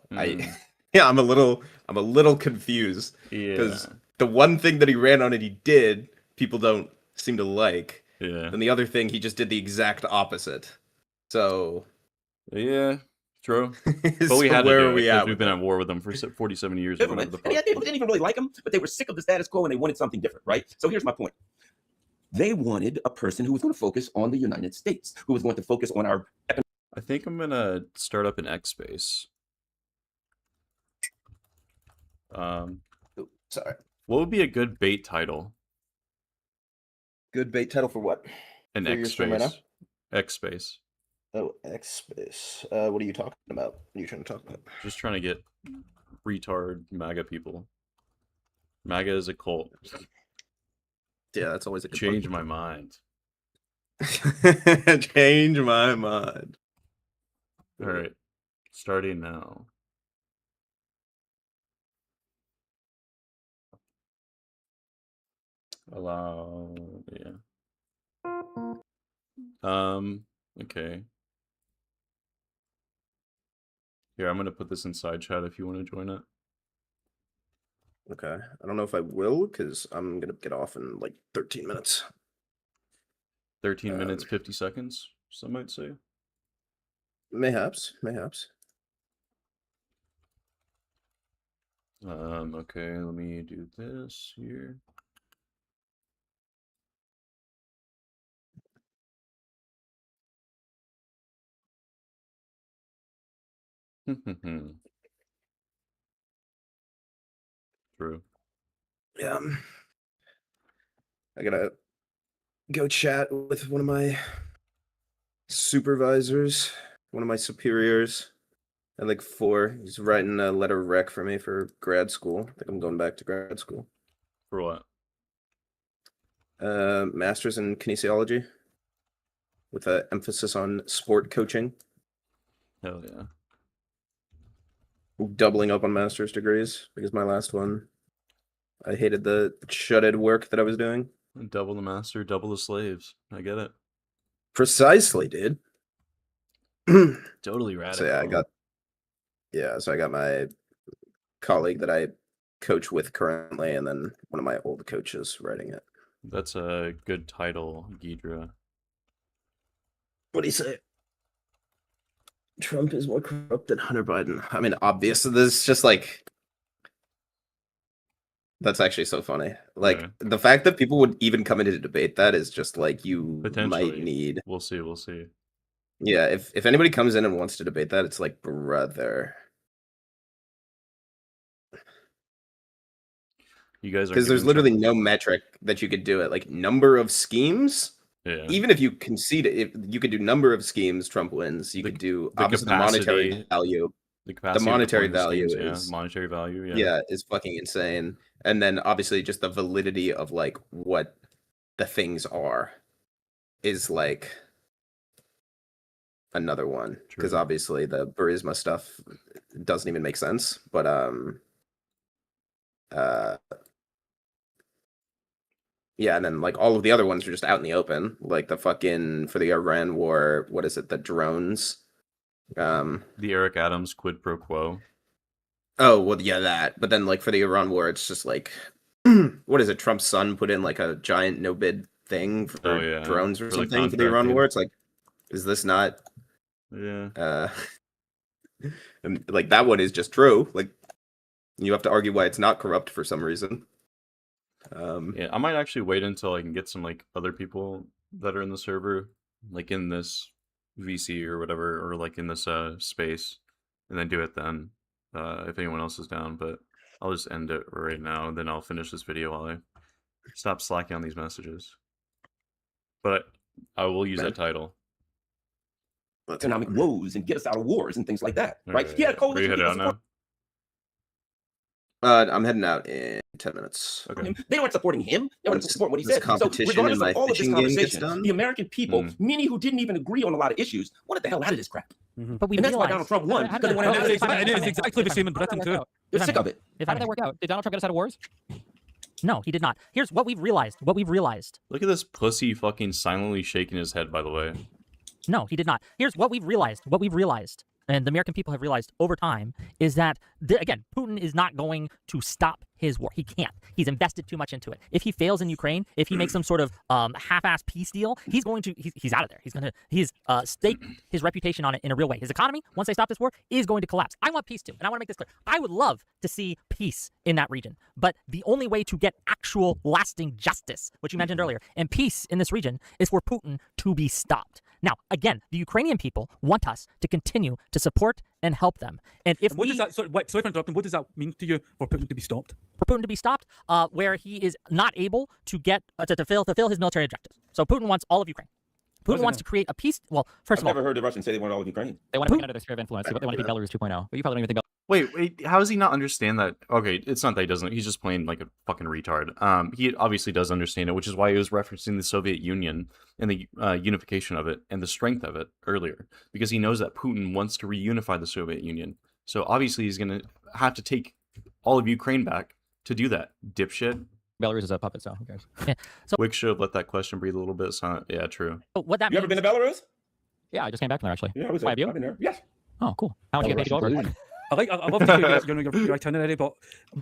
I'm a little confused because the one thing that he ran on and he did, people don't seem to like. Yeah. And the other thing, he just did the exact opposite. So yeah, true. But we had to do it because we've been at war with them for 47 years. And he had people who didn't even really like him, but they were sick of the status quo and they wanted something different, right? So here's my point. They wanted a person who was going to focus on the United States, who was going to focus on our... I think I'm going to start up an X space. Sorry. What would be a good bait title? Good bait title for what? An for X space. Right X space. Oh, X space. What are you talking about? What are you trying to talk about? Just trying to get retard MAGA people. MAGA is a cult. Yeah, that's always a good change my mind. Change my mind. All right, starting now. Allow, yeah. Okay. Here, I'm gonna put this inside chat if you want to join it. Okay. I don't know if I will, because I'm gonna get off in like 13 minutes. 13 minutes, 50 seconds, some might say. Mayhaps. Okay, let me do this here. True. Yeah. I gotta go chat with one of my supervisors, one of my superiors. At like 4. He's writing a letter of rec for me for grad school. I think I'm going back to grad school. For what? Master's in kinesiology with an emphasis on sport coaching. Hell yeah. doubling up on master's degrees because my last one, I hated the shutted work that I was doing. Double the master, double the slaves. I get it. Precisely, dude. Totally radical. So I got my colleague that I coach with currently, and then one of my old coaches writing it. That's a good title, Ghidra. What do you say? Trump is more corrupt than Hunter Biden. I mean, obvious. This is just like, that's actually so funny. Like the fact that people would even come in to debate that is just like you might need. We'll see. We'll see. Yeah, if anybody comes in and wants to debate that, it's like, brother. You guys are, because there's literally no metric that you could do it. Like number of schemes. Yeah. Even if you concede it, if you could do number of schemes, Trump wins. You could do obviously the monetary value. The monetary value schemes, monetary value. Yeah, is fucking insane. And then obviously just the validity of like what the things are is like another one. Because obviously the Burisma stuff doesn't even make sense. But yeah, and then like all of the other ones are just out in the open, like the fucking for the Iran war. What is it? The drones. The Eric Adams quid pro quo. Oh well, yeah, that. But then like for the Iran war, it's just like, what is it? Trump's son put in like a giant no bid thing for drones or something for the Iran war. It's like, is this not? Yeah. And like that one is just true. Like you have to argue why it's not corrupt for some reason. Yeah, I might actually wait until I can get some like other people that are in the server, like in this VC or whatever, or like in this space, and then do it then, if anyone else is down. But I'll just end it right now, and then I'll finish this video while I stop slacking on these messages. But I will use that title. Economic woes and get us out of wars and things like that, right? Yeah, coalition. Are you headed out now? I'm heading out in 10 minutes. Okay. They weren't supporting him. They weren't supporting what he said. So regardless of all of this conversation, the American people, many who didn't even agree on a lot of issues, wanted the hell out of this crap. But we and that's why Donald Trump won. It is exactly the same in Britain too. They're sick of it. How did that work out? Did Donald Trump get us out of wars? No, he did not. Here's what we've realized. Look at this pussy fucking silently shaking his head, by the way. No, he did not. Here's what we've realized. And the American people have realized over time is that, again, Putin is not going to stop his war. He can't. He's invested too much into it. If he fails in Ukraine, if he makes some sort of half-ass peace deal, he's out of there. He's staked his reputation on it in a real way. His economy, once they stop this war, is going to collapse. I want peace too, and I want to make this clear. I would love to see peace in that region, but the only way to get actual lasting justice, which you mentioned earlier, and peace in this region is for Putin to be stopped. Now, again, the Ukrainian people want us to continue to support and help them. And if what does that, sorry for interrupting, what does that mean to you for Putin to be stopped? For Putin to be stopped, where he is not able to get to fulfill his military objectives. So Putin wants all of Ukraine. Putin wants to create a peace. Well, first of all, I've never heard the Russians say they want all of Ukraine. They want to be under their sphere of influence. They want to be Belarus 2.0. But you probably don't even think. Wait, how does he not understand that? Okay, it's not that he doesn't. He's just playing like a fucking retard. He obviously does understand it, which is why he was referencing the Soviet Union and the unification of it and the strength of it earlier, because he knows that Putin wants to reunify the Soviet Union. So obviously he's going to have to take all of Ukraine back to do that, dipshit. Belarus is a puppet, so who cares? Yeah. So Wick should have let that question breathe a little bit. So, yeah, true. So what that you ever been to Belarus? Yeah, I just came back from there actually. Yeah, I was Why, there. I've been there. Yes. Oh, cool. How much you get paid to go over? I love to hear your itinerary, but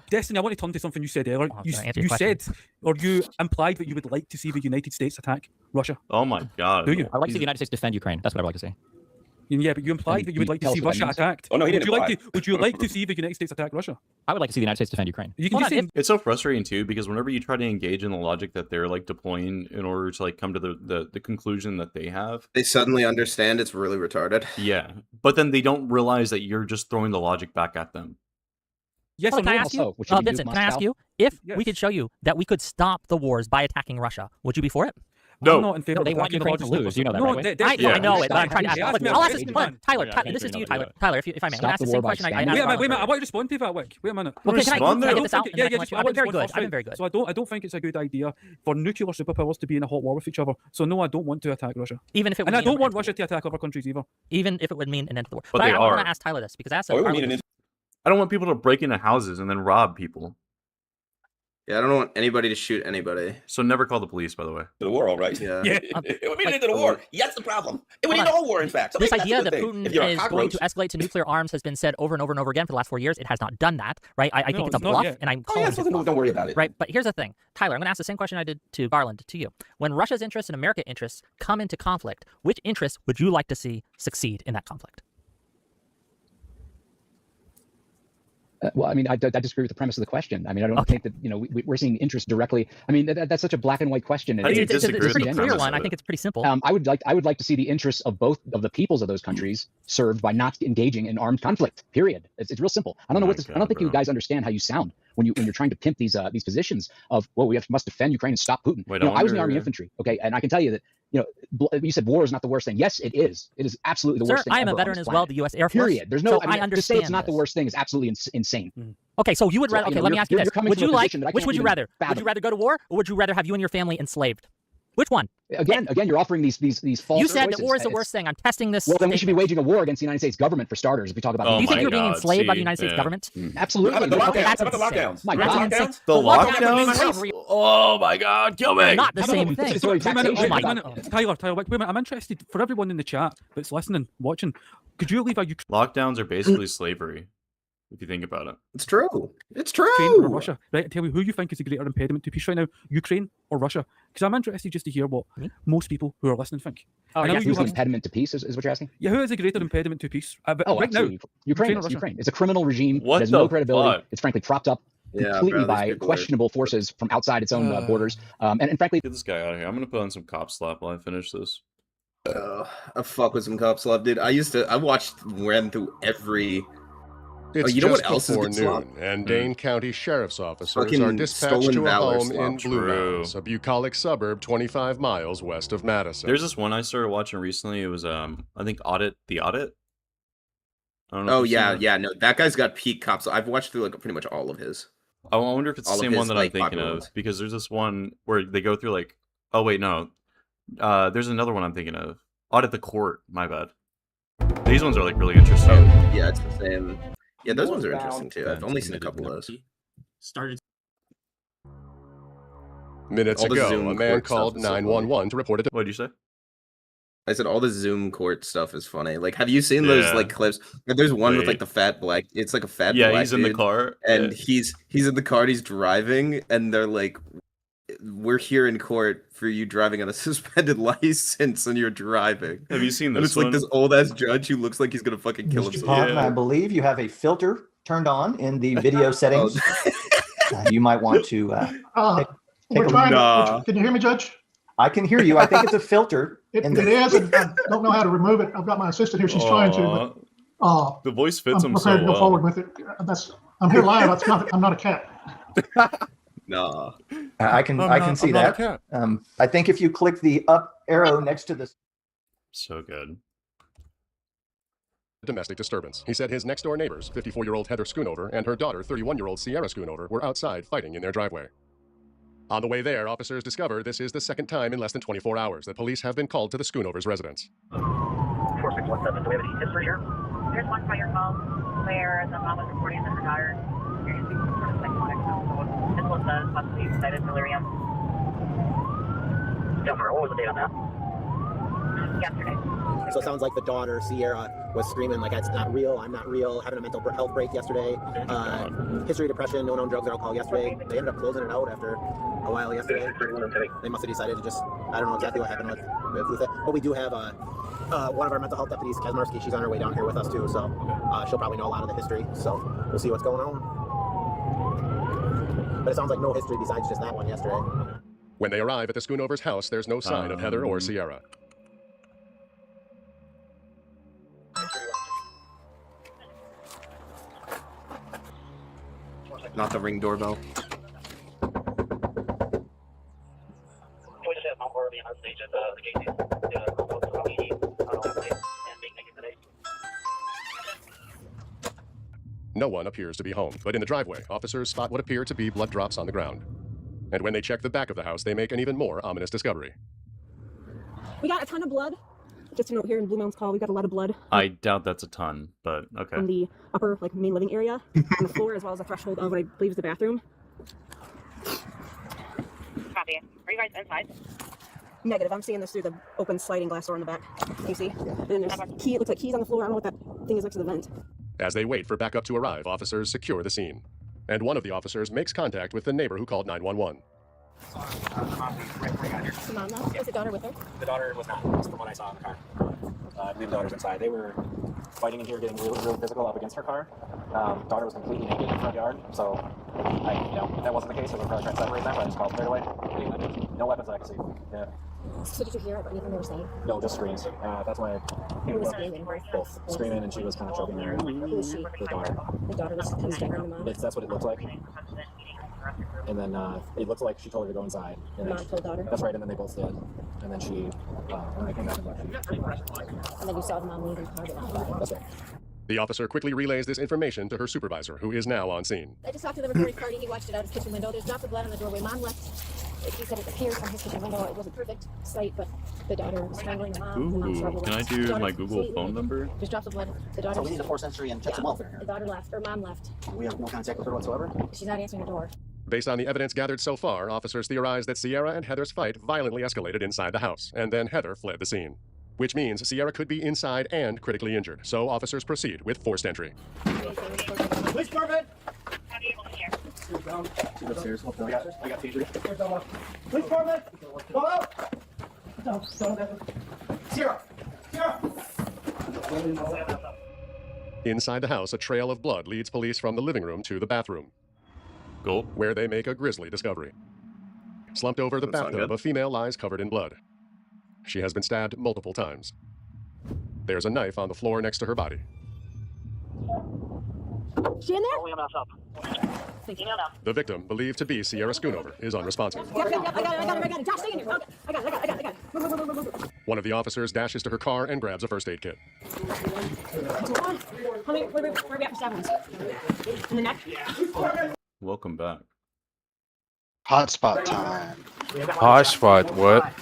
Destiny, I want to turn to something you said earlier. You said, or you implied that you would like to see the United States attack Russia. Oh my God. Do you? I'd like to see the United States defend Ukraine. That's what I would like to see. Yeah, but you implied that you would like to see Russia attacked. Oh no, he didn't. Would you like to see the United States attack Russia? I would like to see the United States defend Ukraine. You can say it's so frustrating too, because whenever you try to engage in the logic that they're like deploying in order to like come to the conclusion that they have, they suddenly understand it's really retarded. Yeah, but then they don't realize that you're just throwing the logic back at them. Yes, can I ask you, Vincent? Can I ask you if we could show you that we could stop the wars by attacking Russia? Would you be for it? No. I'm not in favor they want Ukraine to lose. You know that, right? I know it, but I'm trying to ask. I'll ask this. Tyler, this is to you, Tyler. Tyler, if I may, I'm going to ask the same question I asked. Wait a minute. I want you to respond to that, Wick. Wait a minute. Okay, can I get this out? Yeah, I've been very good. I've been very good. So I don't think it's a good idea for nuclear superpowers to be in a hot war with each other. So no, I don't want to attack Russia. Even if it would and I don't want Russia to attack other countries either. Even if it would mean an end to the war. But they I want to ask Tyler this because I asked I don't want people to break into houses and then rob people. Yeah, I don't want anybody to shoot anybody. So never call the police, by the way. The war, all right? Yeah. It would be into the war. That's the problem. It would be no war, in fact. So This maybe idea that's that the thing. Putin If you're a is going cockroach- to escalate to nuclear arms has been said over and over and over again for the last 4 years. It has not done that, right? I think it's a not bluff, yet. and I'm Oh, calling yeah, it so a bluff. don't worry about it. Right, but here's the thing. Tyler, I'm going to ask the same question I did to Garland to you. When Russia's interests and America's interests come into conflict, which interests would you like to see succeed in that conflict? Well, I mean, I disagree with the premise of the question. I mean, I don't think that, you know, we're seeing interest directly. I mean, that's such a black and white question. And It's a pretty clear one. I think it's pretty simple. I would like to see the interests of both of the peoples of those countries served by not engaging in armed conflict. Period. It's real simple. I don't know I don't think you guys understand how you sound when you're trying to pimp these positions of, well, must defend Ukraine and stop Putin. Wait, You know, I was in the Army infantry, okay, and I can tell you that, you know, you said war is not the worst thing. Yes, it is. It is absolutely the Sir, worst thing. I am a ever on veteran this as well, planet. the U.S. Air Force. Period. There's no. So I mean, I to say understand it's not the this. worst thing is absolutely insane. Okay, so you would So, rather. you Okay, know, let me ask you you're this: coming Would from you a like? position that I Which can't would you even rather? Would you fathom. rather go to war, or would you rather have you and your family enslaved? Which one? Again, you're offering these false You said choices. that war is the It's- worst thing. I'm testing this. Well, then we should be statement. waging a war against the United States government for starters. If we talk about, Do you think you're being God, enslaved by the see, United States yeah. government? Absolutely. How about the Okay, lockdowns? That's How about the insane. lockdowns? My That's God. insane. The lockdowns lockdowns? Oh my God, kill me! Not the same thing. Statutory Wait a minute, taxation. wait a minute. Tyler, wait a minute. I'm interested, for everyone in the chat that's listening, watching, could you leave a Lockdowns are basically slavery, if you think about it. It's true. It's Ukraine true. or Russia? Right, tell me who you think is a greater impediment to peace right now, Ukraine or Russia? Because I'm interested just to hear what most people who are listening think. Oh, I know yes, you who's the have- impediment to peace is what you're asking? Yeah, who is a greater impediment to peace? But Oh, right absolutely. now, Ukraine. or It's Russia? Ukraine. It's a criminal regime. What It has the no credibility. fuck? It's frankly propped up Yeah, completely bro, these by people are- questionable forces from outside its own borders. And frankly, Get this guy out of here. I'm gonna put on some cop slap while I finish this. I fuck with some cops love, dude. I ran through every. It's you know just what else is before good slop? noon, and Dane County Sheriff's officers Fucking are dispatched stolen to a valor home slop. in Blue True. Mountains, a bucolic suburb 25 miles west of Madison. There's this one I started watching recently. It was I think The Audit. I don't know. Oh if you've seen yeah, that. yeah. No, that guy's got peak cops. I've watched through like pretty much all of his. I wonder if it's the All of same one his, that like, I'm thinking popular of, ones. because there's this one where they go through like, oh wait, no, there's another one I'm thinking of. Audit the Court. My bad. These ones are like really interesting. Oh, yeah, it's the same. Yeah, those ones are interesting too. I've only seen a couple of those. Started. Minutes all the ago, Zoom a man court stuff called is so funny. 911 to report a What did you say? I said all the Zoom court stuff is funny. Like, have you seen those Yeah. like clips? Like, there's one with Wait. like the fat black. It's like a fat. Yeah, black he's in the dude, car, and yeah. he's in the car. And he's driving, and they're like, "We're here in court for you driving on a suspended license, and you're driving." Have you seen And this it's like one? this old ass judge who looks like he's gonna fucking kill Mr. himself. Pond, I believe you have a filter turned on in the video settings. You might want to take We're a trying look. Can you hear me, Judge? I can hear you. I think it's a filter. It in the- is, and I don't know how to remove it. I've got my assistant here. She's trying to, but the voice fits I'm him so prepared to go well. forward with it. I'm here live. I'm not a cat. Nah. I can see that. I think if you click the up arrow next to this. So good. domestic disturbance. He said his next-door neighbors, 54-year-old Heather Schoonover and her daughter, 31-year-old Sierra Schoonover, were outside fighting in their driveway. On the way there, officers discovered this is the second time in less than 24 hours that police have been called to the Schoonovers' residence. 4617, do we have any history here? There's one prior call where the mom was reporting that her daughter experienced some sort of psychotic symptoms, as well as possibly excited delirium. What was the date on that? Yesterday. So it sounds like the daughter, Sierra, was screaming like, "It's not real, I'm not real," having a mental health break yesterday. History of depression, no known drugs or alcohol yesterday. They ended up closing it out after a while yesterday. They must have decided to just, I don't know exactly what happened with it. But we do have one of our mental health deputies, Kazmarsky, she's on her way down here with us too, so she'll probably know a lot of the history. So we'll see what's going on. But it sounds like no history besides just that one yesterday. When they arrive at the Schoonovers' house, there's no sign of Heather or Sierra. Not the Ring doorbell. Can we just have Mount Horror be on stage at the gate and make naked today? No one appears to be home, but in the driveway, officers spot what appear to be blood drops on the ground. And when they check the back of the house, they make an even more ominous discovery. We got a ton of blood just a note here in Blue Mountain's call, we got a lot of blood I doubt that's a ton, but okay. on the upper, like, main living area, on the floor, as well as the threshold of what I believe is the bathroom. Copy. Are you guys inside? Negative. I'm seeing this through the open sliding glass door in the back. You see? And then there's key. It looks like keys on the floor. I don't know what that thing is next to the vent. As they wait for backup to arrive, officers secure the scene. And one of the officers makes contact with the neighbor who called 911. The mom now? Was the daughter with her? The daughter was not, from what I saw in the car. I believe the daughter's inside. They were fighting in here, getting really physical up against her car. Daughter was completely naked in the front yard, so if that wasn't the case, I would probably try to separate them, but I just called straight away. No weapons that I could see. Yeah. So did you hear anything they were saying? No, just screams. That's why Who was screaming? both screaming, and she was kind of choking her. Who was she? The daughter. The daughter was kind of stabbing the mom? That's what it looked like. And then it looked like she told her to go inside. And Mom told daughter? That's right, and then they both did. And then she, when I came back and left. And then you saw the mom leaving the car. That's right. The officer quickly relays this information to her supervisor, who is now on scene. I just talked to the recording party. He watched it out his kitchen window. There's drops of blood on the doorway. Mom left. He said it appeared from his kitchen window. It wasn't perfect sight, but the daughter was strangling the mom. The mom struggled. Can I do my Google phone number? There's drops of blood. The daughter. So we need a force entry and check some welfare. The daughter left, or mom left. We have no contact with her whatsoever. She's not answering the door. Based on the evidence gathered so far, officers theorize that Sierra and Heather's fight violently escalated inside the house, and then Heather fled the scene. Which means Sierra could be inside and critically injured, so officers proceed with forced entry. Police department! She's upstairs. I got tasers. Police department! Go out! Sierra! Inside the house, a trail of blood leads police from the living room to the bathroom. Go. Where they make a grisly discovery. Slumped over the bathtub, a female lies covered in blood. She has been stabbed multiple times. There's a knife on the floor next to her body. She in there? The victim, believed to be Sierra Schoonover, is unresponsive. Yep, I got it. Josh, stay in here. Okay. I got it. Move. One of the officers dashes to her car and grabs a first aid kit. How many, where are we at for stab wounds? In the neck? Welcome back. Hotspot time. Hotspot, what?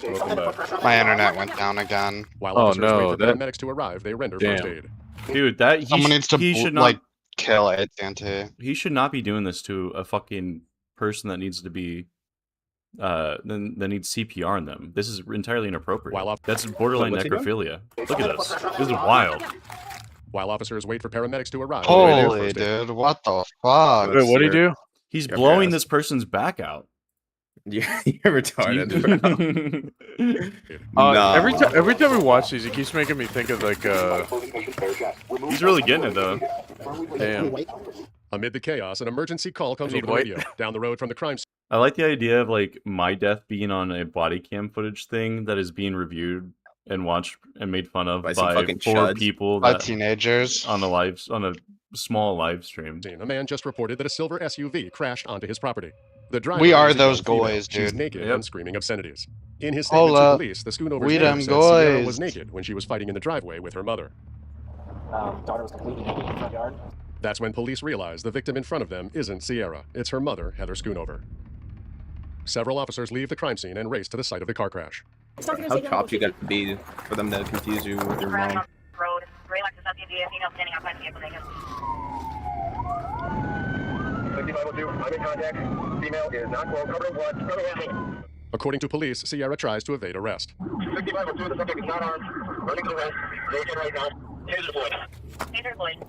Welcome back. My internet went down again. While officers wait for paramedics to arrive, they render first aid. Dude, that someone needs to should not, like kill AT&T. He should not be doing this to a fucking person that needs to be that needs CPR in them. This is entirely inappropriate. That's borderline necrophilia. Look at this. This is wild. While officers wait for paramedics to arrive. Holy dude, what the fuck? Wait, what'd he do? He's blowing this person's back out. Yeah, you're retarded. Every time we watch these, it keeps making me think of like He's really getting it though. Damn. Amid the chaos, an emergency call comes over the radio down the road from the crime scene. I like the idea of like my death being on a body cam footage thing that is being reviewed and watched and made fun of by 4 people, by teenagers on a small live stream. A man just reported that a silver SUV crashed onto his property. The driver we are is a those female. goys, dude. She's naked and screaming obscenities. In his statement to police, the Schoonover's we neighbor them said Sierra goys. was naked when she was fighting in the driveway with her mother. Daughter was completely naked in the front yard. That's when police realize the victim in front of them isn't Sierra. It's her mother, Heather Schoonover. Several officers leave the crime scene and race to the site of the car crash. How chopped you got to be for them to confuse you with your mom? Road, gray Lexus SUV, a female standing outside the vehicle naked. 5502, I'm in contact. Female is not well. Cover of blood. Cover handle. According to police, Sierra tries to evade arrest. 5502, the subject is not armed. Running to the rest. Taken right now. Taser deployed. Taser deployed.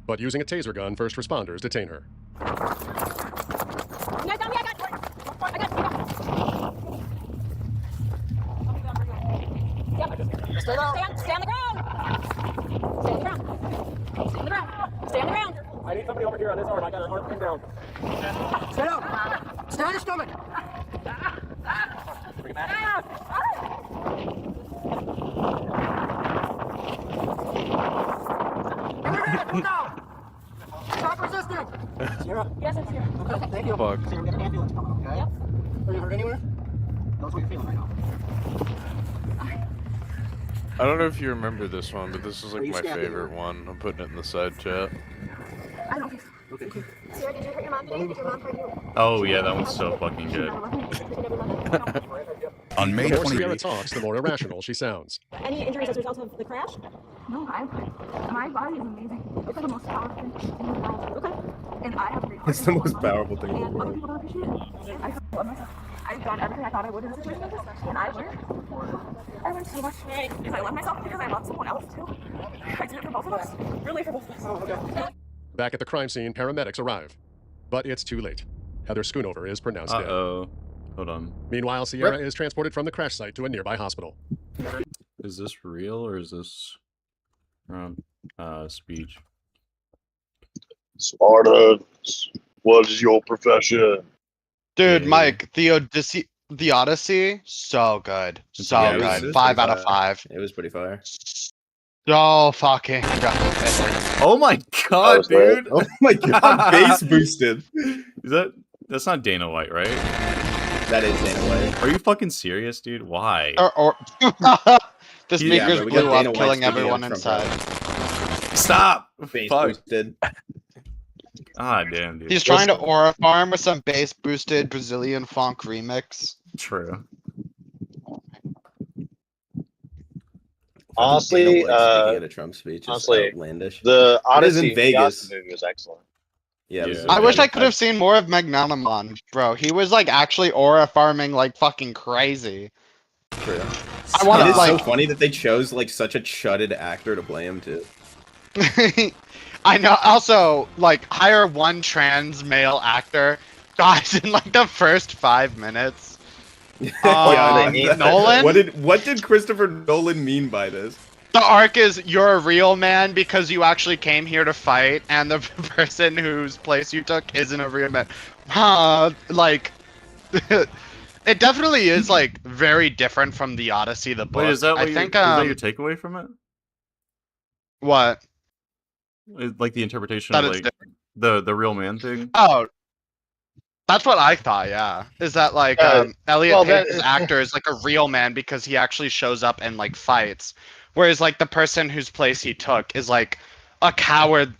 But using a taser gun, first responders detain her. Stay on the ground. Stay on the ground. I need somebody over here on this arm. I got an arm pinned down. Stay down. Stay on your stomach. Bring it back. Stop resisting. Sierra? Yes, I'm here. Okay, thank you. Fuck. So you're getting an ambulance coming, okay? Yep. Are you hurt anywhere? That's what you're feeling right now. I don't know if you remember this one, but this is like Are you my standing favorite one. I'm putting it in the side chat. I don't. Okay. Sarah, did you hurt your mom today? Did your mom hurt you? Oh yeah, that one's so fucking good. On May 20th. The more Sierra talks, the more irrational she sounds. Any injuries as a result of the crash? No, my body is amazing. It's the most powerful thing in the world. Okay. And I have a great It's the most powerful thing in the and other world. people don't appreciate it. I love myself. I've done everything I thought I would in a situation like this, and I learned. I learned so much because I love myself, because I love someone else too. I did it for both of us. Really for both of us. Back at the crime scene, paramedics arrive. But it's too late. Heather Schoonover is pronounced dead. Uh-oh. Hold on. Meanwhile, Sierra is transported from the crash site to a nearby hospital. Is this real or is this speech? Spartans, what is your profession? Dude, Mike, the Odyssey, so good. So Yeah, it good. was 5 pretty out of fire. 5. It was pretty fire. So fucking good. Oh my god, dude! Oh my god, base boosted. Is that's not Dana White, right? That is Dana White. Are you fucking serious, dude? Why? Or the speakers Yeah, blew up, killing everyone inside. Stop! Base Fuck. boosted. Ah, damn, dude. He's trying to aura farm with some bass boosted Brazilian funk remix. True. Honestly, Dana White speaking at a Trump speech is honestly, outlandish. the It is Odyssey in Vegas. the movie was excellent. Yeah, this is I wish I Vegas. could have seen more of Magnanimon, bro. He was like actually aura farming like fucking crazy. True. I want It to is like. so funny that they chose like such a chudded actor to play him too. I know. Also, like, hire one trans male actor, guys, in like the first 5 minutes. Nolan. What did Christopher Nolan mean by this? The arc is you're a real man because you actually came here to fight, and the person whose place you took isn't a real man. Like, it definitely is like very different from the Odyssey, the book. Wait, is that I what think is that your takeaway from it? What? Like the interpretation That of it's like the real man thing? Oh, that's what I thought. Yeah, is that like Elliot Page's actor is like a real man because he actually shows up and like fights, whereas like the person whose place he took is like a coward,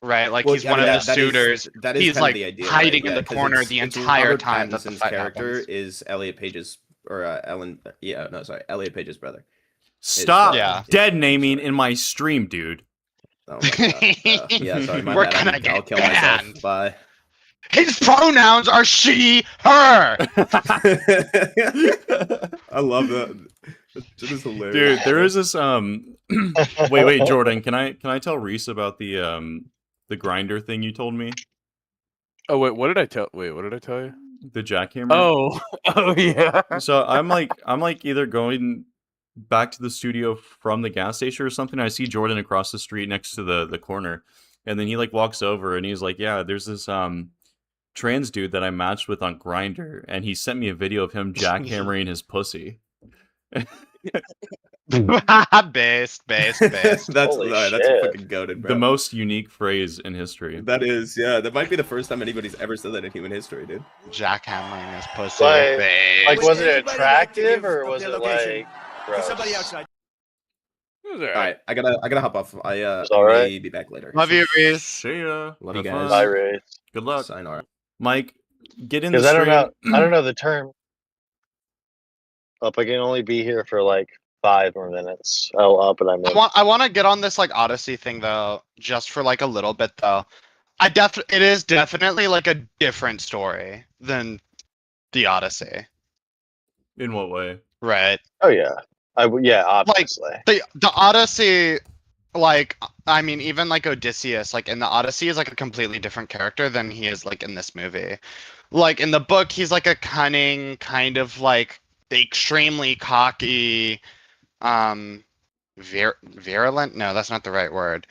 right? Like Well, he's I one mean, of the that is- suitors. that is he's kind of like the idea, hiding right? in Yeah, the 'cause corner it's- the it's entire Robert time that the Pattinson's fight character happens. is Elliot Page's Elliot Page's brother. Stop Yeah. dead naming in my stream, dude. Oh my god. Yeah, sorry, my We're bad. gonna I'll get kill myself. banned. Bye. His pronouns are she, her. I love that. It is hilarious. Dude, there is this wait, Jordan, can I tell Reese about the grinder thing you told me? Oh wait, what did I tell you? The jackhammer? Oh yeah. So I'm like either going back to the studio from the gas station or something. I see Jordan across the street next to the corner. And then he like walks over and he's like, yeah, there's this trans dude that I matched with on Grindr, and he sent me a video of him jackhammering his pussy. Based. That's fucking goated, bro. The most unique phrase in history. That is, yeah. That might be the first time anybody's ever said that in human history, dude. Jackhammering his pussy. Like, was it attractive or was it like gross? Somebody outside. All right, I gotta hop off. I all right. may be back later. Love you, Reese. See ya. Love you Have guys. fun. Bye, Ray. Good luck. Sayonara. Mike, get in the Because I stream. don't know the term. Up, I can only be here for like 5 more minutes. I'll up and I'm in. I want to get on this like Odyssey thing though, just for like a little bit though. It is definitely like a different story than the Odyssey. In what way? Right. Oh yeah. Yeah, obviously. The Odyssey, like, I mean, even like Odysseus, like in the Odyssey is like a completely different character than he is like in this movie. Like in the book, he's like a cunning, kind of like extremely cocky, virulent? No, that's not the right word.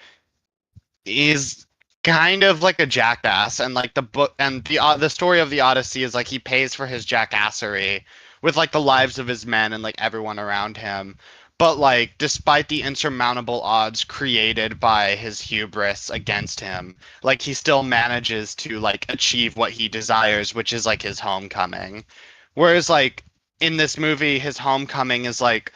He's kind of like a jackass, and like the book and the story of the Odyssey is like he pays for his jackassery with like the lives of his men and like everyone around him. But like despite the insurmountable odds created by his hubris against him, like he still manages to like achieve what he desires, which is like his homecoming. Whereas like in this movie, his homecoming is like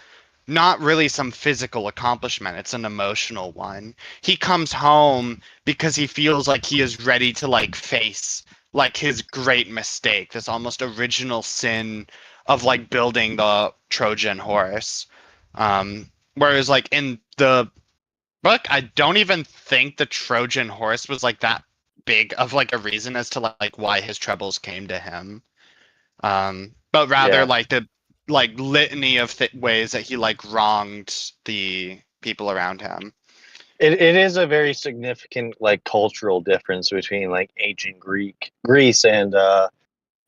not really some physical accomplishment, it's an emotional one. He comes home because he feels like he is ready to like face like his great mistake, this almost original sin of like building the Trojan horse. Whereas like in the book, I don't even think the Trojan horse was like that big of like a reason as to like why his troubles came to him. But rather like the like litany of ways that he like wronged the people around him. It is a very significant like cultural difference between like ancient Greece and the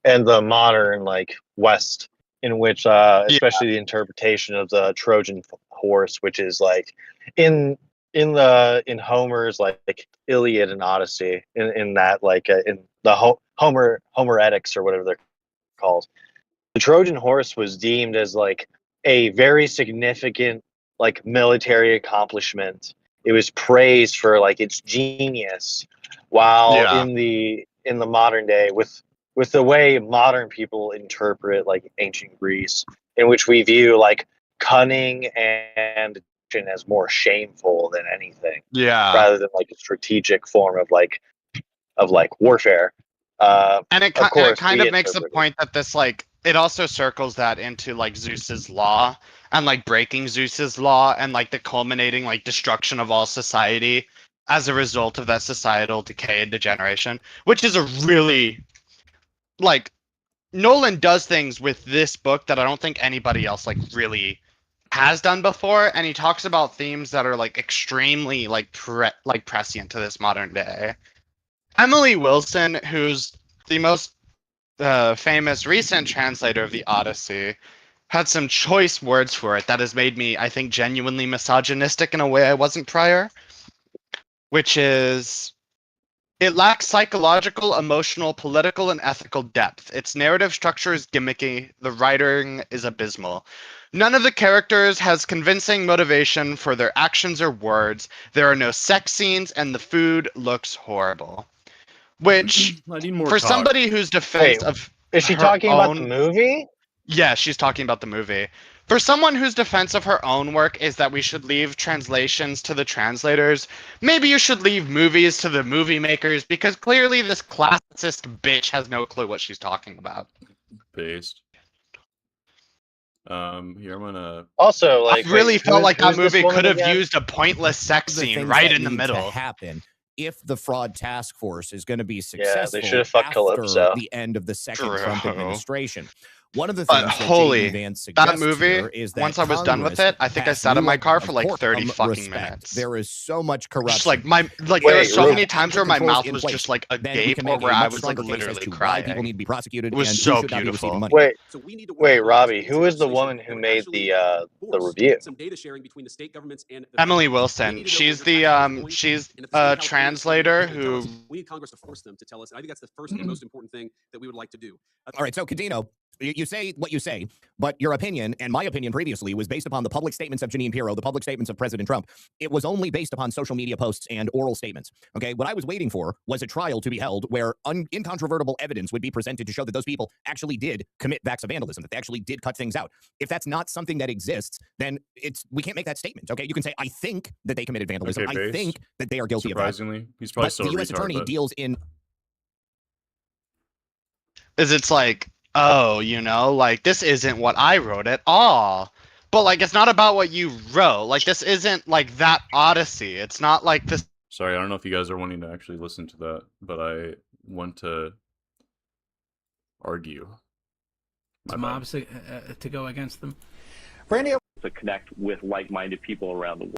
modern like West, in which especially the interpretation of the Trojan horse, which is like in Homer's like Iliad and Odyssey, in that like in the Homeretics or whatever they're called, the Trojan horse was deemed as like a very significant like military accomplishment. It was praised for like its genius, while in the modern day, with the way modern people interpret like ancient Greece, in which we view like cunning and as more shameful than anything, rather than like a strategic form of like warfare. And it kind of makes the point that this like it also circles that into like Zeus's law and like breaking Zeus's law and like the culminating like destruction of all society as a result of that societal decay and degeneration, which is a really like Nolan does things with this book that I don't think anybody else like really has done before, and he talks about themes that are like extremely like prescient to this modern day. Emily Wilson, who's the most famous recent translator of the Odyssey, had some choice words for it that has made me, I think, genuinely misogynistic in a way I wasn't prior, which is it lacks psychological, emotional, political, and ethical depth. Its narrative structure is gimmicky. The writing is abysmal. None of the characters has convincing motivation for their actions or words. There are no sex scenes, and the food looks horrible. Which, for somebody whose defense of is she her talking about the own- movie? Yeah, she's talking about the movie. For someone whose defense of her own work is that we should leave translations to the translators, maybe you should leave movies to the movie makers, because clearly this classicist bitch has no clue what she's talking about. Based. Here I'm gonna. Also, like, I really felt like that who's this movie woman could have again? used a pointless sex The scene things right that in the need to middle. happen if the fraud task force is going to be successful should have fucked after Calypso. the end of the second True. Trump administration. One of the But things that holy, J.D. Vance suggests that movie, here is that once I was done with Congress it, I think I pass sat in new my car levels for of like court 30 fucking respect. minutes. There is so much corruption. Just like there were so many times where my mouth was just like agape or where I was like literally crying. People need to be prosecuted. It was and who so should not be receiving beautiful. money. Wait, Robbie, who is the woman who made the review? Some data sharing between the state governments and Emily Wilson. She's the she's a translator who. We need Congress to force them to tell us. And I think that's the first and most important thing that we would like to do. All right, so Cadino, you say what you say, but your opinion and my opinion previously was based upon the public statements of Jeanine Pirro, the public statements of President Trump. It was only based upon social media posts and oral statements. Okay, what I was waiting for was a trial to be held where incontrovertible evidence would be presented to show that those people actually did commit acts of vandalism, that they actually did cut things out. If that's not something that exists, then we can't make that statement. Okay, you can say I think that they committed vandalism. Okay, I think that they are guilty of that. Surprisingly, he's probably But still the U.S. a retard, attorney but- deals in. It's like, oh, you know, like this isn't what I wrote at all. But like it's not about what you wrote. Like this isn't like that Odyssey. It's not like this. Sorry, I don't know if you guys are wanting to actually listen to that, but I want to argue. Some mobs to go against them. Brandy, to connect with like-minded people around the world.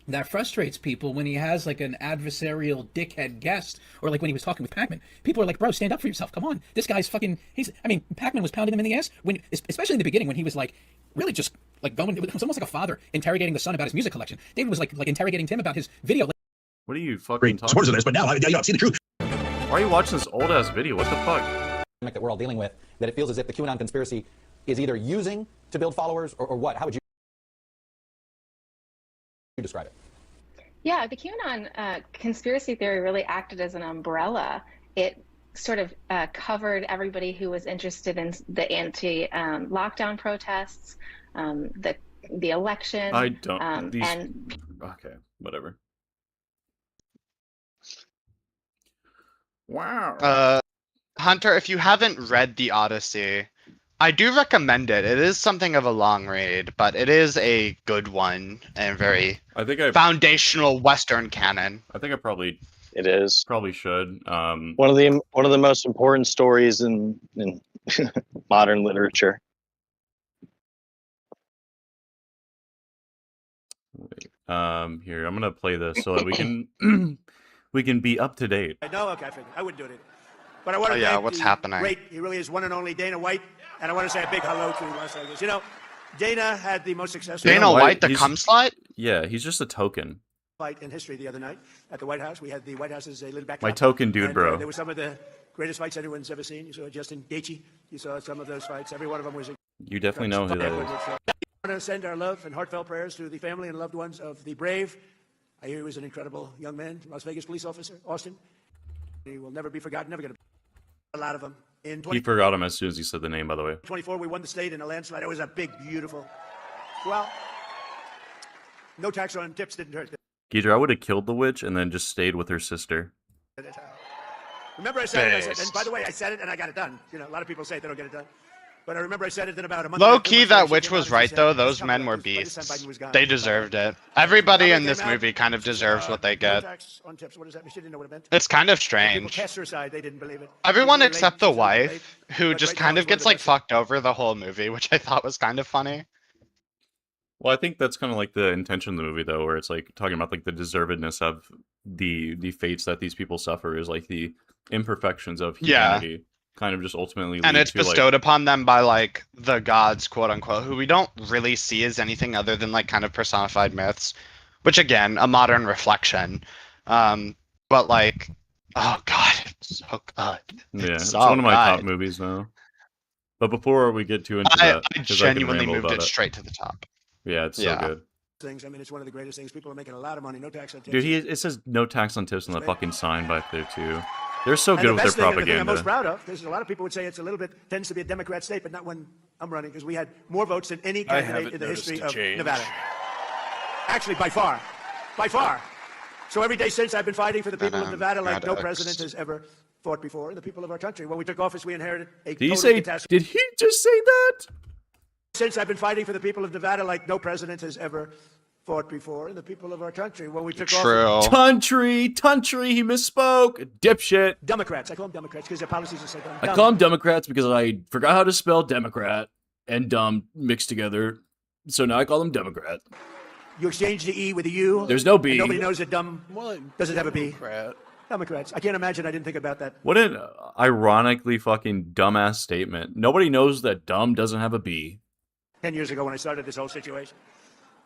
That frustrates people when he has like an adversarial dickhead guest, or like when he was talking with Pac-Man. People are like, "Bro, stand up for yourself. Come on, this guy's fucking." I mean, Pac-Man was pounding him in the ass when, especially in the beginning, when he was like, really just like going. It was almost like a father interrogating the son about his music collection. David was like interrogating Tim about his video. What are you fucking talking about? Of this, but now I've seen the truth. Why are you watching this old ass video? What the fuck? That we're all dealing with, that it feels as if the QAnon conspiracy is either using to build followers or what? How would you describe it? Yeah, the QAnon conspiracy theory really acted as an umbrella. It sort of covered everybody who was interested in the anti-lockdown protests, the election. I don't. And okay, whatever. Wow. Hunter, if you haven't read the Odyssey, I do recommend it. It is something of a long read, but it is a good one and very foundational Western canon. I think I probably It is. probably should. One of the most important stories in modern literature. Here, I'm gonna play this so that we can we can be up to date. No, okay, I wouldn't do it. But I want to yeah, thank what's the happening? great, he really is one and only Dana White, and I want to say a big hello to Las Vegas. You know, Dana had the most successful Dana White, the cum slut? Yeah, he's just a token. fight in history the other night at the White House. We had the White House's little backdrop. My token dude, and, bro. There were some of the greatest fights anyone's ever seen. You saw Justin Gaethje. You saw some of those fights. Every one of them was. You definitely know who that is. I want to send our love and heartfelt prayers to the family and loved ones of the brave. I hear he was an incredible young man, Las Vegas police officer, Austin. He will never be forgotten. Never going to be a lot of them. In He forgot him as soon as he said the name, by the way. 2024, we won the state in a landslide. It was a big, beautiful. Well, no tax on tips didn't hurt. Geezer, I would have killed the witch and then just stayed with her sister. Remember I said it, and by the way, I said it and I got it done. You know, a lot of people say they don't get it done. But I remember I said it in about a month. Low key, that witch was right though. Those men were beasts. They deserved it. Everybody in this movie kind of deserves what they get. On tips. What does that mean? She didn't know what it meant. It's kind of People strange. cast her aside. They didn't believe it. Everyone except the wife, who just kind of gets like fucked over the whole movie, which I thought was kind of funny. Well, I think that's kind of like the intention of the movie, though, where it's like talking about like the deservedness of the fates that these people suffer is like the imperfections of humanity, kind of just ultimately. And lead it's to, bestowed like, upon them by like the gods, quote unquote, who we don't really see as anything other than like kind of personified myths, which again, a modern reflection. But like, oh god, it's so good. Yeah, it's so one of my top good. movies now. But before we get too into I that, 'cause can genuinely ramble moved about it straight to the top. Yeah, it's so good. Things. I mean, it's one of the greatest things. People are making a lot of money. No tax on tips. Dude, it says no tax on tips on the fucking sign back there too. They're so And good the with their best thing, and the thing I'm propaganda. most proud of, because a lot of people would say it's a little bit tends to be a Democrat state, but not when I'm running, because we had more votes than any I candidate haven't in the noticed history a of change. Nevada. Actually, by far, by far. So every day since I've been fighting for the people of Nevada like no president has ever fought before, and the people of our country. When we took office, we inherited a Did he total say? catastrophe. Did he just say that? Since I've been fighting for the people of Nevada like no president has ever fought before, and the people of our country. When we took office. Country, he misspoke. Dipshit. Democrats. I call them Democrats because their policies are so dumb. I call them Democrats because I forgot how to spell Democrat and dumb mixed together. So now I call them Democrat. You exchange the E with a U. There's no B. And nobody knows that dumb doesn't have a B. Democrats. I can't imagine I didn't think about that. What an ironically fucking dumbass statement. Nobody knows that dumb doesn't have a B. 10 years ago when I started this whole situation.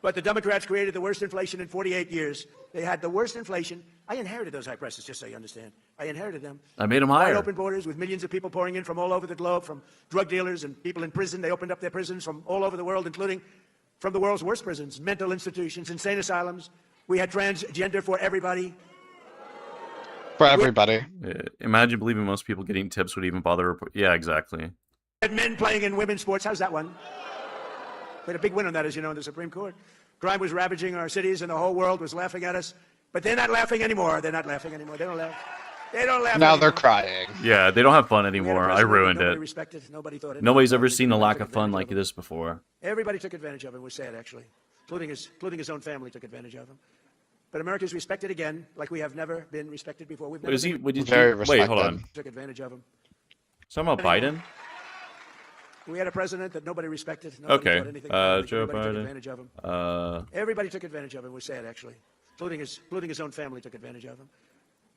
But the Democrats created the worst inflation in 48 years. They had the worst inflation. I inherited those high prices, just so you understand. I inherited them. I made them Wide higher. open borders with millions of people pouring in from all over the globe, from drug dealers and people in prison. They opened up their prisons from all over the world, including from the world's worst prisons, mental institutions, insane asylums. We had transgender for everybody. For everybody. Imagine believing most people getting tips would even bother. Yeah, exactly. We had men playing in women's sports. How's that one? We had a big win on that, as you know, in the Supreme Court. Crime was ravaging our cities, and the whole world was laughing at us. But they're not laughing anymore. They're not laughing anymore. They don't laugh. They don't laugh Now anymore. they're crying. Yeah, they don't have fun We had a anymore. I president that ruined nobody it. respected. Nobody thought it. Nobody's ever seen a lack of fun like this before. Everybody took advantage of him. It was sad, actually, including his own family took advantage of him. But America's respected again, like we have never been respected before. We've never Is he? been Wait, hold on. took advantage of him. Something about Biden? We had a president that nobody respected. Nobody Okay. thought anything about it. Joe Everybody took Biden. advantage of him. Uh, Everybody took advantage of him. It was sad, actually, including his own family took advantage of him.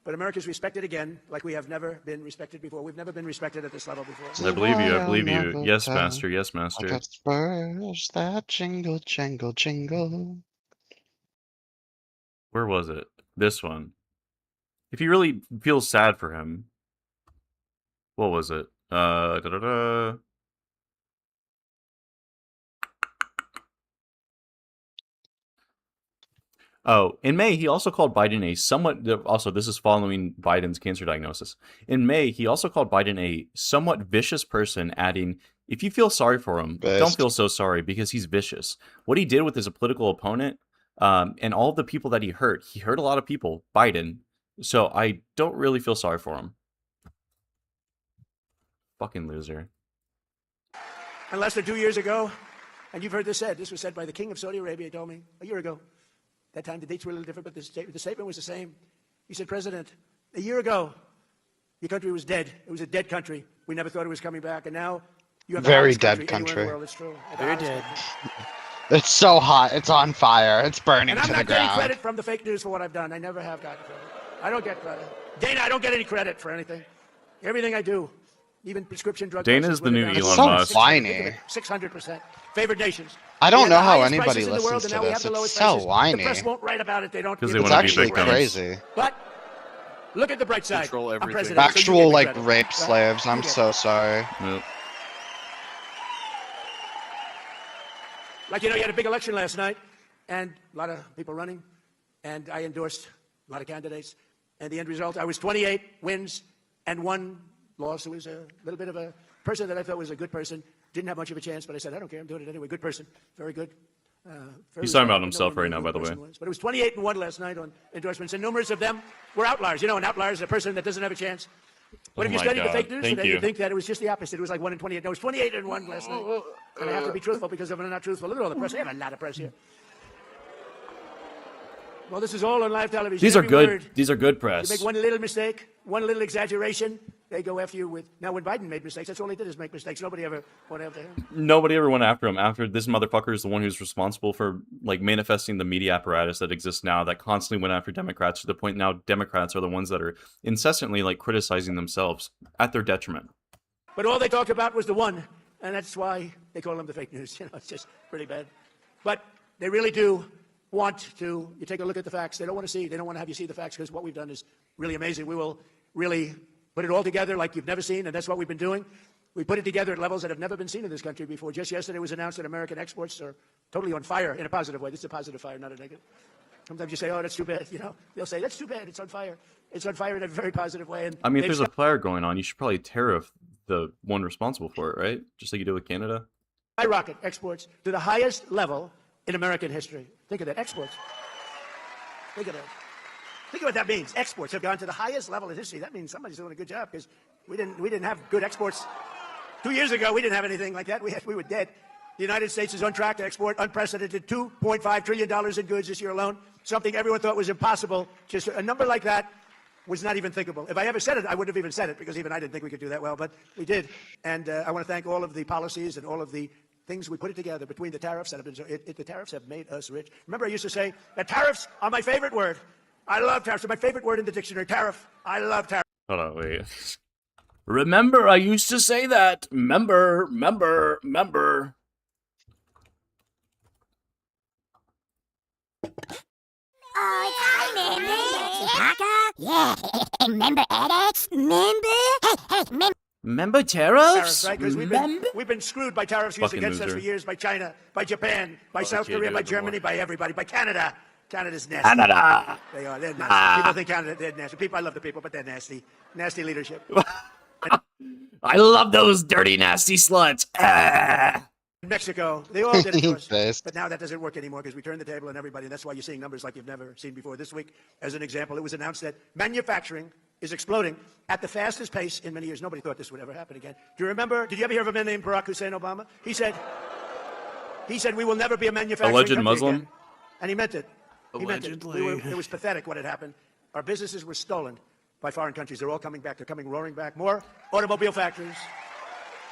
But America's respected again, like we have never been respected before. We've never been respected at this level before. I believe you. I believe you. Yes, master. Yes, master. Where's that jingle, jingle, jingle? Where was it? This one. If he really feels sad for him, what was it? Da-da-da. Oh, in May, he also called Biden a somewhat. Also, this is following Biden's cancer diagnosis. In May, he also called Biden a somewhat vicious person, adding, "If you feel sorry for him, don't feel so sorry because he's vicious. What he did with his political opponent, and all of the people that he hurt a lot of people, Biden. So I don't really feel sorry for him. Fucking loser." And less than 2 years ago, and you've heard this said, this was said by the king of Saudi Arabia, he told me a year ago. That time the dates were a little different, but the statement was the same. He said, President, a year ago, your country was dead. It was a dead country. We never thought it was coming back. And now you have the Very hottest dead country anywhere in the country. world. It's true. Very dead. It's so hot. It's on fire. It's burning And I'm to the not getting ground. credit from the fake news for what I've done. I never have gotten credit. I don't get credit. Dana, I don't get any credit for anything. Everything I do, even prescription drug Dana's prices the went new down Elon so Musk. whiny. 600%. Favored nations. I don't We had know the how highest anybody prices in the world, listens and to now we have this. the It's lowest so prices. whiny. The press won't write about it. They don't. 'Cause give they it wanna to be us. It's actually victims. crazy. But look at the bright side. Control I'm everything. president. so you Actual give me like credit, rape right? slaves. I'm You get so it. sorry. Yep. Like, you know, you had a big election last night, and a lot of people running, and I endorsed a lot of candidates. And the end result, I was 28 wins and 1 loss. It was a little bit of a person that I thought was a good person. Didn't have much of a chance, but I said, I don't care. I'm doing it anyway. Good person. Very good. Very He's talking about respectable. himself No one right now, knew by who the way. person was. But it was 28 and 1 last night on endorsements, and numerous of them were outliers. You know, an outlier is a person that doesn't have a chance. But Oh if you my study the God. fake news Thank today, you. you think that it was just the opposite. It was like 1 in 28. No, it was 28 and 1 last night. And I have to be truthful because if I'm not truthful, look at all the press. I have a lot of press here. Well, this is all on live television. These are Every good. word. These are good You press. make one little mistake, one little exaggeration, they go after you with. Now, when Biden made mistakes, that's all he did is make mistakes. Nobody ever went after him. Nobody ever went after him. After this motherfucker is the one who's responsible for like manifesting the media apparatus that exists now, that constantly went after Democrats to the point now Democrats are the ones that are incessantly like criticizing themselves at their detriment. But all they talked about was the one, and that's why they call them the fake news. You know, it's just pretty bad. But they really do want to. You take a look at the facts. They don't want to see. They don't want to have you see the facts because what we've done is really amazing. We will really put it all together like you've never seen, and that's what we've been doing. We put it together at levels that have never been seen in this country before. Just yesterday it was announced that American exports are totally on fire in a positive way. This is a positive fire, not a negative. Sometimes you say, "Oh, that's too bad." You know, they'll say, "That's too bad. It's on fire." It's on fire in a very positive way. And I mean, if they've there's a fire going on, you should probably tariff the one responsible for it, right? Just like you do with Canada. skyrocket exports to the highest level in American history. Think of that, exports. Think of that. Think of what that means. Exports have gone to the highest level in history. That means somebody's doing a good job because we didn't have good exports. 2 years ago, we didn't have anything like that. We were dead. The United States is on track to export unprecedented $2.5 trillion in goods this year alone, something everyone thought was impossible. Just a number like that was not even thinkable. If I ever said it, I wouldn't have even said it because even I didn't think we could do that well, but we did. And I want to thank all of the policies and all of the things we put it together between the tariffs that have been, the tariffs have made us rich. Remember, I used to say that tariffs are my favorite word. I love tariffs. They're my favorite word in the dictionary. Tariff. I love tariffs. Hold on, wait. Remember, I used to say that. Member. Oh, yeah. Remember edX? Remember? Remember tariffs? Right? Because we've been screwed by tariffs used Fucking against us loser. for years by China, by Japan, by South can't Korea, do by it no Germany, more. by everybody, by Canada. Canada's nasty. Canada. They are. They're nasty. Ah. People think Canada, they're nasty. People, I love the people, but they're nasty. Nasty leadership. I love those dirty, nasty sluts. Ah. Mexico, they all did it to us. Best. But now that doesn't work anymore because we turned the table on everybody. And that's why you're seeing numbers like you've never seen before. This week, as an example, it was announced that manufacturing is exploding at the fastest pace in many years. Nobody thought this would ever happen again. Do you remember? Did you ever hear of a man named Barack Hussein Obama? He said, we will never be a manufacturing Alleged country Muslim? again. And he meant it. He meant it. Allegedly. It was pathetic what had happened. Our businesses were stolen by foreign countries. They're all coming back. They're coming roaring back. More automobile factories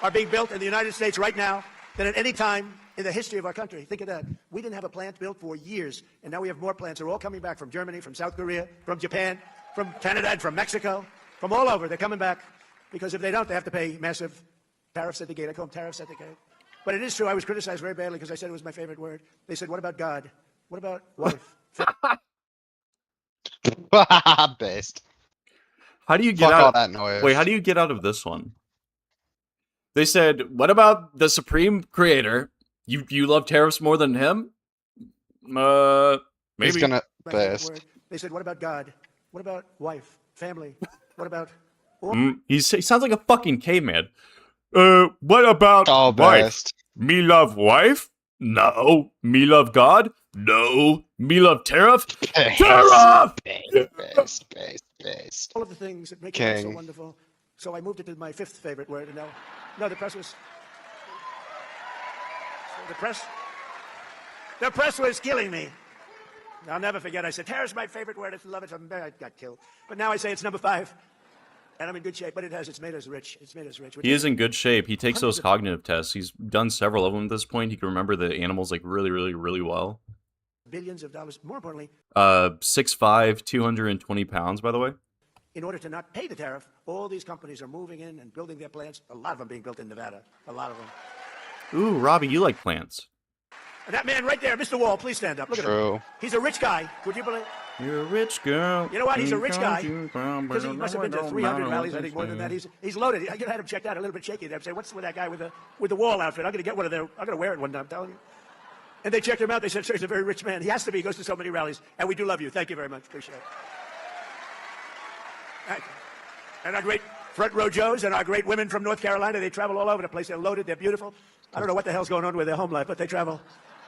are being built in the United States right now than at any time in the history of our country. Think of that. We didn't have a plant built for years, and now we have more plants. They're all coming back from Germany, from South Korea, from Japan, from Canada, and from Mexico, from all over. They're coming back because if they don't, they have to pay massive tariffs at the gate. I call them tariffs at the gate. But it is true. I was criticized very badly because I said it was my favorite word. They said, what about God? What about wife? Based. How do you get Fuck out? all that noise. Wait, how do you get out of this one? They said, "What about the Supreme Creator? You love tariffs more than him?" Maybe. He's gonna My favorite best. word. They said, what about God? What about wife? Family? What about... He sounds like a fucking caveman. What about Oh, wife? best. Me love wife? No. Me love God? No. Me love tariff? Tariff! Base. all of the things that make it so King. wonderful. So I moved it to my fifth favorite word, and now, no, the press was. The press was killing me. I'll never forget. I said, terror is my favorite word. I love it. I got killed. But now I say it's number 5. And I'm in good shape, but it's made us rich. It's made us rich. He is in good shape. He takes those cognitive tests. He's done several of them at this point. He can remember the animals like really, really, really well. Billions of dollars. More importantly, 6'5", 220 pounds, by the way. in order to not pay the tariff, all these companies are moving in and building their plants. A lot of them being built in Nevada. A lot of them. Ooh, Robbie, you like plants. And that man right there, Mr. Wall, please stand up. Look at him. He's a rich guy. Would you believe? You're a rich girl. You know what? He's a rich guy. Because he must have been to 300 rallies, I think, more than that. He's loaded. I had him checked out, a little bit shaky. They say, what's with that guy with the Wall outfit? I'm going to get one of their, I'm going to wear it one day, I'm telling you. And they checked him out. They said, sir, he's a very rich man. He has to be. He goes to so many rallies. And we do love you. Thank you very much. Appreciate it. Thank you. And our great front row Joes and our great women from North Carolina, they travel all over the place. They're loaded. They're beautiful. I don't know what the hell's going on with their home life, but they travel.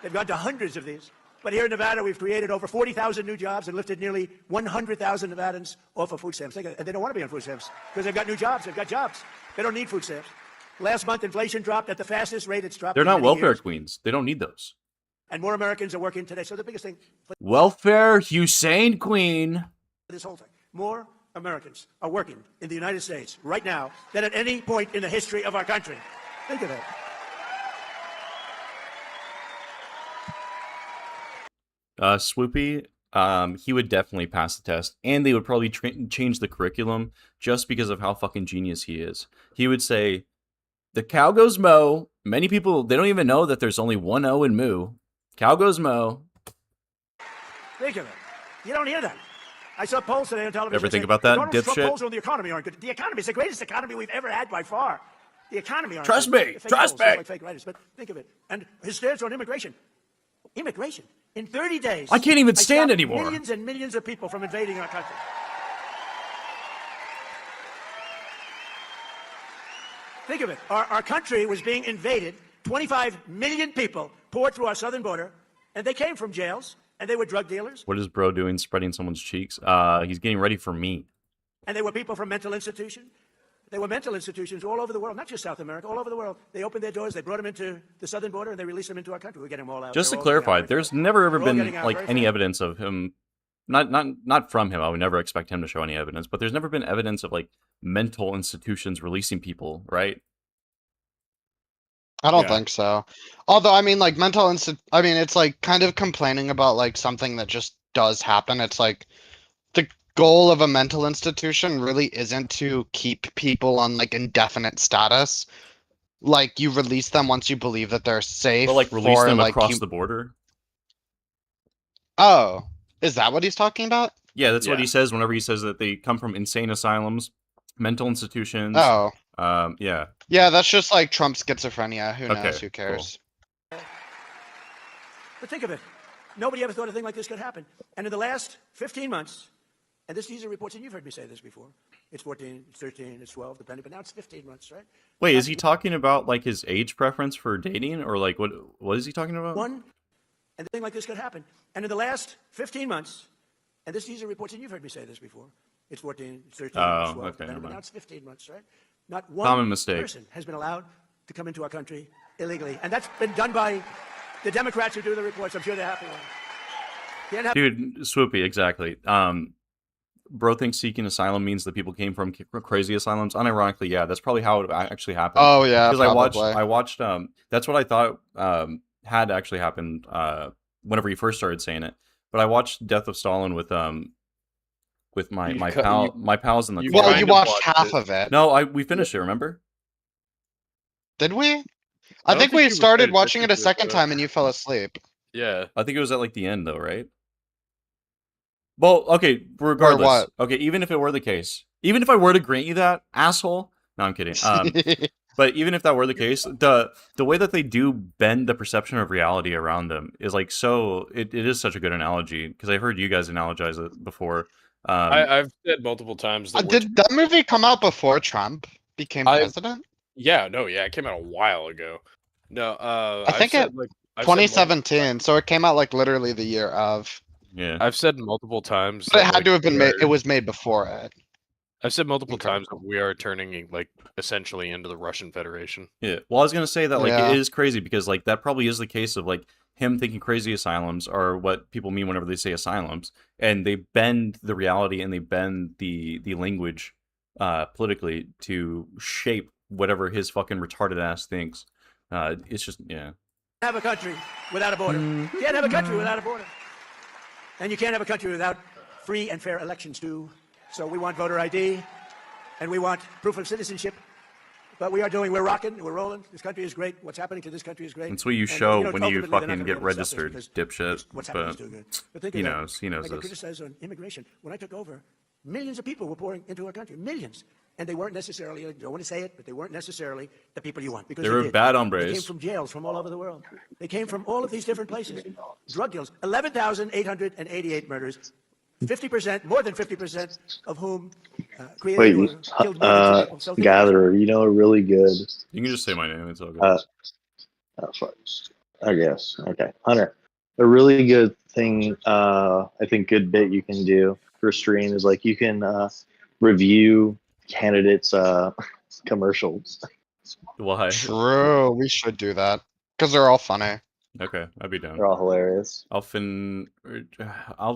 They've gone to hundreds of these. But here in Nevada, we've created over 40,000 new jobs and lifted nearly 100,000 Nevadans off of food stamps. And they don't want to be on food stamps because they've got new jobs. They've got jobs. They don't need food stamps. Last month, inflation dropped at the fastest rate it's dropped. They're in not many welfare years. queens. They don't need those. And more Americans are working today. So the biggest thing for Welfare Hussein Queen. this whole thing, more Americans are working in the United States right now than at any point in the history of our country. Think of that. Swoopy, he would definitely pass the test, and they would probably change the curriculum just because of how fucking genius he is. He would say, the cow goes moo. Many people, they don't even know that there's only one O in moo. Cow goes moo. Think of it. You don't hear that. I saw polls today on television. Ever think saying, about that, Donald Trump dipshit? polls on the economy aren't good. The economy is the greatest economy we've ever had by far. The economy aren't Trust good. me. The fake Trust polls look me. like fake writers, but think of it. And his stance on immigration. Immigration. In 30 days. I can't even I stand stopped anymore. Millions and millions of people from invading our country. Think of it. Our country was being invaded. 25 million people poured through our southern border, and they came from jails, and they were drug dealers, What is bro doing spreading someone's cheeks? He's getting ready for me. and they were people from mental institutions. They were mental institutions all over the world, not just South America, all over the world. They opened their doors, they brought them into the southern border, and they released them into our country. We're getting them all out. Just to They're all getting clarify, out. there's never ever We're all been getting out like very any fast. evidence of him, not from him. I would never expect him to show any evidence, but there's never been evidence of like mental institutions releasing people, right? I don't Yeah. think so. Although, I mean, like I mean, it's like kind of complaining about like something that just does happen. It's like the goal of a mental institution really isn't to keep people on like indefinite status. Like you release them once you believe that they're safe. But like release or, them like, across you- the border. Oh, is that what he's talking about? Yeah, that's what he says whenever he says that they come from insane asylums, mental institutions. Oh. Yeah. Yeah, that's just like Trump schizophrenia. Who Okay, knows? Who cares? But think of it. Nobody ever thought a thing like this could happen. And in the last 15 months, and these are reports, and you've heard me say this before, it's 14, it's 13, it's 12, depending, but now it's 15 months, right? Wait, is he talking about like his age preference for dating, or like what is he talking about? One, and a thing like this could happen. And in the last 15 months, and these are reports, and you've heard me say this before, it's 14, it's 13, it's 12, okay, depending, never but now mind. it's 15 months, right? Not one Common mistake. person has been allowed to come into our country illegally. And that's been done by the Democrats who do the reports. I'm sure they're happy with it. Can't have- Dude, Swoopy, exactly. Bro thinks seeking asylum means that people came from crazy asylums. Unironically, yeah, that's probably how it actually happened. Oh, yeah, because probably. I watched. That's what I thought had actually happened whenever he first started saying it. But I watched Death of Stalin with my pals in the. Well, you watched half of it. No, we finished it. Remember? Did we? I I don't think think we you started paid watching it a attention to it, second though. time and you fell asleep. Yeah. I think it was at like the end though, right? Well, okay, regardless. what? Okay, even if it were the case, even if I were to grant you that, asshole. No, I'm kidding. But even if that were the case, the way that they do bend the perception of reality around them is like so. It is such a good analogy because I've heard you guys analogize it before. I've said multiple times that Did that movie come out before Trump became president? Yeah, no, yeah, it came out a while ago. No, I think I've it said, like, I've said 2017, so it came out like literally the year of. Yeah. I've said multiple times. But it that, had to have been made. where- It was made before it. I've said multiple times that we are turning like essentially into the Russian Federation. Yeah. Well, I was gonna say that like Yeah. it is crazy because like that probably is the case of like him thinking crazy asylums are what people mean whenever they say asylums, and they bend the reality and they bend the language politically to shape whatever his fucking retarded ass thinks. It's just Have a country without a border. You can't have a country without a border. And you can't have a country without free and fair elections too. So we want voter ID, and we want proof of citizenship. But we're rocking, we're rolling. This country is great. What's happening to this country is great. That's what you And, show when you ultimately, they're not fucking gonna be get able to stop this registered, because dipshit. what's happening is But too good. But think he of that. knows. He knows Like I this. criticize on immigration. When I took over, millions of people were pouring into our country. Millions. And they weren't necessarily, I don't want to say it, but they weren't necessarily the people you want. Because They were did. bad They hombres. came from jails from all over the world. They came from all of these different places. Drug deals. 11,888 murders. 50%, more than 50% of whom created or killed more than 2 people. So think about it. Gatherer, you know, a really good. You can just say my name. It's all good. Fuck. I guess. Okay, Hunter. A really good thing, I think, good bit you can do for a stream is like you can review candidates' commercials. Why? True. We should do that because they're all funny. Okay, I'd be down. They're all hilarious. I'll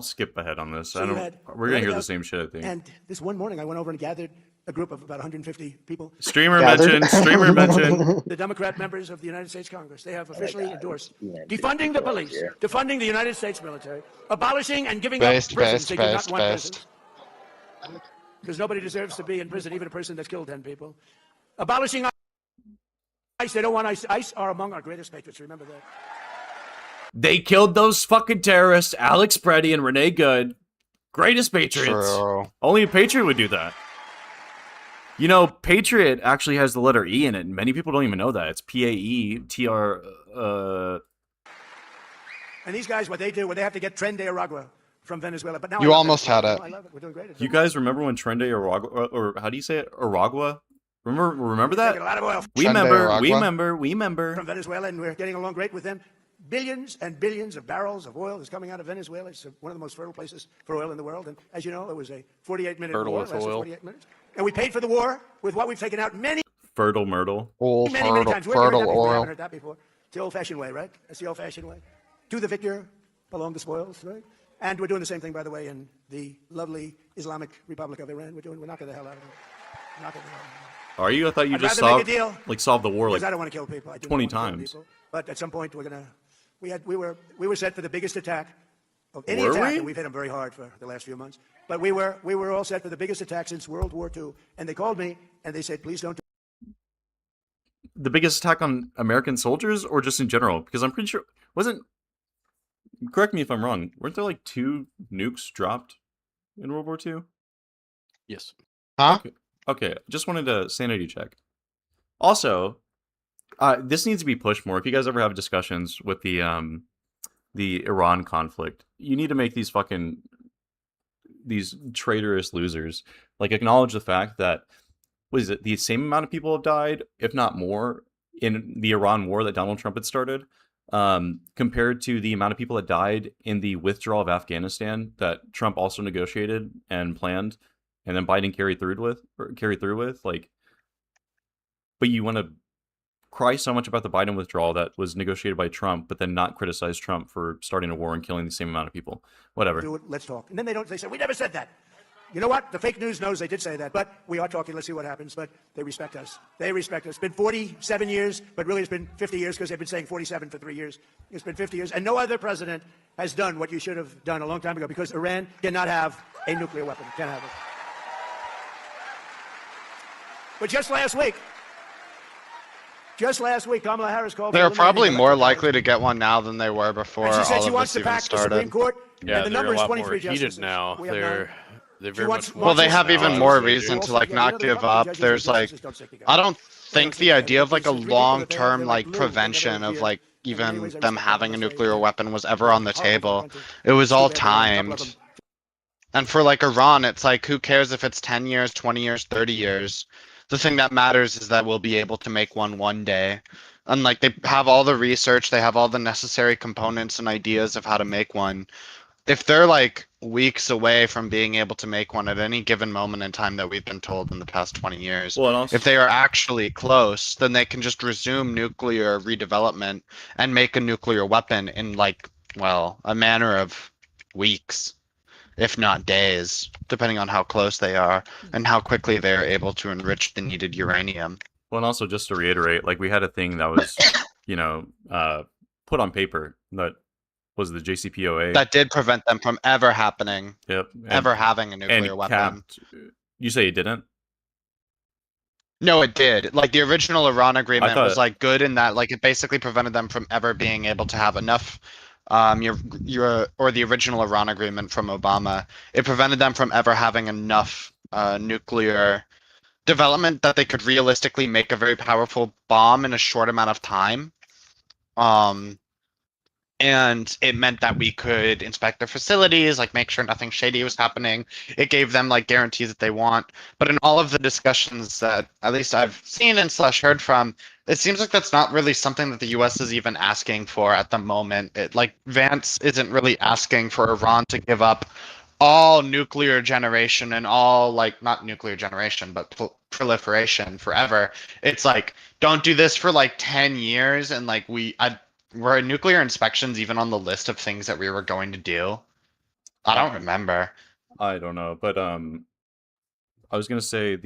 skip ahead on this. So I you don't. had We're gonna hear the Whiteout, same shit, I think. And this one morning, I went over and gathered a group of about 150 people. Streamer mention. Streamer mention. The Democrat members of the United States Congress. They have officially endorsed defunding the police, defunding the United States military, abolishing and giving up prisons. They do not want prisons. Because nobody deserves to be in prison, even a person that's killed 10 people. Abolishing ICE. They don't want ICE. ICE are among our greatest patriots. Remember that. They killed those fucking terrorists, Alex Preddy and Renee Good. Greatest patriots. True. Only a patriot would do that. You know, patriot actually has the letter E in it, and many people don't even know that. It's PAETR. And these guys, what they do, they have to get Tren de Aragua from Venezuela. But now You almost had it. I love it. We're doing great. You guys remember when Tren de Aragua, or how do you say it? Aragua? Remember that? Taking a lot of oil. We remember. From Venezuela, and we're getting along great with them. Billions and billions of barrels of oil is coming out of Venezuela. It's one of the most fertile places for oil in the world. And as you know, it was a 48-minute war. Lasted 48 minutes. And we paid for the war with what we've taken out many Fertile Myrtle. many times. Where have you heard that before? I haven't heard that before. It's the old-fashioned way, right? That's the old-fashioned way. To the victor belong the spoils, right? And we're doing the same thing, by the way, in the lovely Islamic Republic of Iran. We're knocking the hell out of it. Knocking the hell out of it. Are you? I thought you I'd just rather make a deal, solved the war because like I don't want to kill people. I do 20 not want to kill times. people. But at some point, we were set for the biggest attack of any Were attack, we? and we've hit them very hard for the last few months. But we were all set for the biggest attack since World War II. And they called me and they said, please don't. The biggest attack on American soldiers, or just in general? Because I'm pretty sure wasn't. Correct me if I'm wrong. Weren't there like 2 nukes dropped in World War II? Yes. Huh? Okay. Just wanted to sanity check. Also, this needs to be pushed more. If you guys ever have discussions with the Iran conflict, you need to make these traitorous losers like acknowledge the fact that the same amount of people have died, if not more, in the Iran war that Donald Trump had started, compared to the amount of people that died in the withdrawal of Afghanistan that Trump also negotiated and planned, and then Biden carried through with. Like, but you want to cry so much about the Biden withdrawal that was negotiated by Trump, but then not criticize Trump for starting a war and killing the same amount of people. Whatever. Do it, let's talk. And then they say, we never said that. You know what? The fake news knows they did say that, but we are talking. Let's see what happens. But they respect us. They respect us. It's been 47 years, but really it's been 50 years because they've been saying 47 for 3 years. It's been 50 years. And no other president has done what you should have done a long time ago, because Iran cannot have a nuclear weapon. Can't have it. But just last week, Kamala Harris called. They're probably more likely to get one now than they were before And she said all she of wants this to even pack the Supreme started. Court. Yeah, and the they're number a is lot more 23 heated justices. now. We have They're She very wants- much Well, they more have even now. more reason to like not give up. There's like, I don't think the idea of like a long-term like prevention of like even them having a nuclear weapon was ever on the table. It was all timed. And for like Iran, it's like, who cares if it's 10 years, 20 years, 30 years? The thing that matters is that we'll be able to make one day. And like they have all the research, they have all the necessary components and ideas of how to make one. If they're like weeks away from being able to make one at any given moment in time that we've been told in the past 20 years. Well, and also, if they are actually close, then they can just resume nuclear redevelopment and make a nuclear weapon in like, well, a matter of weeks, if not days, depending on how close they are and how quickly they are able to enrich the needed uranium. well, and also just to reiterate, like we had a thing that was, you know, put on paper that was the JCPOA that did prevent them from ever happening. Yep. Ever having a nuclear weapon. Capped, you say it didn't? No, it did. Like the original Iran agreement thought- was like good in that like it basically prevented them from ever being able to have enough or the original Iran agreement from Obama, it prevented them from ever having enough nuclear development that they could realistically make a very powerful bomb in a short amount of time. And it meant that we could inspect their facilities, like make sure nothing shady was happening. It gave them like guarantees that they want. But in all of the discussions that at least I've seen and / heard from, it seems like that's not really something that the US is even asking for at the moment. Like Vance isn't really asking for Iran to give up all nuclear generation and all like not nuclear generation, but proliferation forever. It's like, don't do this for like 10 years. And like were nuclear inspections even on the list of things that we were going to do? I don't remember. I don't know, but I was gonna say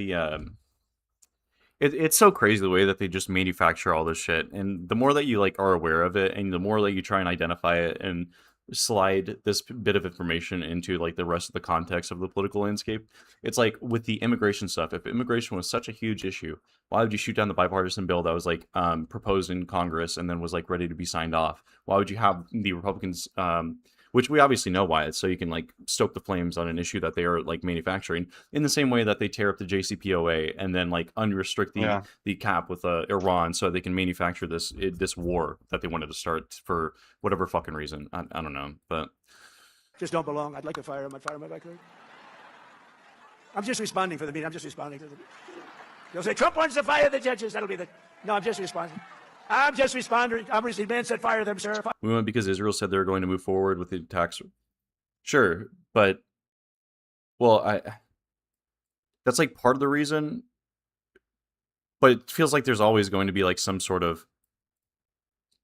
it's so crazy the way that they just manufacture all this shit, and the more that you like are aware of it, and the more that you try and identify it and slide this bit of information into like the rest of the context of the political landscape, it's like with the immigration stuff. If immigration was such a huge issue, why would you shoot down the bipartisan bill that was like proposed in Congress and then was like ready to be signed off? Why would you have the Republicans, which we obviously know why it's so you can like stoke the flames on an issue that they are like manufacturing, in the same way that they tear up the JCPOA and then like unrestrict the cap with Iran so they can manufacture this war that they wanted to start for whatever fucking reason. I don't know, but just don't belong. I'd like to fire him. I'd fire him if I could. I'm just responding for the meeting. I'm just responding to the. You'll say Trump wants to fire the judges. That'll be the. No, I'm just responding. I'm just responding. Obviously, man said fire them, sir. We went because Israel said they were going to move forward with the tax. Sure, but well, that's like part of the reason. But it feels like there's always going to be like some sort of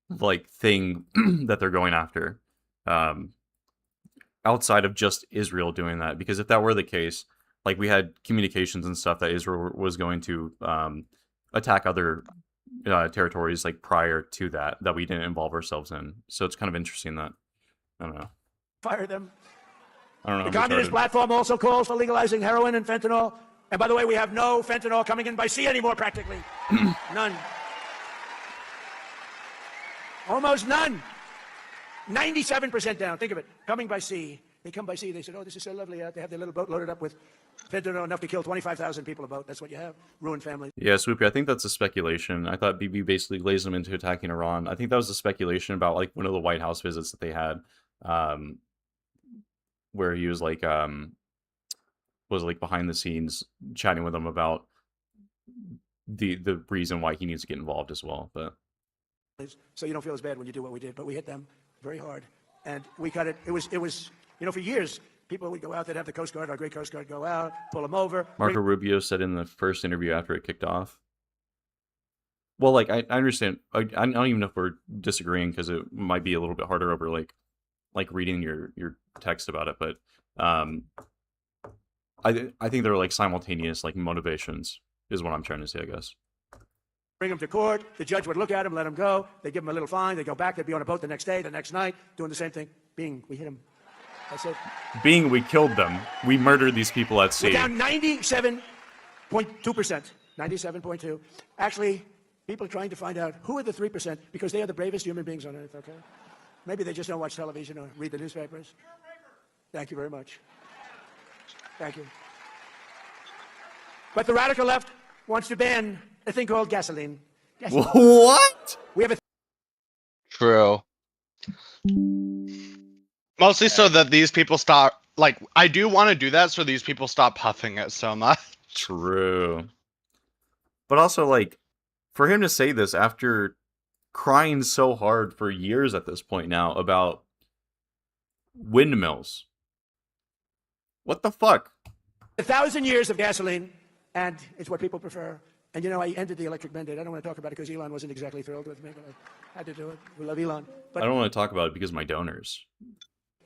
like thing that they're going after, outside of just Israel doing that. Because if that were the case, like we had communications and stuff that Israel was going to attack other territories like prior to that we didn't involve ourselves in. So it's kind of interesting that I don't know. Fire them. I don't know. The communist platform also calls for legalizing heroin and fentanyl. And by the way, we have no fentanyl coming in by sea anymore, practically. None. Almost none. 97% down. Think of it. Coming by sea. They come by sea. They said, oh, this is so lovely out. They have their little boat loaded up with fentanyl enough to kill 25,000 people a boat. That's what you have. Ruined families. Yeah, Swoopy, I think that's a speculation. I thought BB basically lays them into attacking Iran. I think that was a speculation about like one of the White House visits that they had, where he was like behind the scenes chatting with them about the reason why he needs to get involved as well. But so you don't feel as bad when you do what we did, but we hit them very hard, and we cut it. It was for years people would go out. They'd have the Coast Guard, our great Coast Guard, go out, pull them over. Marco Rubio said in the first interview after it kicked off. Well, like I understand. I don't even know if we're disagreeing because it might be a little bit harder over like reading your text about it, but I think they're like simultaneous like motivations is what I'm trying to say, I guess. Bring them to court. The judge would look at them, let them go. They give them a little fine. They go back. They'd be on a boat the next day, the next night, doing the same thing. Bing, we hit them. That's it. Being we killed them. We murdered these people at sea. We're down 97.2%. 97.2. Actually, people are trying to find out who are the 3% because they are the bravest human beings on earth, okay? Maybe they just don't watch television or read the newspapers. Thank you very much. Thank you. But the radical left wants to ban a thing called gasoline. What? We have a True. Mostly so that these people stop. Like, I do want to do that so these people stop puffing it so much. True. But also, like, for him to say this after crying so hard for years at this point now about windmills What the fuck? 1,000 years of gasoline, and it's what people prefer. And you know, I ended the electric mandate. I don't want to talk about it because Elon wasn't exactly thrilled with me, but I had to do it. We love Elon. But I don't want to talk about it because of my donors.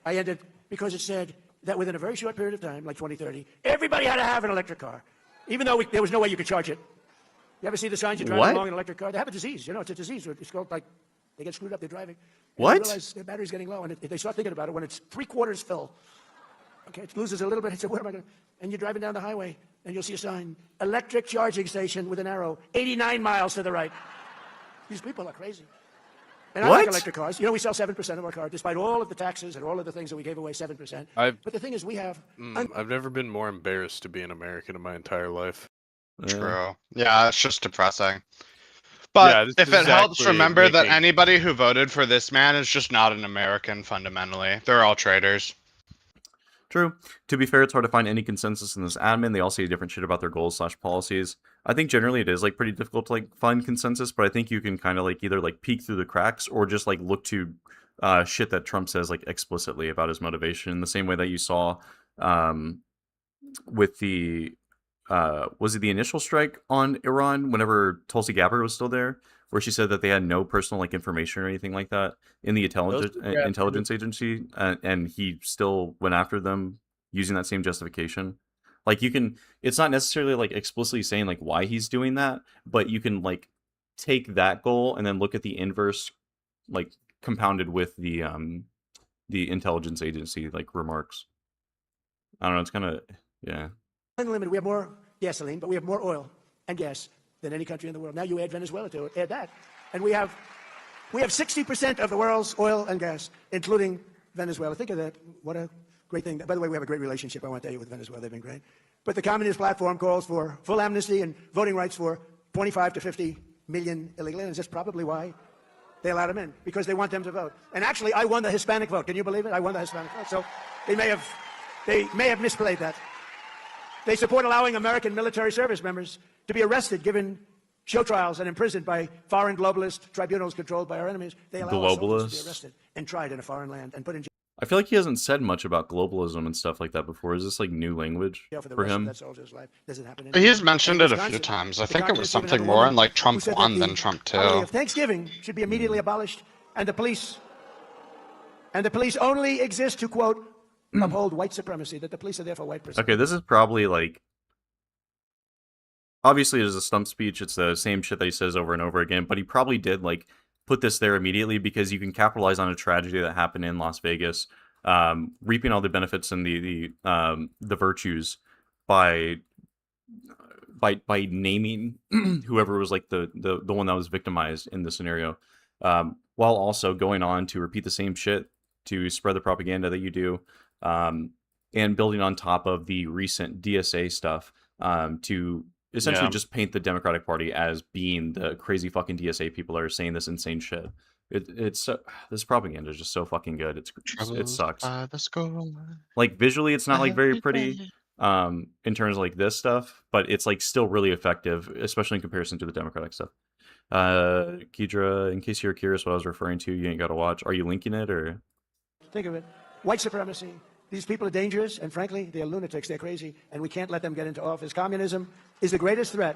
I ended because it said that within a very short period of time, like 2030, everybody had to have an electric car, even though there was no way you could charge it. You ever see the signs you drive along in an electric car? They have a disease. You know, it's a disease. It's called, like, they get screwed up, they're driving. And What? They realize their battery's getting low, and they start thinking about it when it's 3/4 full. Okay, it loses a little bit. It said, what am I going to... And you're driving down the highway, and you'll see a sign, electric charging station with an arrow, 89 miles to the right. These people are crazy. And I like electric cars. You know, we sell 7% of our cars, despite all of the taxes and all of the things that we gave away, 7%. But the thing is, we have... I've never been more embarrassed to be an American in my entire life. True. Yeah, it's just depressing. But if it helps, remember that anybody who voted for this man is just not an American fundamentally. They're all traitors. True. To be fair, it's hard to find any consensus in this admin. They all say different shit about their goals/policies. I think generally it is like pretty difficult to like find consensus, but I think you can kind of like either like peek through the cracks or just like look to shit that Trump says like explicitly about his motivation, in the same way that you saw with the was it the initial strike on Iran whenever Tulsi Gabbard was still there, where she said that they had no personal like information or anything like that in the intelligence agency, and he still went after them using that same justification. Like you can, it's not necessarily like explicitly saying like why he's doing that, but you can like take that goal and then look at the inverse, like compounded with the intelligence agency like remarks. I don't know. It's kind of Unlimited. We have more gasoline, but we have more oil and gas than any country in the world. Now you add Venezuela to it, add that, and we have 60% of the world's oil and gas, including Venezuela. Think of that. What a great thing. By the way, we have a great relationship, I want to tell you, with Venezuela. They've been great. But the Communist platform calls for full amnesty and voting rights for 25 to 50 million illegal aliens. That's probably why they allowed them in, because they want them to vote. And actually, I won the Hispanic vote. Can you believe it? I won the Hispanic vote. So they may have misplayed that. They support allowing American military service members to be arrested, given show trials, and imprisoned by foreign globalist tribunals controlled by our enemies. They allow our soldiers to be arrested and tried in a foreign land and put in jail. I feel like he hasn't said much about globalism and stuff like that before. Is this like new language for him? He's mentioned it a few times. I think it was something more in like Trump 1 than Trump 2. Holiday of Thanksgiving should be immediately abolished, and the police only exist to, quote, uphold white supremacy, that the police are there for white supremacy. Okay, this is probably like, obviously it is a stump speech. It's the same shit that he says over and over again, but he probably did like put this there immediately because you can capitalize on a tragedy that happened in Las Vegas, reaping all the benefits and the virtues by naming whoever was like the one that was victimized in the scenario, while also going on to repeat the same shit to spread the propaganda that you do, and building on top of the recent DSA stuff, to essentially just paint the Democratic Party as being the crazy fucking DSA people that are saying this insane shit. It's this propaganda is just so fucking good. It sucks. Like visually, it's not like very pretty in terms of like this stuff, but it's like still really effective, especially in comparison to the Democratic stuff. Kedra, in case you're curious what I was referring to, you ain't gotta watch. Are you linking it or? Think of it. White supremacy. These people are dangerous, and frankly, they're lunatics. They're crazy, and we can't let them get into office. Communism is the greatest threat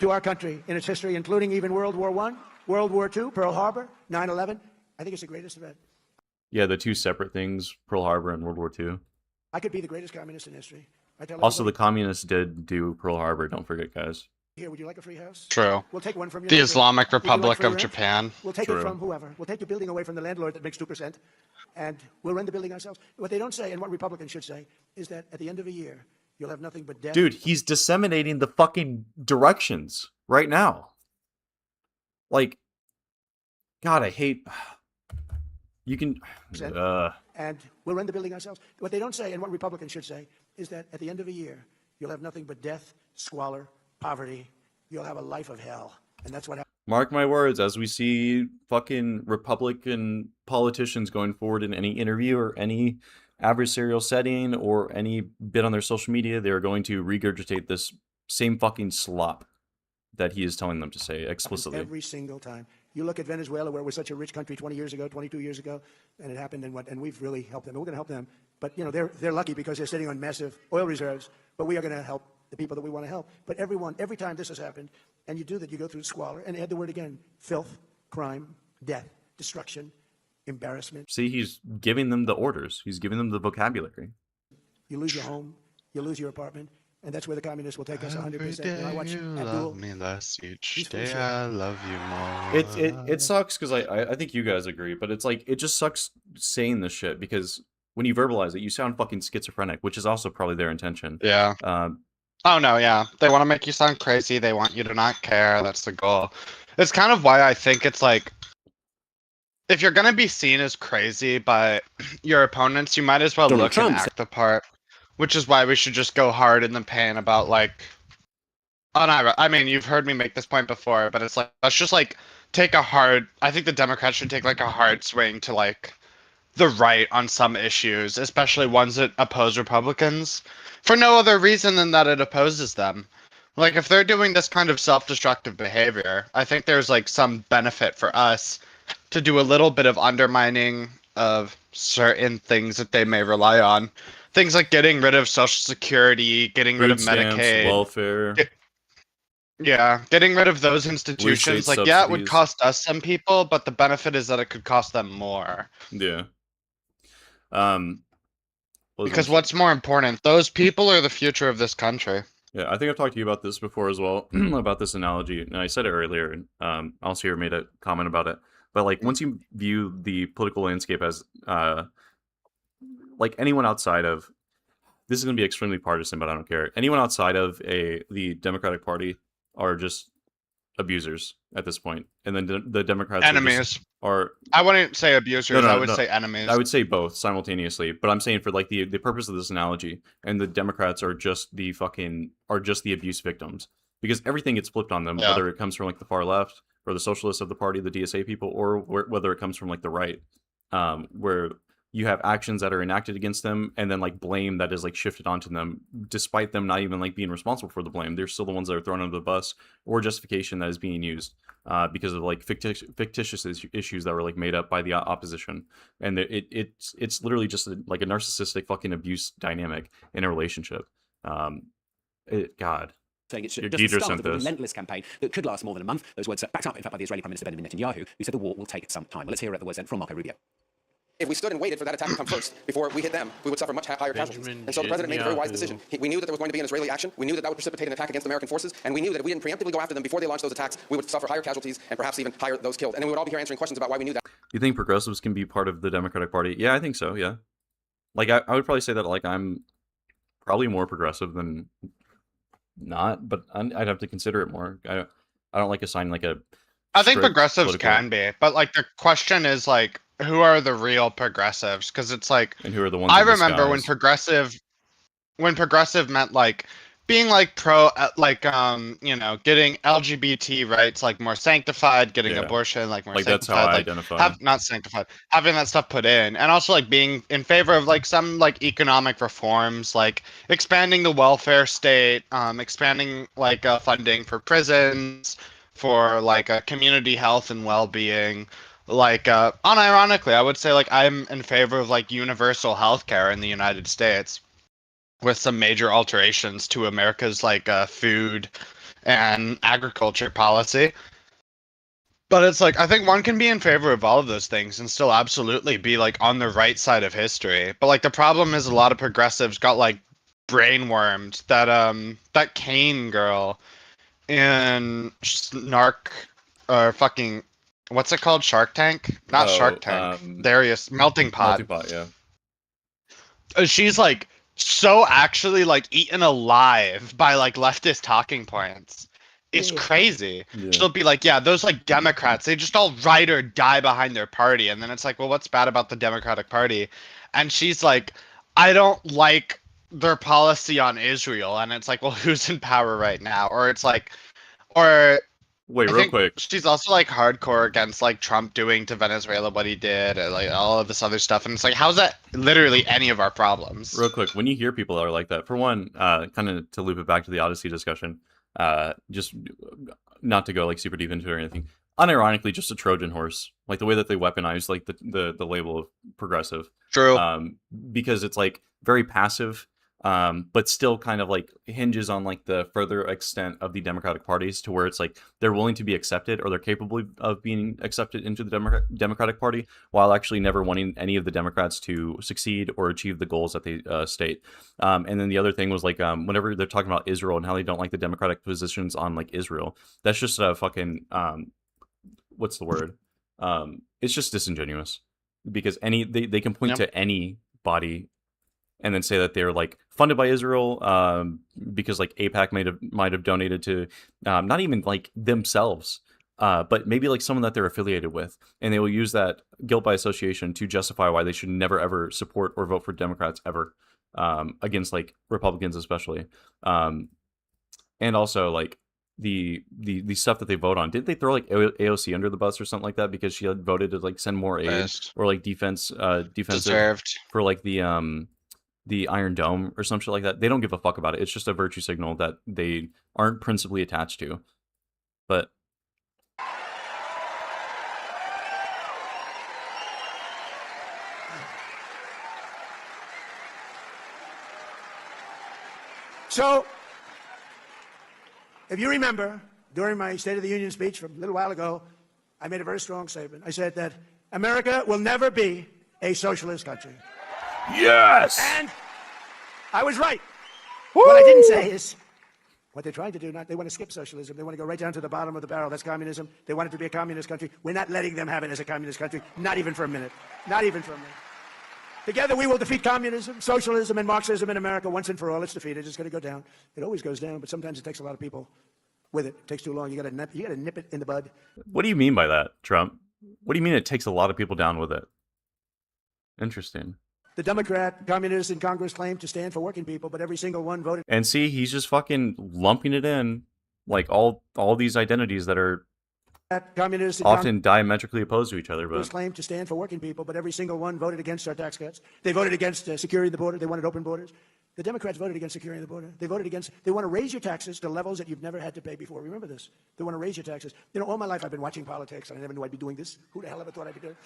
to our country in its history, including even World War I, World War II, Pearl Harbor, 9/11. I think it's the greatest threat. Yeah, the two separate things, Pearl Harbor and World War II. I could be the greatest communist in history. Also, the communists did do Pearl Harbor. Don't forget, guys. Here, would you like a free house? True. We'll take one from you. The Islamic Republic of Japan. We'll take it from whoever. We'll take the building away from the landlord that makes 2%, and we'll rent the building ourselves. What they don't say, and what Republicans should say, is that at the end of a year, you'll have nothing but death. Dude, he's disseminating the fucking directions right now. Like, God, I hate... You can... And we'll rent the building ourselves. What they don't say, and what Republicans should say, is that at the end of a year, you'll have nothing but death, squalor, poverty. You'll have a life of hell. And that's what happens. Mark my words, as we see fucking Republican politicians going forward in any interview or any adversarial setting or any bit on their social media, they're going to regurgitate this same fucking slop that he is telling them to say explicitly. Every single time. You look at Venezuela, where it was such a rich country 20 years ago, 22 years ago, and it happened, and we've really helped them. And we're going to help them. But, you know, they're lucky because they're sitting on massive oil reserves. But we are going to help the people that we want to help. But every time this has happened, and you do that, you go through squalor, and add the word again, filth, crime, death, destruction, embarrassment. See, he's giving them the orders. He's giving them the vocabulary. You lose your home, you lose your apartment, and that's where the communists will take us 100%. Day And I watch you Abdul. love me less, each day shit. I love you more. It sucks because I think you guys agree, but it's like, it just sucks saying this shit because when you verbalize it, you sound fucking schizophrenic, which is also probably their intention. Yeah. Oh no, yeah. They want to make you sound crazy. They want you to not care. That's the goal. It's kind of why I think it's like, if you're gonna be seen as crazy by your opponents, you might as well Donald look Trump and act the part. Which is why we should just go hard in the paint about like. Oh no, I mean you've heard me make this point before, but it's like let's just like take a hard. I think the Democrats should take like a hard swing to like the right on some issues, especially ones that oppose Republicans, for no other reason than that it opposes them. Like if they're doing this kind of self-destructive behavior, I think there's like some benefit for us to do a little bit of undermining of certain things that they may rely on. Things like getting rid of Social Security, getting rid of Medicaid, welfare. Yeah, getting rid of those institutions. Like, yeah, it would subsidies. cost us some people, but the benefit is that it could cost them more. Yeah. Because what's more important, those people are the future of this country. Yeah, I think I've talked to you about this before as well, about this analogy, and I said it earlier. Also, made a comment about it. But like, once you view the political landscape as like anyone outside of, this is going to be extremely partisan, but I don't care. Anyone outside of the Democratic Party are just abusers at this point, and then the Democrats Enemies. are. I wouldn't say abusers. I would say enemies. I would say both simultaneously, but I'm saying for like the purpose of this analogy, and the Democrats are just the abuse victims, because everything gets flipped on them, whether it comes from like the far left or the socialists of the party, the DSA people, or whether it comes from like the right, where you have actions that are enacted against them and then like blame that is like shifted onto them, despite them not even like being responsible for the blame. They're still the ones that are thrown under the bus, or justification that is being used because of like fictitious issues that were like made up by the opposition. And it's literally just like a narcissistic fucking abuse dynamic in a relationship. God. Saying it's Your just the Deidre start sent of a this. relentless campaign that could last more than a month. Those words are backed up, in fact, by the Israeli Prime Minister Benjamin Netanyahu, who said the war will take some time. Well, let's hear the words then from Marco Rubio. If we stood and waited for that attack to come first before we hit them, we would suffer much higher casualties. And so the president made a very wise decision. We knew that there was going to be an Israeli action. We knew that that would precipitate an attack against American forces. And we knew that if we didn't preemptively go after them before they launched those attacks, we would suffer higher casualties and perhaps even higher those killed. And then we would all be here answering questions about why we knew that. You think progressives can be part of the Democratic Party? Yeah, I think so. Yeah. Like, I would probably say that like I'm probably more progressive than not, but I'd have to consider it more. I don't like assigning like a. I think strict progressives political- can be, but like the question is like, who are the real progressives? Because it's like, and who are the ones I in remember when disguise? progressive meant like being like pro, like you know, getting LGBT rights like more sanctified, getting abortion like more Like, that's sanctified, how I like identify. not sanctified, having that stuff put in, and also like being in favor of like some like economic reforms, like expanding the welfare state, expanding like funding for prisons, for like community health and well-being. Like, unironically, I would say like I'm in favor of like universal healthcare in the United States, with some major alterations to America's like food and agriculture policy. But it's like, I think one can be in favor of all of those things and still absolutely be like on the right side of history. But like the problem is a lot of progressives got like brainwormed. That Kane girl in Snark or fucking, what's it called? Shark Tank? Not Shark Tank. Darius Melting Pot. Melting Pot, yeah. She's like so actually like eaten alive by like leftist talking points. It's crazy. Yeah. She'll be like, yeah, those like Democrats, they just all ride or die behind their party. And then it's like, well, what's bad about the Democratic Party? And she's like, I don't like their policy on Israel. And it's like, well, who's in power right now? Or it's like, or wait, I real think quick. she's also like hardcore against like Trump doing to Venezuela what he did, and like all of this other stuff. And it's like, how's that literally any of our problems? Real quick, when you hear people that are like that, for one, kind of to loop it back to the Odyssey discussion, just not to go like super deep into it or anything, unironically just a Trojan horse, like the way that they weaponize like the label of progressive. True. Because it's like very passive, but still kind of like hinges on like the further extent of the Democratic parties to where it's like they're willing to be accepted or they're capable of being accepted into the Democratic Party while actually never wanting any of the Democrats to succeed or achieve the goals that they state. And then the other thing was like whenever they're talking about Israel and how they don't like the Democratic positions on like Israel, that's just a fucking what's the word? It's just disingenuous because they can point to any body and then say that they're like funded by Israel because like AIPAC might have donated to not even like themselves, but maybe like someone that they're affiliated with, and they will use that guilt by association to justify why they should never ever support or vote for Democrats ever against like Republicans especially, and also like the stuff that they vote on. Didn't they throw like AOC under the bus or something like that because she had voted to like send more aid or like defensive Deserved. for like the Iron Dome or some shit like that? They don't give a fuck about it. It's just a virtue signal that they aren't principally attached to. But so, if you remember, during my State of the Union speech from a little while ago, I made a very strong statement. I said that America will never be a socialist country. Yes! And I was right. Woo! What I didn't say is what they're trying to do. They want to skip socialism. They want to go right down to the bottom of the barrel. That's communism. They want it to be a communist country. We're not letting them have it as a communist country. Not even for a minute. Not even for a minute. Together we will defeat communism, socialism, and Marxism in America once and for all. It's defeated. It's going to go down. It always goes down, but sometimes it takes a lot of people with it. It takes too long. You got to nip it in the bud. what do you mean by that, Trump? What do you mean it takes a lot of people down with it? Interesting. The Democrat communists in Congress claim to stand for working people, but every single one voted. And see, he's just fucking lumping it in like all these identities that are Communists in often diametrically opposed to each other. Congress But claim to stand for working people, but every single one voted against our tax cuts. They voted against securing the border. They wanted open borders. The Democrats voted against securing the border. They voted against. They want to raise your taxes to levels that you've never had to pay before. Remember this. They want to raise your taxes. You know, all my life I've been watching politics, and I never knew I'd be doing this. Who the hell ever thought I'd be doing it?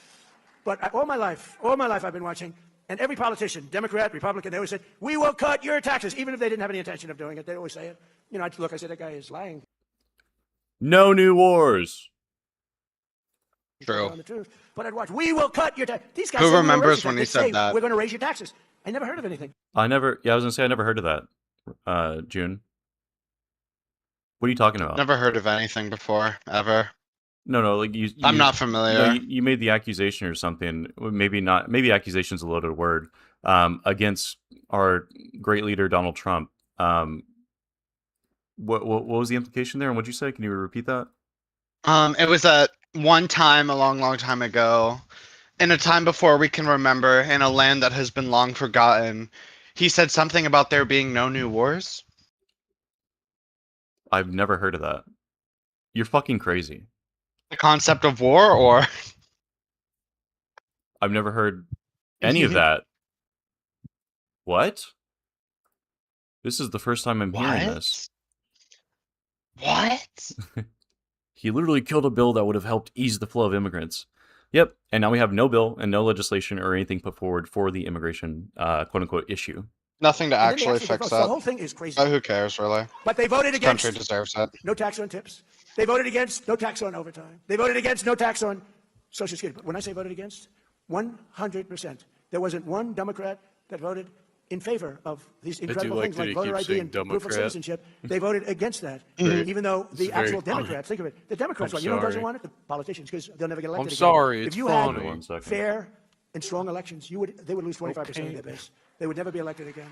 But all my life I've been watching. And every politician, Democrat, Republican, they always said, we will cut your taxes, even if they didn't have any intention of doing it. They always say it. You know, I said, that guy is lying. no new wars. True. On the truth. But I'd watch, we will cut your taxes. These guys Who said, "We're gonna remembers raise your when he taxes." They'd said say, that? We're going to raise your taxes. I never heard of anything. I was gonna say I never heard of that. June. What are you talking about? Never heard of anything before, ever. No, like I'm not familiar. You made the accusation or something. Maybe not. Maybe accusation's a loaded word. Against our great leader Donald Trump. What was the implication there, and what'd you say? Can you repeat that? It was at one time a long time ago, in a time before we can remember, in a land that has been long forgotten. He said something about there being no new wars. I've never heard of that. You're fucking crazy. The concept of war, or I've never heard any of that. What? This is the first time I'm hearing this. What? He literally killed a bill that would have helped ease the flow of immigrants. Yep, and now we have no bill and no legislation or anything put forward for the immigration quote-unquote issue. Nothing to And then they actually fix vote. that. The whole thing is crazy. Who cares, really? But they voted This against. country deserves it. No tax on tips. They voted against no tax on overtime. They voted against no tax on Social Security. But when I say voted against, 100%. There wasn't one Democrat that voted in favor of these incredible like things that like he voter keeps ID saying and proof of Democrat. citizenship. They voted against that, Mhm. even though It's the very actual funny. Democrats, think of it, the Democrats I'm want, you know who doesn't sorry. want it? The politicians, because they'll never get elected I'm again. sorry, If it's you funny. had One second. fair and strong elections, they would lose 25% of their base. They would never be elected again.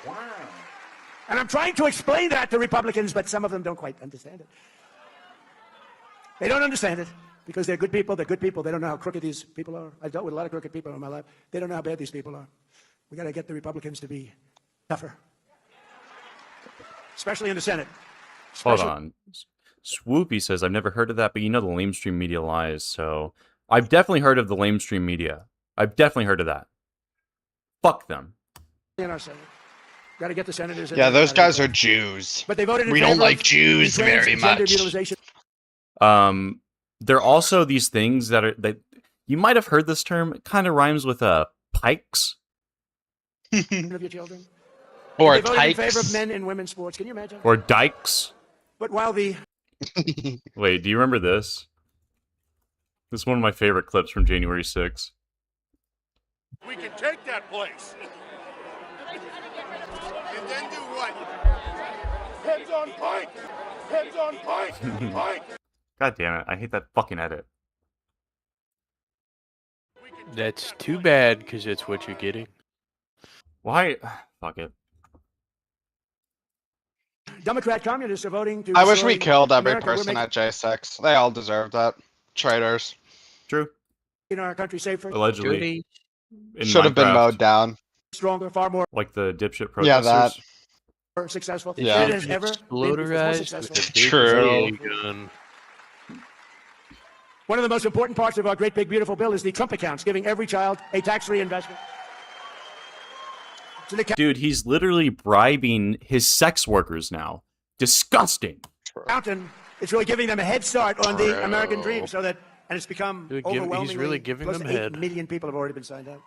Wow. And I'm trying to explain that to Republicans, but some of them don't quite understand it. They don't understand it because they're good people. They're good people. They don't know how crooked these people are. I've dealt with a lot of crooked people in my life. They don't know how bad these people are. We got to get the Republicans to be tougher, especially in the Senate. Hold on. Swoopy says, I've never heard of that, but you know the lamestream media lies, so... I've definitely heard of the lamestream media. I've definitely heard of that. Fuck them. In our Senate. Got to get the senators. Yeah, those guys are Jews. But they voted in We favor don't like of Jews very transgender much. mutilization. there are also these things that you might have heard this term. It kind of rhymes with pikes. Of your children. Or They voted in favor of tykes. men and women's sports. Can you imagine? Or dykes. But while the Wait, do you remember this? This is one of my favorite clips from January 6th. We can take that place. And then do what? Heads on Pike! Heads on Pike! Pike! God damn it, I hate that fucking edit. That's too bad, because that's what you're getting. Why? Fuck it. Democrat communists are voting to I wish we destroy killed every America. We're person making at J6. They all deserve that. Traitors. True. our country safer. Allegedly. in Should have been Minecraft. mowed down. Stronger, far more Like the dipshit Yeah, protesters. that. successful. Yeah. It has ever been more Exploderized successful. with a big True. ray gun. One of the most important parts of our great big beautiful bill is the Trump accounts, giving every child a tax-free investment. So the Dude, he's literally bribing his sex workers now. Disgusting. accountant, it's really giving them a head start on the American dream, so that, and it's become Dude, overwhelmingly. he's really giving close them to 8 head. million people have already been signed up.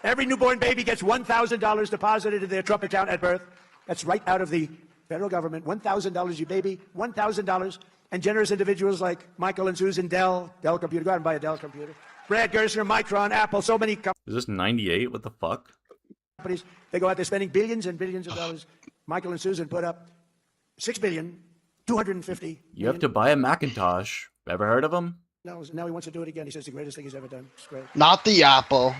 Every newborn baby gets $1,000 deposited into their Trump account at birth. That's right out of the federal government. $1,000, you baby, $1,000. And generous individuals like Michael and Susan Dell Computer, go out and buy a Dell computer. Brad Gerstner, Micron, Apple, so many Is this 98? What the fuck? companies. They go out there spending billions and billions of dollars. Michael and Susan put up $6,250,000,000. You have to buy a Macintosh. Ever heard of him? Now he wants to do it again. He says the greatest thing he's ever done. It's great. Not the Apple.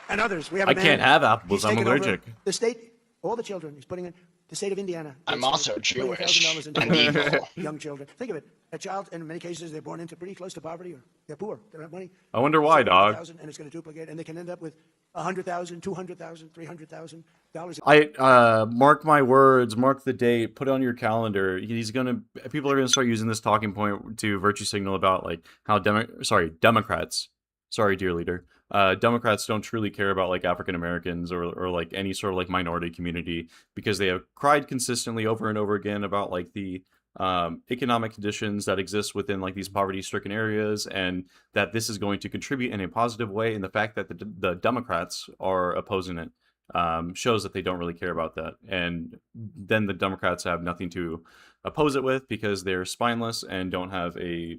And others. We have I a man, can't have apples. he's I'm taken over allergic. The state, all the children. He's putting in the state of Indiana. I'm also Jewish $20,000 into and evil. young children. Think of it. A child, in many cases, they're born into pretty close to poverty, or they're poor. They don't have money. I wonder why, dog. And it's going to duplicate, and they can end up with $100,000, $200,000, $300,000. I mark my words, mark the date, put it on your calendar. People are gonna start using this talking point to virtue signal about like how Democrats, sorry, dear leader, Democrats don't truly care about like African Americans or like any sort of like minority community, because they have cried consistently over and over again about like the economic conditions that exist within like these poverty-stricken areas, and that this is going to contribute in a positive way. And the fact that the Democrats are opposing it shows that they don't really care about that. And then the Democrats have nothing to oppose it with because they're spineless and don't have a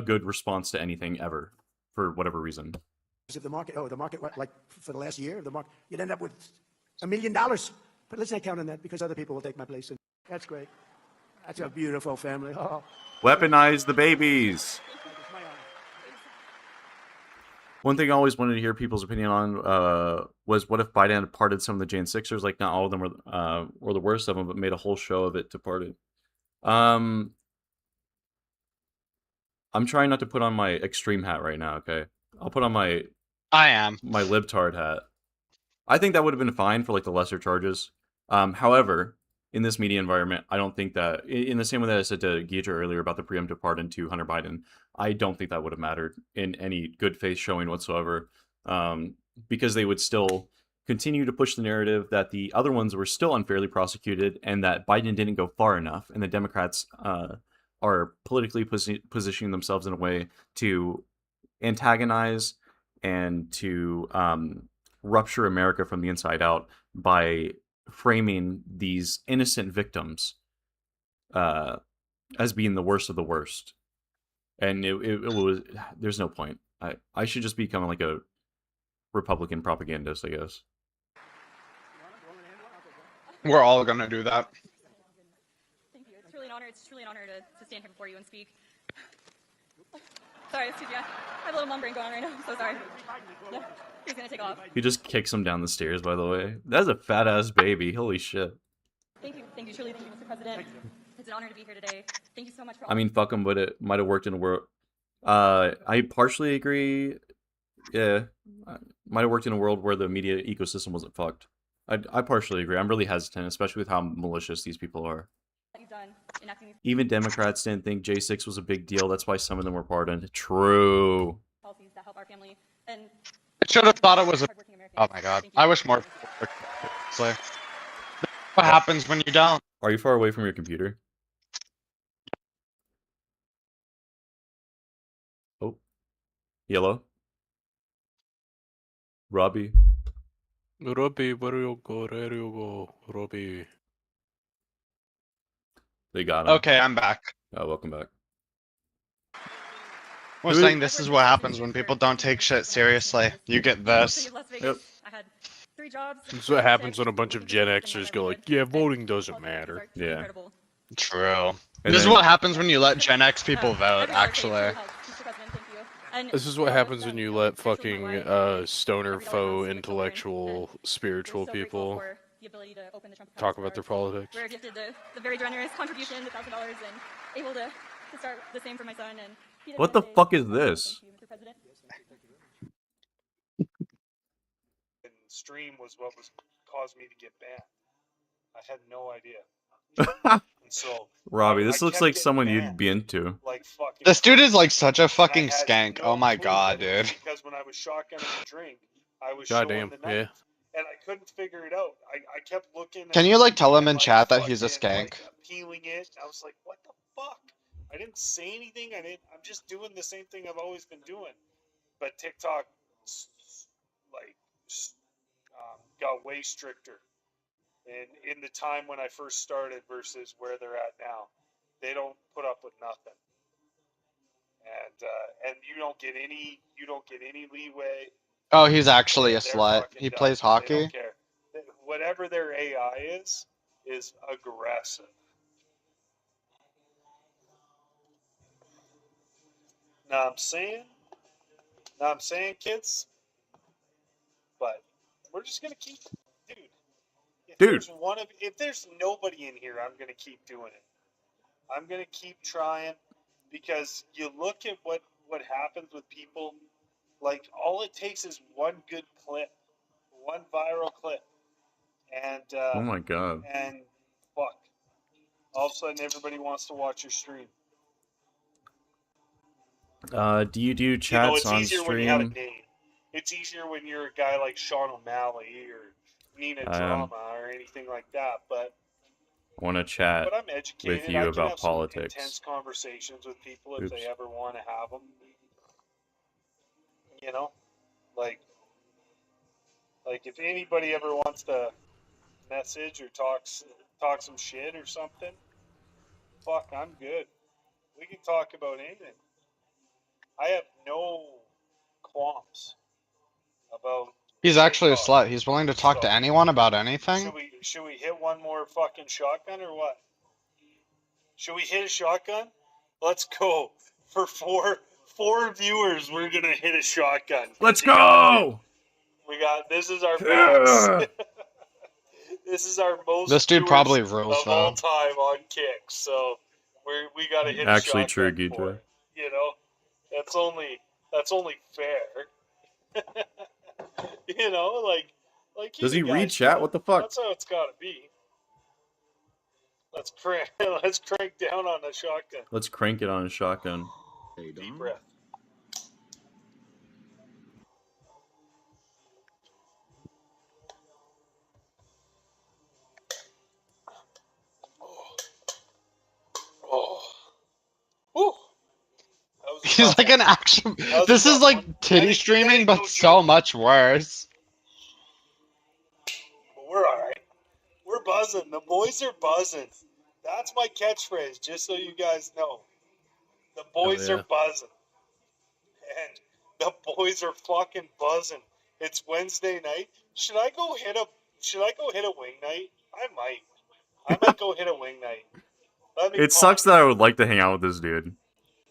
good response to anything ever for whatever reason. If the market, like for the last year, the market, you'd end up with $1 million. But let's not count on that, because other people will take my place. And that's great. That's a beautiful family. Oh. Weaponize the babies. One thing I always wanted to hear people's opinion on was what if Biden had pardoned some of the Jan 6ers? Like, not all of them were the worst of them, but made a whole show of it to pardon. I'm trying not to put on my extreme hat right now, okay? I'll put on my my libtard hat. I think that would have been fine for like the lesser charges. However, in this media environment, I don't think that, in the same way that I said to Geedra earlier about the preemptive pardon to Hunter Biden, I don't think that would have mattered in any good faith showing whatsoever, because they would still continue to push the narrative that the other ones were still unfairly prosecuted and that Biden didn't go far enough, and the Democrats are politically positioning themselves in a way to antagonize and to rupture America from the inside out by framing these innocent victims as being the worst of the worst. And it was, there's no point. I should just become like a Republican propagandist, I guess. We're all gonna do that. Thank you. It's truly an honor. It's truly an honor to stand here before you and speak. Sorry, excuse me. I have a little mum brain going on right now. I'm so sorry. Yeah, he's gonna take off. He just kicks him down the stairs, by the way. That's a fat ass baby. Holy shit. Thank you. Thank you. Truly, thank you, Mr. President. It's an honor to be here today. Thank you so much for all. I mean, fuck him, but it might have worked in a world. I partially agree. Yeah, might have worked in a world where the media ecosystem wasn't fucked. I partially agree. I'm really hesitant, especially with how malicious these people are. You've done enacting these Even Democrats didn't think J6 was a big deal. That's why some of them were pardoned. True. policies that help our family. And I should have thought it was a. Oh my god. I wish more. What happens when you don't? Are you far away from your computer? Yellow. Robbie. Robbie, where you go? Where you go? Robbie. They got him. Okay, I'm back. Oh, welcome back. I was saying this is what happens when people don't take shit seriously. You get this. Yep. This is what happens when a bunch of Gen Xers go like, yeah, voting doesn't matter. Yeah. True. And This is then- what happens when you let Gen X people vote, actually. This is what happens when you let fucking stoner, faux, intellectual, spiritual people talk about their politics. We're gifted the very generous contribution, the $1,000, and able to start the same for my son. And What the fuck is this? Stream was what caused me to get banned. I had no idea. And so Robbie, this I looks kept like getting someone banned, you'd be into. like fucking. This dude is like such a fucking I had skank. no Oh my clue god, what it was dude. Because when I was shotgunning a drink, I was showing Goddamn, the yeah. knife, and I couldn't figure it out. I kept looking. Can at you like it tell him and, in chat that he's a fucking, skank? peeling it. I was like, what the fuck? I didn't say anything. I'm just doing the same thing I've always been doing. But TikTok, like, got way stricter. And in the time when I first started versus where they're at now, they don't put up with nothing. And you don't get any leeway. Oh, he's actually a They're slut. fucking He dumb. plays They hockey. don't care. Whatever their AI is aggressive. Now I'm saying, kids, but we're just gonna keep, dude. If there's nobody in here, I'm gonna keep doing it. I'm gonna keep trying, because you look at what happens with people. Like, all it takes is one good clip, one viral clip, and Oh my god. and fuck, all of a sudden everybody wants to watch your stream. Do you do You know, chats it's on easier when you have a stream? name. It's easier when you're a guy like Sean O'Malley or Nina Drama or anything like that. But Want to chat I'm educated. with you I can about have some politics? intense conversations with people if Oops. they ever want to have them. You know, like if anybody ever wants to message or talk some shit or something, fuck, I'm good. We can talk about anything. I have no qualms about. He's actually a slut. He's willing to talk to anyone about anything. Should we hit one more fucking shotgun or what? Should we hit a shotgun? Let's go. For four viewers, we're gonna hit a shotgun. Let's go! This is our max. Yeah. This is our most. This dude viewers probably rules, of all though. time on Kicks. So we gotta hit Actually a true, shotgun for Gita. it. You know, that's only fair. You know, like. Does you he read guys chat? know. What the fuck? That's how it's gotta be. Let's crank down on the shotgun. Let's crank it on a shotgun. Deep breath. Oh. Whew. He's like an action. This is like titty streaming, but so much worse. But we're alright. We're buzzing. The boys are buzzing. That's my catchphrase, just so you guys know. The boys yeah. are buzzing. And the boys are fucking buzzing. It's Wednesday night. Should I go hit a wing night? I might go hit a wing night. Let me It sucks that I would like to hang out with this dude.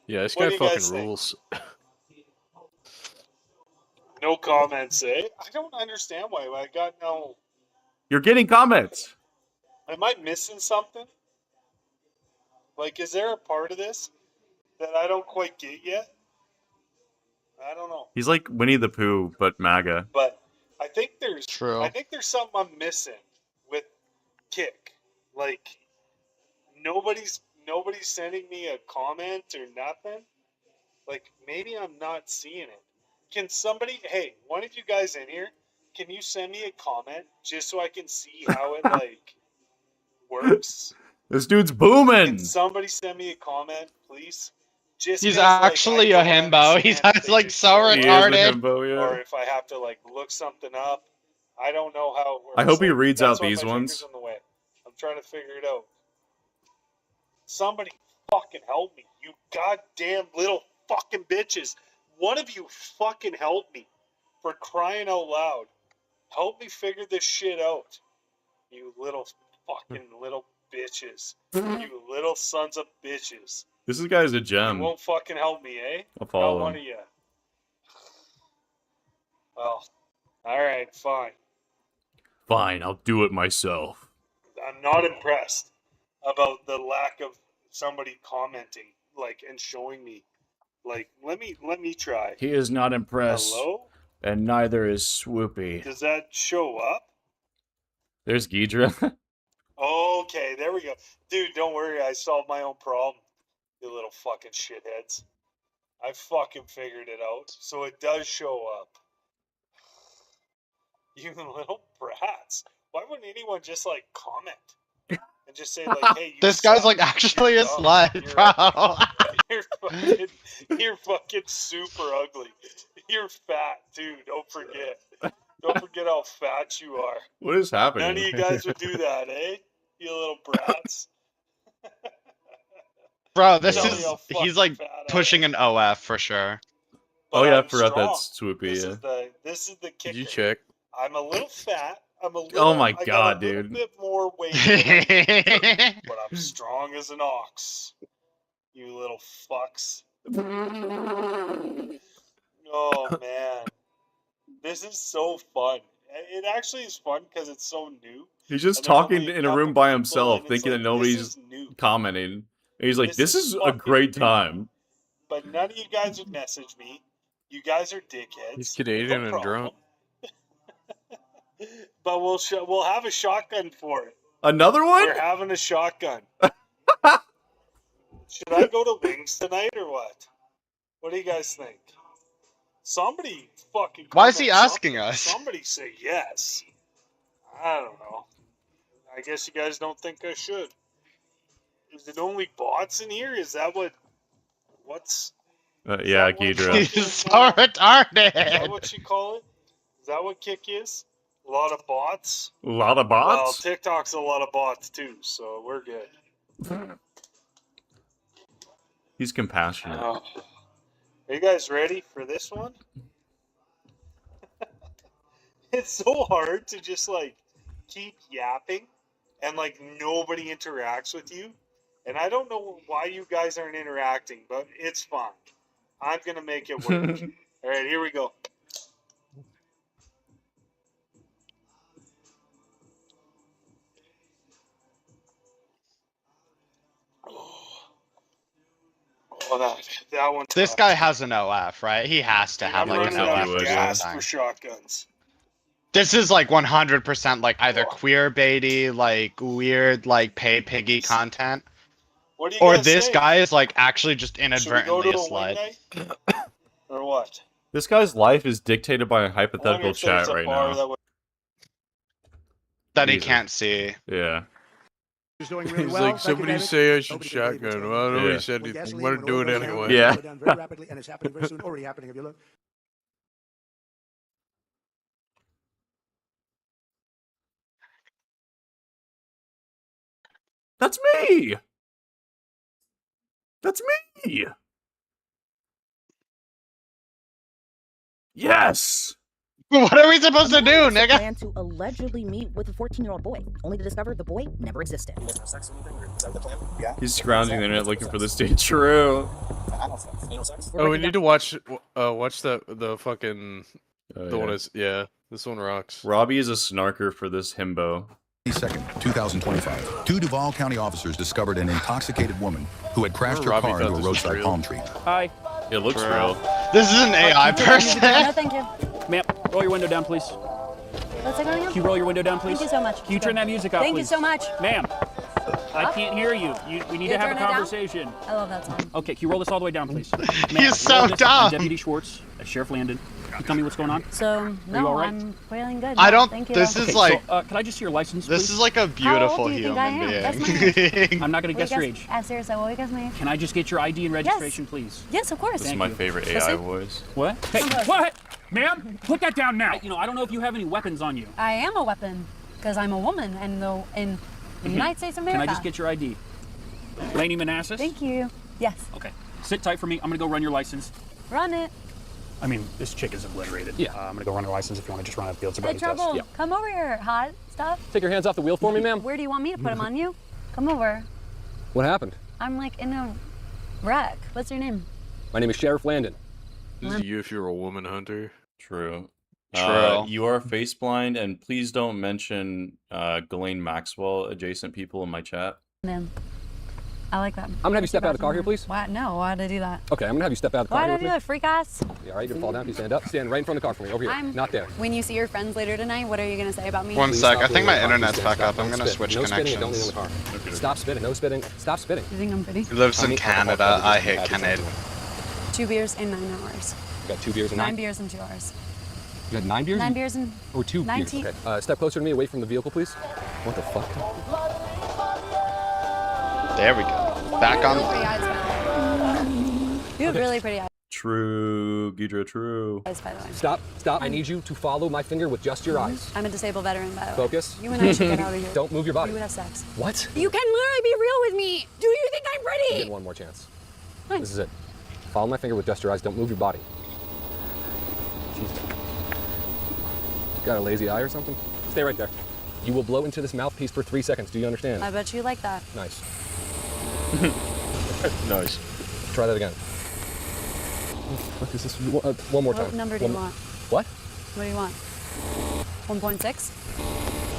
Yeah, this What guy do you guys fucking think? rules. No comments, eh? I don't understand why I got no. You're getting comments. Am I missing something? Like, is there a part of this that I don't quite get yet? I don't know. He's like Winnie the Pooh, but MAGA. But I think there's True. I think there's something I'm missing with Kick. Like, nobody's sending me a comment or nothing. Like, maybe I'm not seeing it. Can somebody, hey, one of you guys in here, can you send me a comment just so I can see how it like works? This dude's booming. Can somebody send me a comment, please? Just He's 'cause, like, actually I a don't himbo. He's understand like things, so He is a retarded. himbo, yeah. or if I have to like look something up, I don't know how it works. I hope he Like, reads that's out why these my ones. finger's in the way. I'm trying to figure it out. Somebody fucking help me, you goddamn little fucking bitches. One of you fucking help me, for crying out loud. Help me figure this shit out. You little fucking little bitches. You little sons of bitches. This guy's a You gem. won't fucking help me, eh? I'll follow Not one him. of you. Well, alright, fine. Fine, I'll do it myself. I'm not impressed about the lack of somebody commenting, like, and showing me. Like, let me try. He is not impressed. Hello? And neither is Swoopy. Does that show up? There's Ghidra. Okay, there we go. Dude, don't worry, I solved my own problem. You little fucking shitheads. I fucking figured it out. So it does show up. You little brats. Why wouldn't anyone just, like, comment? And just say, like, hey, you This guy's suck. like actually You're a dumb. slut, You're bro. you're fucking super ugly. You're fat, too. Don't forget. Don't forget how fat you are. What is happening? None of you guys would do that, eh? You little brats. Bro, this Tell me is how fucking he's like fat I am. pushing an OF for sure. Oh yeah, I I'm forgot strong. that's Swoopy, yeah. This is the kicker. Did you check? I'm a little fat. I'm a little. Oh my I god, got a dude. little bit more weight, but I'm strong as an ox. You little fucks. Oh man, this is so fun. It actually is fun because it's so new. He's just And there's talking only a in a couple room by people, himself, and it's thinking like, that this nobody's is new. commenting. And he's like, This this is is a fucking great new. time. But none of you guys would message me. You guys are dickheads. He's Canadian No and problem. drunk. But we'll have a shotgun for it. Another one? We're having a shotgun. Should I go to Wings tonight or what? What do you guys think? Somebody fucking. Why is he comment asking something. us? Somebody say yes. I don't know. I guess you guys don't think I should. Is it only bots in here? Is that what? What's? Yeah, Ghidra. He's so retarded. Is that what you call it? Is that what Kick is? A lot of bots? A lot of Well, bots? TikTok's a lot of bots too, so we're good. He's compassionate. Oh. Are you guys ready for this one? It's so hard to just like keep yapping and like nobody interacts with you. And I don't know why you guys aren't interacting, but it's fine. I'm gonna make it work. All right, here we go. Oh, that one. This guy has an OF, right? He has to have I'm like an running out OF of or gas something. for shotguns. This is like 100% like either queer baity, like weird, like pay piggy content, What do you or guys this say? guy is like actually just Should we go inadvertently to a a wing slut. night? Or what? This guy's life is dictated by a I wonder hypothetical if there's chat a right bar now. that would- That he Jesus. can't see. Yeah. Doing really He's well. like, Thank you, somebody David. say I should Nobody can believe what's shotgun. going Well, on. nobody Yeah. said When anything. I'm gasoline, gonna when do oil it goes down, anyway. it'll Yeah. go down very rapidly, and it's happening very soon. Already happening. If you look. That's me! That's me! Yes! What are we supposed to do, nigga? Plan to allegedly meet with a 14-year-old boy, only to discover the boy never existed. He's scrounging the internet looking for this to be true. Oh, we need to watch the fucking Oh, the one yeah. is yeah. This one rocks. Robbie is a snarker for this himbo. 2nd, 2025. 2 Duval County officers discovered an intoxicated woman who had crashed her Robbie car into thought a this was roadside real. palm tree. Hi. It looks real. This is an AI person. No, thank you. Ma'am, roll your window down, please. What's that going on? Can you roll your window down, please? Thank you so much. Can you turn that music up, Thank you please? so much. Ma'am, I can't hear you. We need You to have a turn it down? conversation. I love that song. Okay, can you roll this all the way down, please? Ma'am, He's so roll this. dumb. I'm Deputy Schwartz, Sheriff Landon. Tell me what's going on. So, Are you all right? I'm feeling good. I don't. Thank you. This is like. So, can I just see your license, This please? is like a beautiful do you think I human am? That's my being. I'm not going to guess your age. Seriously, what will you guess my age? Can I just get your ID and registration, please? Yes, of course. This is my favorite AI voice. What? Hey, what? Ma'am, put that down now. I don't know if you have any weapons on you. I am a weapon because I'm a woman, and though in the United States of America. Can I just get your ID? Lainey Manassas? Thank you. Yes. Okay. Sit tight for me. I'm going to go run your license. Run it. I mean, this chick is obliterated. Yeah. I'm going to go run her license if you want to just run a field Hey, sobriety test. Trouble, Yeah. come over here, hot stuff. Take your hands off the wheel for me, ma'am. Where do you want me to put them on you? Come over. What happened? I'm like in a wreck. What's your name? My name is Sheriff Landon. This is you if you're a woman hunter. True. True. You are face blind, and please don't mention Ghislaine Maxwell adjacent people in my chat. Man, I like that. I'm gonna have you step out of the car here, please. Why? No, why'd I do that? Okay, I'm gonna have you step out of the car Why'd here I with do me. that, freak ass? Yeah, all right, you're gonna fall down. Please stand up. Stand right in front of the car for me. Over here. Not there. When you see your friends later tonight, what are you gonna say about me? One Please sec. stop I think my leaning on the car. internet's Please back stand. up. I'm Don't gonna spit. switch No spitting and don't lean connections. on the car. Stop spitting. No spitting. Stop spitting. You think I'm pretty? He lives in How many Canada. alcohol I beverages hate have you had Canada. this 2 beers in 9 hours. You got 2 beers and 9 9? beers in 2 hours. You had 9 beers? 9 beers in. Or 2 19. beers? Okay. Step closer to me, away from the vehicle, please. What the fuck? There we go. Back on. Pretty eyes, man. You have really pretty eyes, True, Ghidra, true. by the way. Stop. Stop. I need you to follow my finger with just your eyes. I'm a disabled veteran, by the way. Focus. You and I should get out of here. Don't move your body. We would have sex. What? You can literally be real with me. Do you think I'm You pretty? get one more chance. Fine. This is it. Follow my finger with just your eyes. Don't move your body. Jesus. Got a lazy eye or something? Stay right there. You will blow into this mouthpiece for 3 seconds. Do you understand? I bet you like that. Nice. Nice. Try that again. What is this? One more time. What number do you want? What? What do you want? 1.6?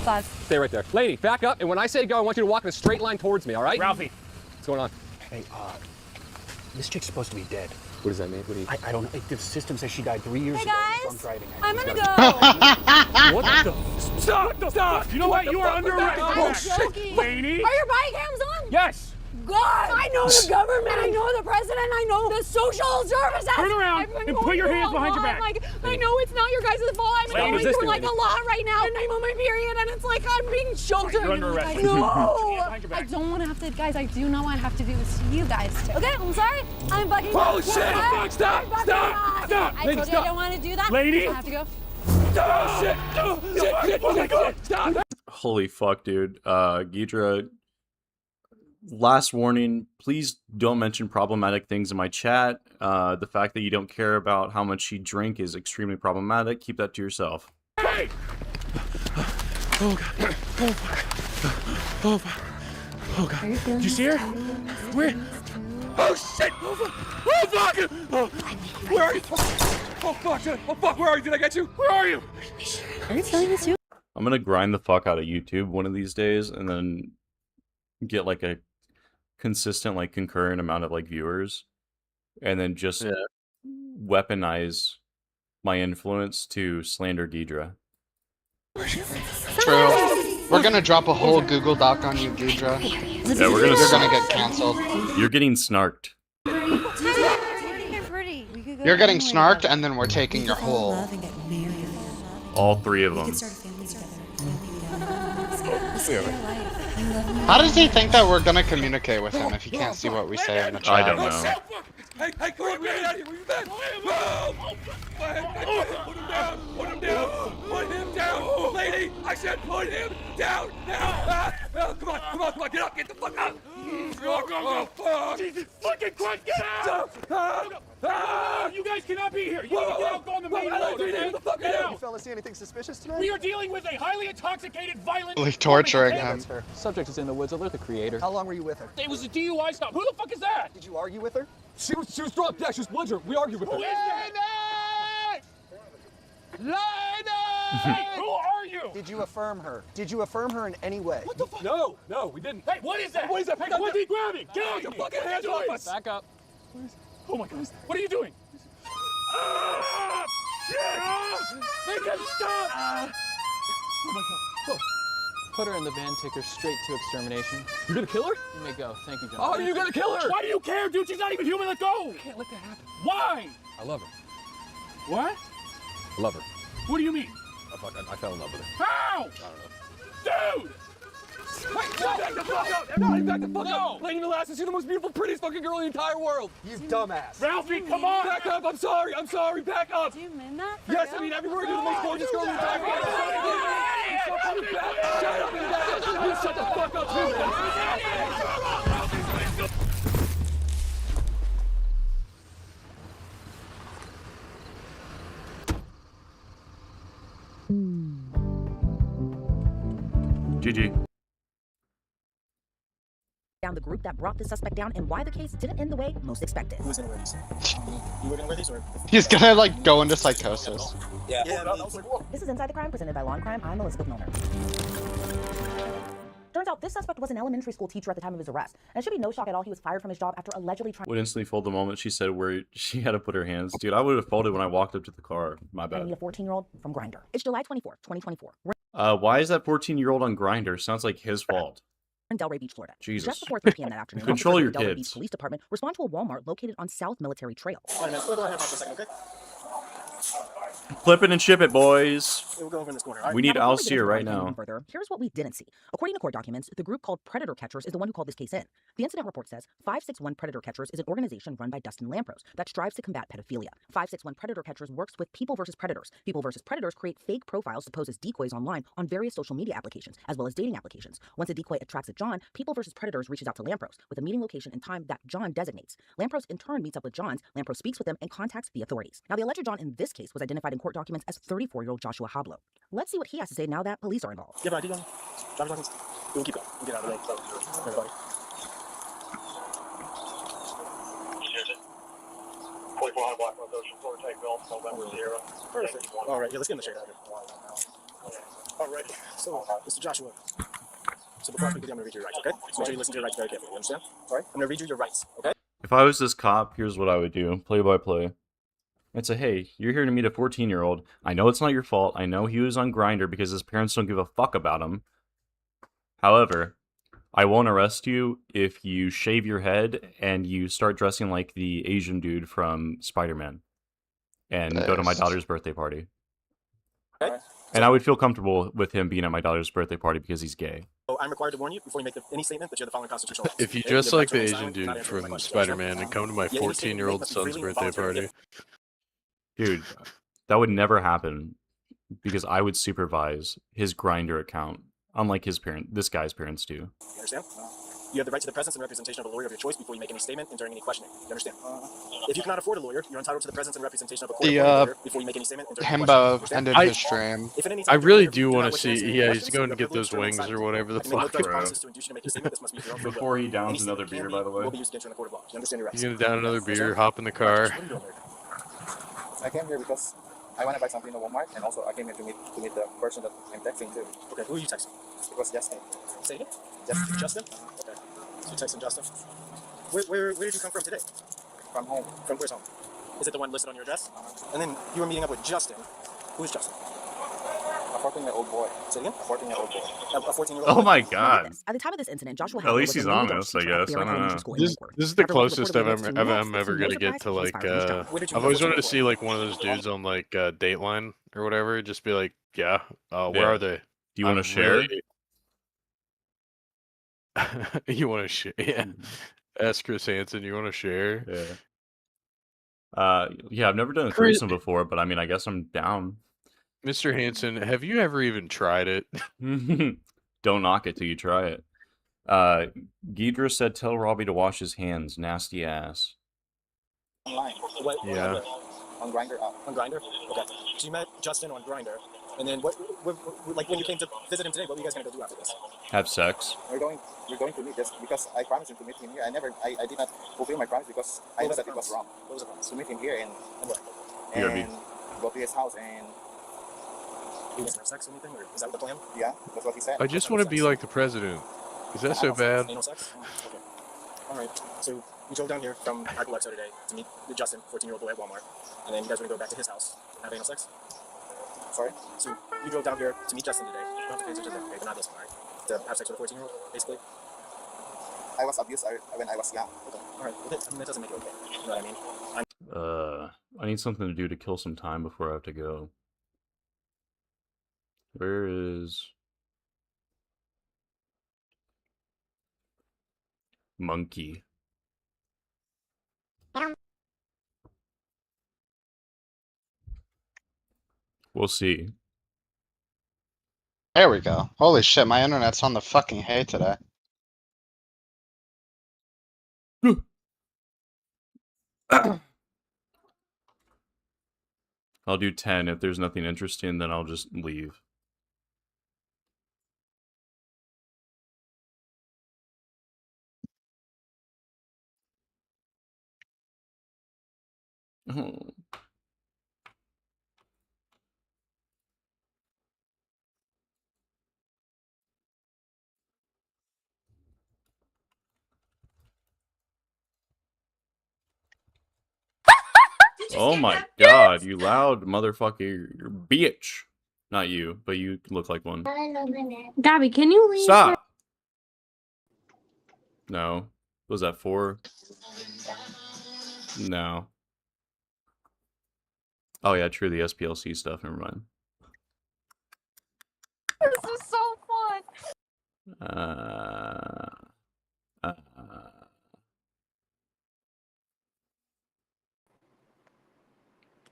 5. Stay right there. Lady, back up. And when I say go, I want you to walk in a straight line towards me, all right? Ralphie. What's going on? Hey, this chick's supposed to be dead. What does that mean? What do you... I don't know. The system says she died 3 years Hey ago. guys, I'm driving. I'm gonna go. What the... Stop! Stop! You know what? You are under arrest. I'm joking. Lady. Are your body cams on? Yes. God! I know the government, I know the president, I know the social services. Turn around I've been and going put your through hands a behind your lot. back. Like, I know it's not your guys' fault. I'm Lady, going through like a lot right now, and I'm on my period, and it's like I'm being choked. You're under arrest. No! Behind your back. I don't want to have to, guys, I do not want to have to do this to you guys too. Okay, I'm sorry. I'm bugging Holy out. shit! What? Stop! I'm bugging Stop! out. Stop! I Lady, told you stop. I don't want to do that. Lady. I have to go. Oh, shit! Oh, shit! Oh my God! Stop! Holy fuck, dude. Ghidra, last warning, please don't mention problematic things in my chat. The fact that you don't care about how much you drink is extremely problematic. Keep that to yourself. Hey! Oh God. Oh fuck. Oh fuck. Oh God. Did you see her? Where? Oh shit! Oh fuck! Oh, where are you? Oh fuck! Oh fuck! Where are you? Did I get you? Where are you? Are you feeling this too? I'm gonna grind the fuck out of YouTube one of these days and then get like a consistent, like concurrent amount of like viewers, and then just weaponize my influence to slander Ghidra. True. We're gonna drop a whole Google Doc on you, Ghidra. Yeah, you're gonna get canceled. You're getting snarked. You're getting snarked, and then we're taking your whole. All 3 of them. How does he think that we're gonna communicate with him if he can't see what we say in the chat? I don't know. Hey, come on, get out of here! Where you been? Put him down! Put him down! Put him down! Lady, I said put him down now! Come on, get up, get the fuck up! Go, fuck! Jesus fucking Christ, get out! You guys cannot be here! You need to get out, go on the main road, okay? Get out! You fellas see anything suspicious tonight? We are dealing with a highly intoxicated, violent... Like torturing him. Subject is in the woods. Alert the creator. How long were you with her? It was a DUI stop. Who the fuck is that? Did you argue with her? She was dropped dead. She was belligerent. We argued with her. Who is that? Lady! Who are you? Did you affirm her? Did you affirm her in any way? What the fuck? No, we didn't. Hey, what is that? What is that? Hey, what's he grabbing? Get out your fucking hands off us! Back up. Oh my God. What are you doing? Ah! Shit! Make him stop! Oh my God. Put her in the van, take her straight to extermination. You're gonna kill her? You may go. Thank you, John. Oh, you're gonna kill her? Why do you care, dude? She's not even human. Let go. You can't let that happen. Why? I love her. What? I love her. What do you mean? I fell in love with her. How? I don't know. Dude! Wait, back the fuck up! Everybody back the fuck up! Lady Molasses, you're the most beautiful, prettiest fucking girl in the entire world! You dumbass! Ralphie, come on! Back up! I'm sorry, back up! Do you mean that? Yes, I mean every word. You're the most gorgeous girl in the entire world! Shut up and back! You shut the fuck up, GG. Down the group that brought the suspect down and why the case didn't end the way most expected. Who's gonna wear these? You were gonna wear these or? He's gonna like go into psychosis. Yeah. This is Inside the Crime, presented by Law and Crime. I'm Elizabeth Milner. Turns out this suspect was an elementary school teacher at the time of his arrest, and it should be no shock at all he was fired from his job after allegedly trying Would instantly fold the moment she said where she had to put her hands. Dude, I would have folded when I walked up to the car. My to meet bad. a 14-year-old from Grindr. It's July 24th, 2024. Why is that 14-year-old on Grindr? Sounds like his fault. In Delray Beach, Florida. Jesus. Just before 3 p.m. that afternoon, Control officers your of the Delray kids. Beach Police Department respond to a Walmart located on South Military Trail. All right, man. Go ahead for a second, okay? Flip it and ship it, boys. We'll go over in this corner. We need Now, before we get Alcir into right anything now. Further, here's what we didn't see. According to court documents, the group called Predator Catchers is the one who called this case in. The incident report says 561 Predator Catchers is an organization run by Dustin Lampros that strives to combat pedophilia. 561 Predator Catchers works with People vs. Predators. People vs. Predators create fake profiles to pose as decoys online on various social media applications, as well as dating applications. Once a decoy attracts a John, People vs. Predators reaches out to Lampros with a meeting location and time that John designates. Lampros in turn meets up with Johns. Lampros speaks with them and contacts the authorities. Now, the alleged John in this case was identified in court documents as 34-year-old Joshua Hablo. Let's see what he has to say now that police are involved. You have an ID on? Driver's license? We'll keep going. We'll get out of the way. Everybody. 4400 Black Road Ocean, Florida, take Bill, November Sierra. Perfect. All right, yeah, let's get in the shade out here. All right, so, Mr. Joshua. So before I speak with you, I'm going to read you your rights, okay? So make sure you listen to your rights very carefully, you understand? All right, I'm going to read you your rights, okay? If I was this cop, here's what I would do. Play by play. I'd say, hey, you're here to meet a 14-year-old. I know it's not your fault. I know he was on Grindr because his parents don't give a fuck about him. However, I won't arrest you if you shave your head and you start dressing like the Asian dude from Spider-Man and go to my daughter's birthday party. Okay. And I would feel comfortable with him being at my daughter's birthday party because he's gay. So I'm required to warn you before you make any statement that you have the following constitutional rights. If you dress like the Asian dude from Spider-Man and come to my 14-year-old son's birthday party. Dude, that would never happen because I would supervise his Grindr account, unlike this guy's parents do. You understand? You have the right to the presence and representation of a lawyer of your choice before you make any statement and during any questioning. You understand? If you cannot afford a lawyer, you're entitled to the presence and representation of a court-appointed lawyer before you make any statement and during any questioning. Himbo ended his stream. If at any I time really during do the want interview to you do not see. wish Yeah, answer he's any going to questions, get those you are wings privileged or to whatever the remain silent. fuck, I can make no bro. promises to induce you to make a statement. This must be of your own free will. Before he downs Any another statement beer, can by the way. will be used against you in a court of law. You understand your rights? He's going to down another beer, hop in the car. What are you doing there? I came here because I want to buy something at Walmart, and also I came here to meet the person that I'm texting to. Okay, who are you texting? It was Justin. Say it again? Justin? Okay. So you're texting Justin. Where did you come from today? From home. From where's home? Is it the one listed on your address? And then you were meeting up with Justin. Who is Justin? A 14-year-old boy. Say it again? A 14-year-old boy. A 14-year-old Oh boy? my god. At the time of this incident, Joshua At least was he's a new honest, I teacher at guess. I Barron don't Elementary know. School in This Lakewood. is the After working closest reported I'm events to news, ever to going no to get surprise, to he was like, fired from his job. I've always wanted to see like one of those dudes on like Dateline or whatever, just be like, yeah, where Yeah. are they? Do you want to share? You want to share? Yeah. Ask Chris Hansen, you want to share? Yeah. Yeah, I've never done a Chris- threesome before, but I mean, I guess I'm down. Mr. Hansen, have you ever even tried it? Don't knock it till you try it. Ghidra said, "Tell Robbie to wash his hands." Nasty ass. Online. What? Yeah. On Grindr app. On Grindr? Okay. So you met Justin on Grindr, and then what like when you came to visit him today, what were you guys gonna go do after this? Have sex. We're going to meet just because I promised him to meet him here. I did not fulfill my promise because I know that it was wrong. What was the promise? To meet him here and BRB. go to his house and You guys have sex or anything, or is that the plan? yeah, that's what he said. I just want to be like the president. Is that so bad? Anal sex? Okay. All right. So you drove down here from Arcolexo today to meet Justin, 14-year-old boy at Walmart, and then you guys were gonna go back to his house and have anal sex. Sorry? So you drove down here to meet Justin today. You don't have to pay attention to that, okay? But not this one, all right? To have sex with a 14-year-old, basically. I was abused when I was young. Okay. All right. Well, I mean, that doesn't make it okay. You know what I mean? I need something to do to kill some time before I have to go. Where is... Monkey? We'll see. There we go. Holy shit, my internet's on the fucking hay today. I'll do 10. If there's nothing interesting, then I'll just leave. Oh. Oh my god, you loud motherfucker bitch. Not you, but you look like one. Gabby, can you leave? Stop! No. Was that 4? No. Oh yeah, true, the SPLC stuff, never mind. This is so fun.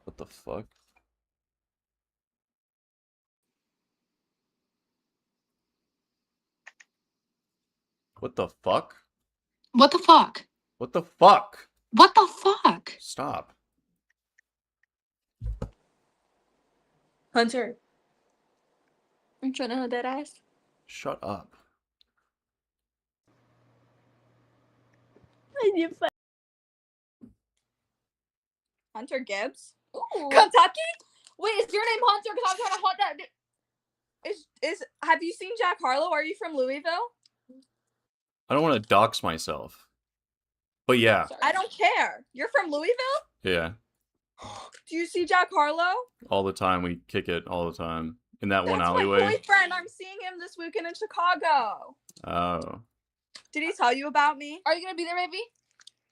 What the fuck? What the fuck? What the fuck? What the fuck? What the fuck? Stop. Hunter. Are you trying to hunt that ass? Shut up. Hunter Gibbs? Ooh. Kentucky? Wait, is your name Hunter? Because I'm trying to hunt that. Have you seen Jack Harlow? Are you from Louisville? I don't want to dox myself. But yeah. Sorry. I don't care. You're from Louisville? Yeah. Do you see Jack Harlow? All the time. We kick it all the time. In that one That's alleyway. my boyfriend. I'm seeing him this weekend in Chicago. Oh. Did he tell you about me? Are you going to be there, baby?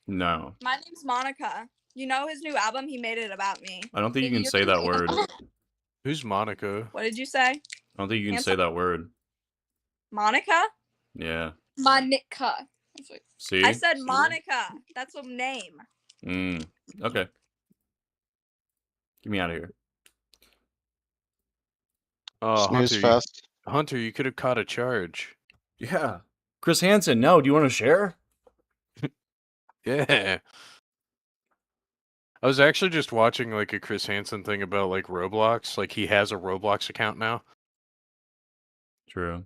No. My name's Monica. You know his new album? He made it about me. I don't think you can say that word. Who's Monica? What did you say? I don't think you can say that word. Monica? Yeah. Monica. See? I said Monica. That's a name. Okay. Get me out of here. Oh, Snooze Hunter, fest. Hunter, you could have caught a charge. Yeah. Chris Hansen, no. Do you want to share? Yeah. I was actually just watching like a Chris Hansen thing about like Roblox. Like he has a Roblox account now. True.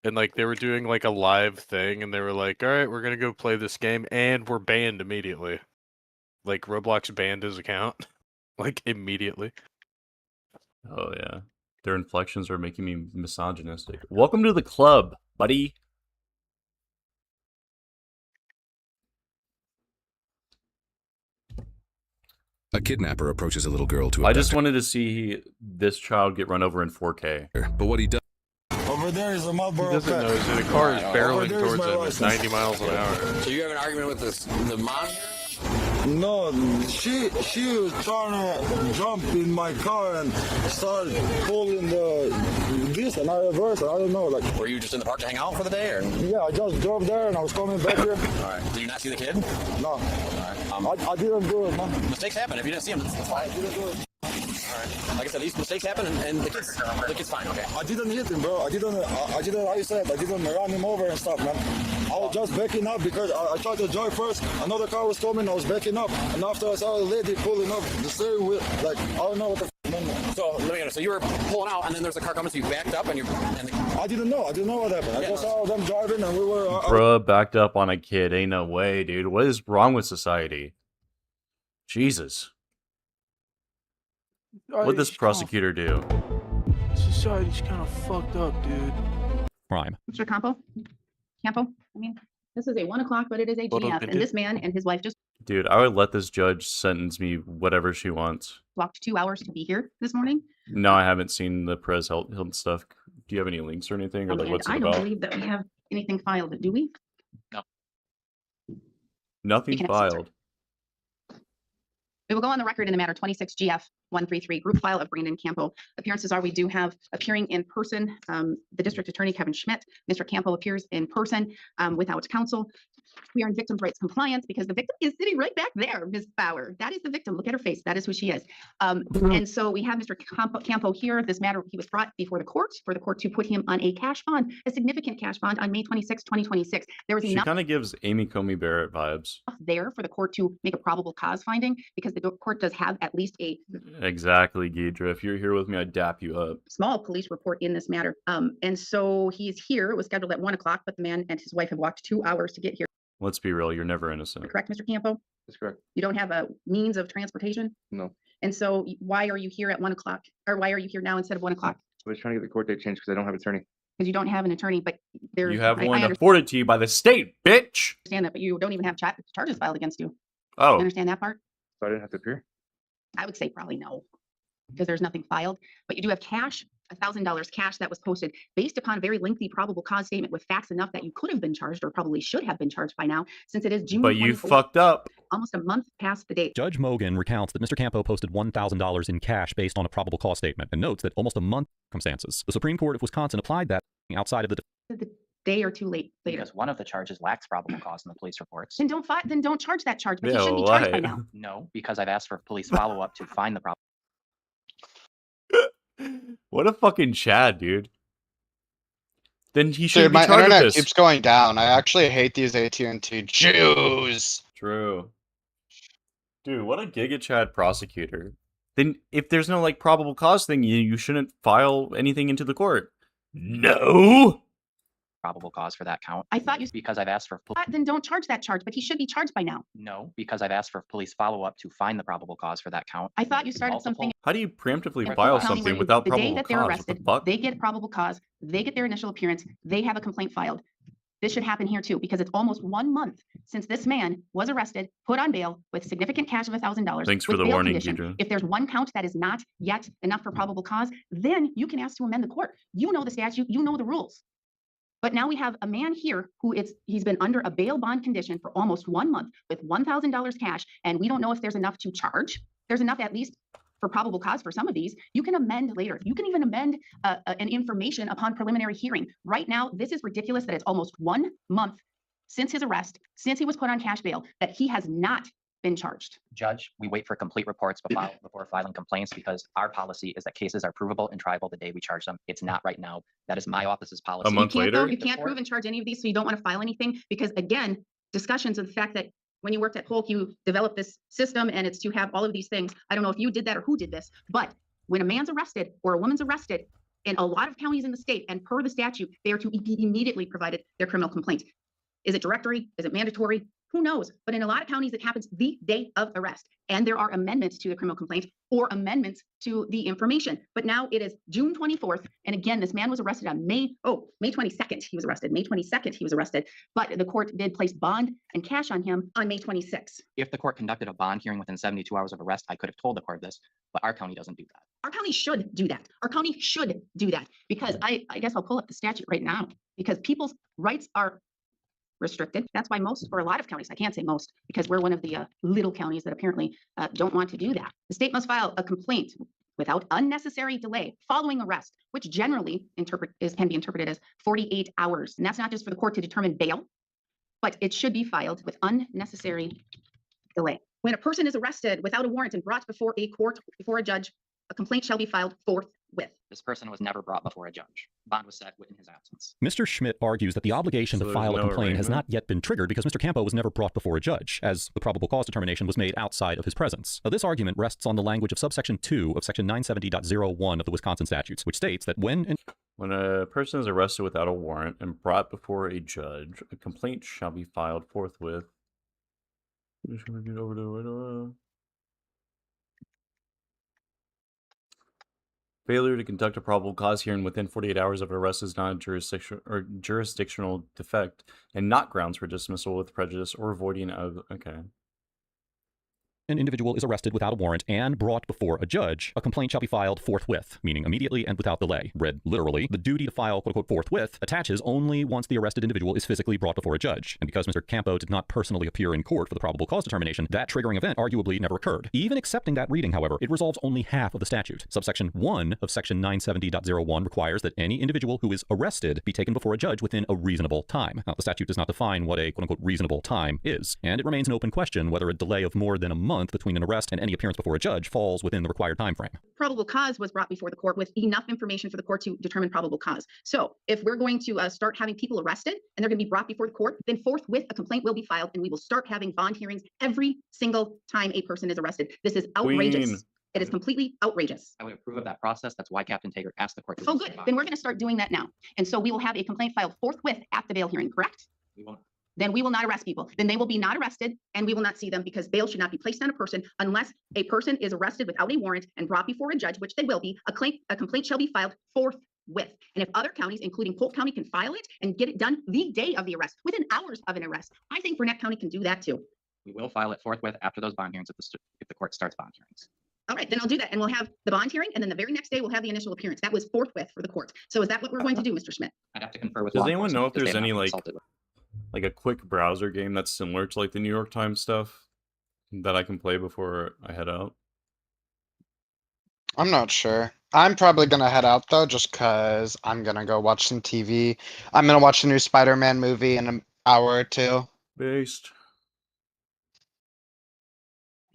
And like they were doing like a live thing and they were like, all right, we're going to go play this game and we're banned immediately. Like Roblox banned his account. Like immediately. Oh, yeah. Their inflections are making me misogynistic. Welcome to the club, buddy. A kidnapper approaches a little girl to I abduct just wanted to see this child get run over in 4K. her. But what he does... Over there is a Marlboro. He doesn't know. So the car is barreling towards him at 90 miles an hour. So you have an argument with the mom here? No, she was trying to jump in my car and start pulling this, and I reversed. I don't know, like. Were you just in the park to hang out for the day, or? Yeah, I just drove there and I was coming back here. All right. Did you not see the kid? No. All right. I didn't do it, man. Mistakes happen. If you didn't see him, that's fine. I didn't do it. All right. Like I said, these mistakes happen, and the kid's fine. Okay. I didn't hit him, bro. I didn't. How you said? I didn't run him over and stuff, man. I was just backing up because I tried to drive first. Another car was coming. I was backing up, and after I saw a lady pulling up the steering wheel, like I don't know what the. So let me know. So you were pulling out, and then there's a car coming, so you backed up, and you. I didn't know. I didn't know what happened. I just saw them driving, and we were. Bruh, backed up on a kid. Ain't no way, dude. What is wrong with society? Jesus. What'd this prosecutor do? Society's kind of fucked up, dude. Crime. Mr. Campo? I mean, this is a 1 o'clock, but it is a Little GF, bit. and this man and his wife just Dude, I would let this judge sentence me whatever she wants. walked 2 hours to be here this morning. No, I haven't seen the Perez Hilton stuff. Do you have any links or anything? Or like, And what's I it don't about? believe that we have anything filed, do we? Nothing You can have some, filed. We will go on the record in the matter 26 GF 133 group file of Brandon Campo. Appearances are we do have appearing in person the district attorney Kevin Schmidt. Mr. Campo appears in person without counsel. We are in victim's rights compliance because the victim is sitting right back there, Ms. Bauer. That is the victim. Look at her face. That is who she is. And so we have Mr. Campo here. This matter, he was brought before the court for the court to put him on a cash bond, a significant cash bond on May 26, 2026. There was She enough kind of gives Amy Comey Barrett vibes. there for the court to make a probable cause finding because the court does have at least a Exactly, Ghidra. If you're here with me, I'd dap you up. small police report in this matter. And so he's here. It was scheduled at 1 o'clock, but the man and his wife have walked 2 hours to get here. Let's be real, you're never innocent. Correct, Mr. Campo? That's correct. You don't have a means of transportation? No. And so why are you here at 1 o'clock? Or why are you here now instead of 1 o'clock? I was trying to get the court date changed because I don't have an attorney. Because you don't have an attorney, but there's... You have I one understand afforded to you by the state, bitch! that, but you don't even have charges filed against you. Oh. You understand that part? So I didn't have to appear? I would say probably no, because there's nothing filed, but you do have cash, $1,000 cash that was posted based upon a very lengthy probable cause statement with facts enough that you could have been charged or probably should have been charged by now, since it is June. But you 24th, fucked up. almost a month past the date. Judge Mogan recounts that Mr. Campo posted $1,000 in cash based on a probable cause statement and notes that almost a month circumstances. The Supreme Court of Wisconsin applied that outside of the Day or two later. Because one of the charges lacks probable cause in the police reports. Then don't charge that charge, but Yeah, you should be charged by why? now. No, because I've asked for police follow-up to find the problem. What a fucking Chad, dude. Then he should Dude, be my charged with internet this. keeps going down. I actually hate these AT&T Jews. True. Dude, what a Giga Chad prosecutor. Then if there's no like probable cause thing, you shouldn't file anything into the court. No. Probable cause for that count. I thought you... Because I've asked for... Then don't charge that charge, but he should be charged by now. No, because I've asked for police follow-up to find the probable cause for that count. I thought you started something... How do you preemptively in file County something where without the day probable that they're cause? What arrested, the fuck? they get probable cause, they get their initial appearance, they have a complaint filed. This should happen here too, because it's almost 1 month since this man was arrested, put on bail with significant cash of $1,000. Thanks for with the bail warning, condition. Deidre. If there's one count that is not yet enough for probable cause, then you can ask to amend the court. You know the statute, you know the rules. But now we have a man here who he's been under a bail bond condition for almost 1 month with $1,000 cash, and we don't know if there's enough to charge. There's enough at least for probable cause for some of these. You can amend later. You can even amend an information upon preliminary hearing. Right now, this is ridiculous that it's almost 1 month since his arrest, since he was put on cash bail, that he has not been charged. Judge, we wait for complete reports before filing complaints because our policy is that cases are provable and triable the day we charge them. It's not right now. That is my office's policy. A month later? You can't prove and charge any of these, so you don't want to file anything because, again, discussions of the fact that when you worked at Polk, you developed this system and it's to have all of these things. I don't know if you did that or who did this, but when a man's arrested or a woman's arrested in a lot of counties in the state and per the statute, they are to be immediately provided their criminal complaint. Is it directory? Is it mandatory? Who knows? But in a lot of counties, it happens the day of arrest. And there are amendments to the criminal complaint or amendments to the information. But now it is June 24th. And again, this man was arrested on May 22nd. He was arrested. May 22nd, he was arrested. But the court did place bond and cash on him on May 26th. If the court conducted a bond hearing within 72 hours of arrest, I could have told the court this, but our county doesn't do that. Our county should do that. Our county should do that because I guess I'll pull up the statute right now because people's rights are restricted. That's why most, or a lot of counties, I can't say most, because we're one of the little counties that apparently don't want to do that. The state must file a complaint without unnecessary delay following arrest, which generally can be interpreted as 48 hours. And that's not just for the court to determine bail, but it should be filed with unnecessary delay. When a person is arrested without a warrant and brought before a court, before a judge, a complaint shall be filed forthwith. This person was never brought before a judge. Bond was set in his absence. Mr. Schmidt argues that the obligation to file a complaint has not yet been triggered because Mr. Campo was never brought before a judge, as the probable cause determination was made outside of his presence. Now, this argument rests on the language of subsection 2 of section 970.01 of the Wisconsin statutes, which states that when a person is arrested without a warrant and brought before a judge, a complaint shall be filed forthwith. Just gonna get over to it. Failure to conduct a probable cause hearing within 48 hours of arrest is not a jurisdictional defect and not grounds for dismissal with prejudice or voiding of... Okay. an individual is arrested without a warrant and brought before a judge, a complaint shall be filed forthwith, meaning immediately and without delay. Read literally, the duty to file quote-unquote forthwith attaches only once the arrested individual is physically brought before a judge. And because Mr. Campo did not personally appear in court for the probable cause determination, that triggering event arguably never occurred. Even accepting that reading, however, it resolves only half of the statute. Subsection 1 of section 970.01 requires that any individual who is arrested be taken before a judge within a reasonable time. Now, the statute does not define what a quote-unquote reasonable time is, and it remains an open question whether a delay of more than a month between an arrest and any appearance before a judge falls within the required time frame. Probable cause was brought before the court with enough information for the court to determine probable cause. So if we're going to start having people arrested and they're going to be brought before the court, then forthwith a complaint will be filed and we will start having bond hearings every single time a person is arrested. This is outrageous. Queen. It is completely outrageous. I would approve of that process. That's why Captain Tager asked the court to. Oh, good. Then we're going to start doing that now. And so we will have a complaint filed forthwith at the bail hearing, correct? We won't. Then we will not arrest people. Then they will be not arrested and we will not see them because bail should not be placed on a person unless a person is arrested without a warrant and brought before a judge, which they will be. A complaint shall be filed forthwith. And if other counties, including Polk County, can file it and get it done the day of the arrest, within hours of an arrest, I think Burnett County can do that too. We will file it forthwith after those bond hearings if the court starts bond hearings. All right, then I'll do that. And we'll have the bond hearing. And then the very next day, we'll have the initial appearance. That was forthwith for the court. So is that what we're going to do, Mr. Schmidt? I'd have to confer with. Does anyone know if there's any like a quick browser game that's similar to like the New York Times stuff that I can play before I head out? I'm not sure. I'm probably gonna head out though, just cause I'm gonna go watch some TV. I'm gonna watch the new Spider-Man movie in an hour or two. Based.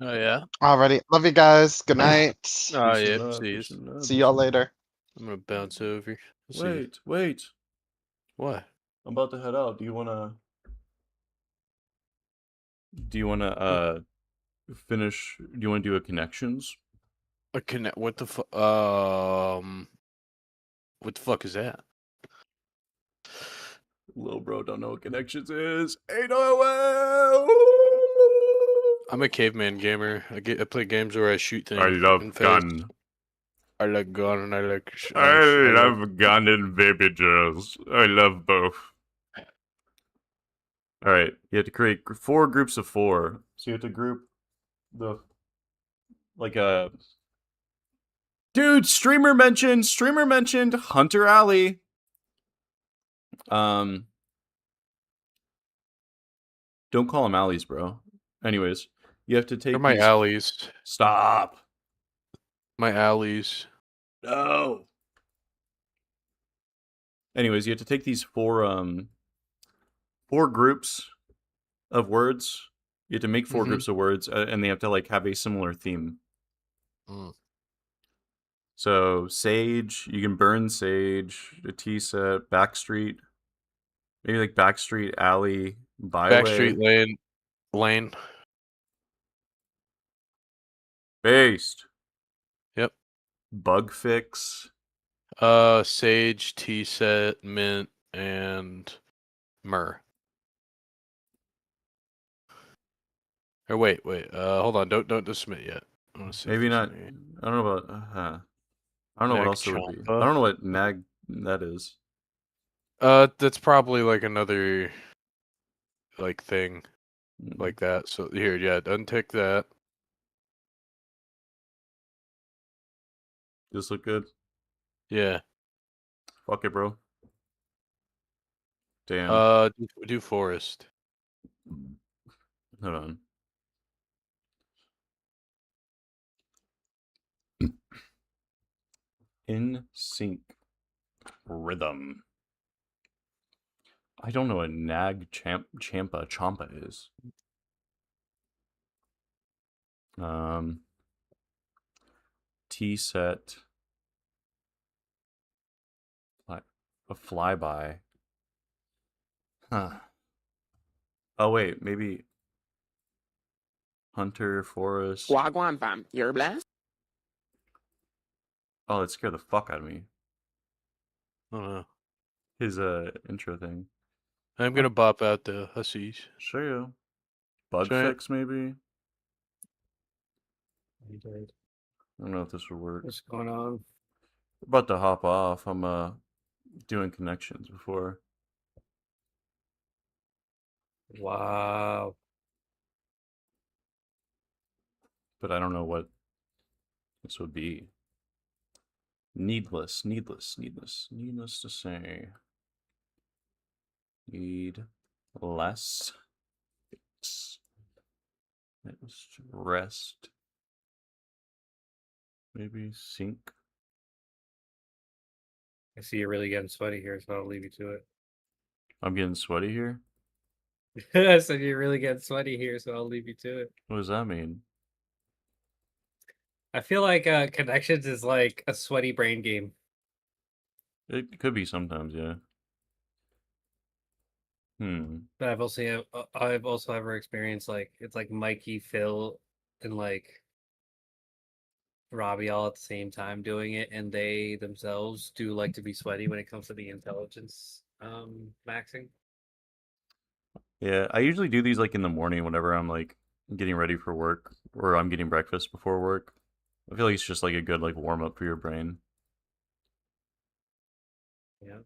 Oh yeah. Alrighty, love you guys. Good night. Oh yeah. See y'all later. I'm gonna bounce over. Wait. What? I'm about to head out. Do you wanna finish? Do you wanna do a connections? A connect? What the fuck? What the fuck is that? Little bro don't know what connections is. 808. I'm a caveman gamer. I play games where I shoot things. I love gun. I like gun and I like. I love gun and baby girls. I love both. All right, you have to create 4 groups of 4. So you have to group the dude. Streamer mentioned Hunter Alley. Don't call them alleys, bro. Anyways, you have to take. They're my alleys. Stop. My alleys. No. Anyways, you have to take these 4 groups of words. You have to make 4 groups of words, and they have to like have a similar theme. So sage, you can burn sage, a T set, backstreet, maybe like backstreet, alley, byway. Backstreet lane. Based. Yep. Bug fix. Sage, T set, mint, and myrrh. Or wait. Hold on. Don't submit yet. I wanna see Maybe not. I don't know about. I don't know what else it would be. I don't know what nag that is. That's probably like another like thing like that. So here, yeah, untick that. This look good? Yeah. Fuck it, bro. Damn. Do forest. Hold on. In sync rhythm. I don't know what nag champa is. T set. A flyby. Huh. Oh wait, maybe Hunter Forest. Wagwan fam, you're blessed. Oh, that scared the fuck out of me. I don't know. His intro thing. I'm gonna bop out the hussies. Sure you. Bug Sure. fix maybe? I don't know if this will work. What's going on? About to hop off. I'm doing connections before. Wow. but I don't know what this would be. Needless to say. Need less. Rest. Maybe sink. I see you're really getting sweaty here, so I'll leave you to it. I'm getting sweaty here? I said you're really getting sweaty here, so I'll leave you to it. What does that mean? I feel like Connections is like a sweaty brain game. It could be sometimes, yeah. But I've also ever experienced like it's like Mikey, Phil, and like Robbie all at the same time doing it, and they themselves do like to be sweaty when it comes to the intelligence maxing. Yeah, I usually do these like in the morning whenever I'm like getting ready for work or I'm getting breakfast before work. I feel like it's just like a good like warm up for your brain. Yeah.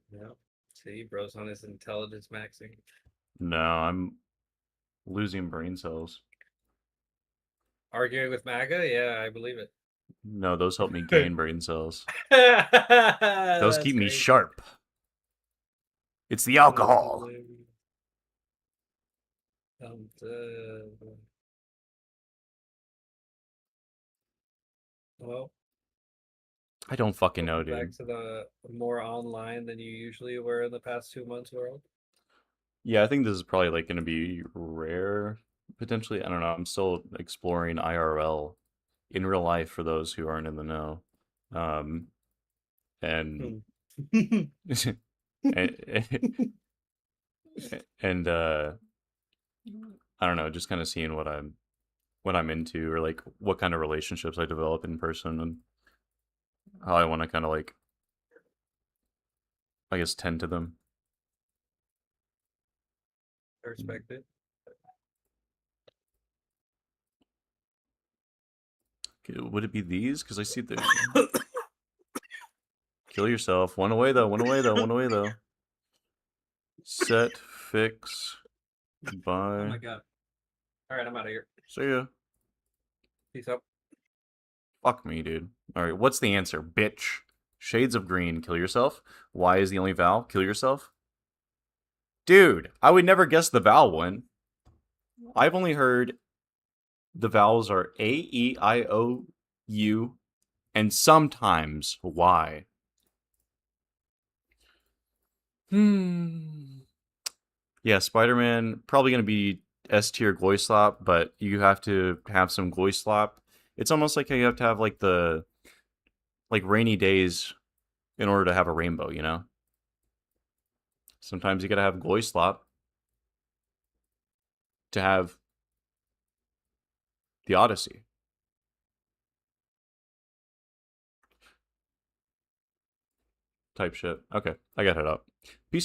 See, bro's on his intelligence maxing. No, I'm losing brain cells. Arguing with MAGA? Yeah, I believe it. No, those help me gain brain cells. Those keep me sharp. It's the alcohol. Well, I don't fucking know, back dude. to the more online than you usually were in the past 2 months world. Yeah, I think this is probably like going to be rare, potentially. I don't know. I'm still exploring IRL in real life for those who aren't in the know. And and I don't know, just kind of seeing what I'm into, or like what kind of relationships I develop in person, and how I want to kind of like, I guess, tend to them. I respect it. Would it be these? Because I see the kill yourself. One away though. One away though. Set, fix, buy. Oh my god. Alright, I'm out of here. See ya. Peace out. Fuck me, dude. Alright, what's the answer, bitch? Shades of green, kill yourself. Y is the only vowel, kill yourself. Dude, I would never guess the vowel one. I've only heard the vowels are A, E, I, O, U, and sometimes Y. Yeah, Spider-Man, probably going to be S tier Gloislop, but you have to have some Gloislop. It's almost like how you have to have like the rainy days in order to have a rainbow, you know? Sometimes you gotta have Gloislop to have the Odyssey. Type shit. Okay, I got it up. Peace.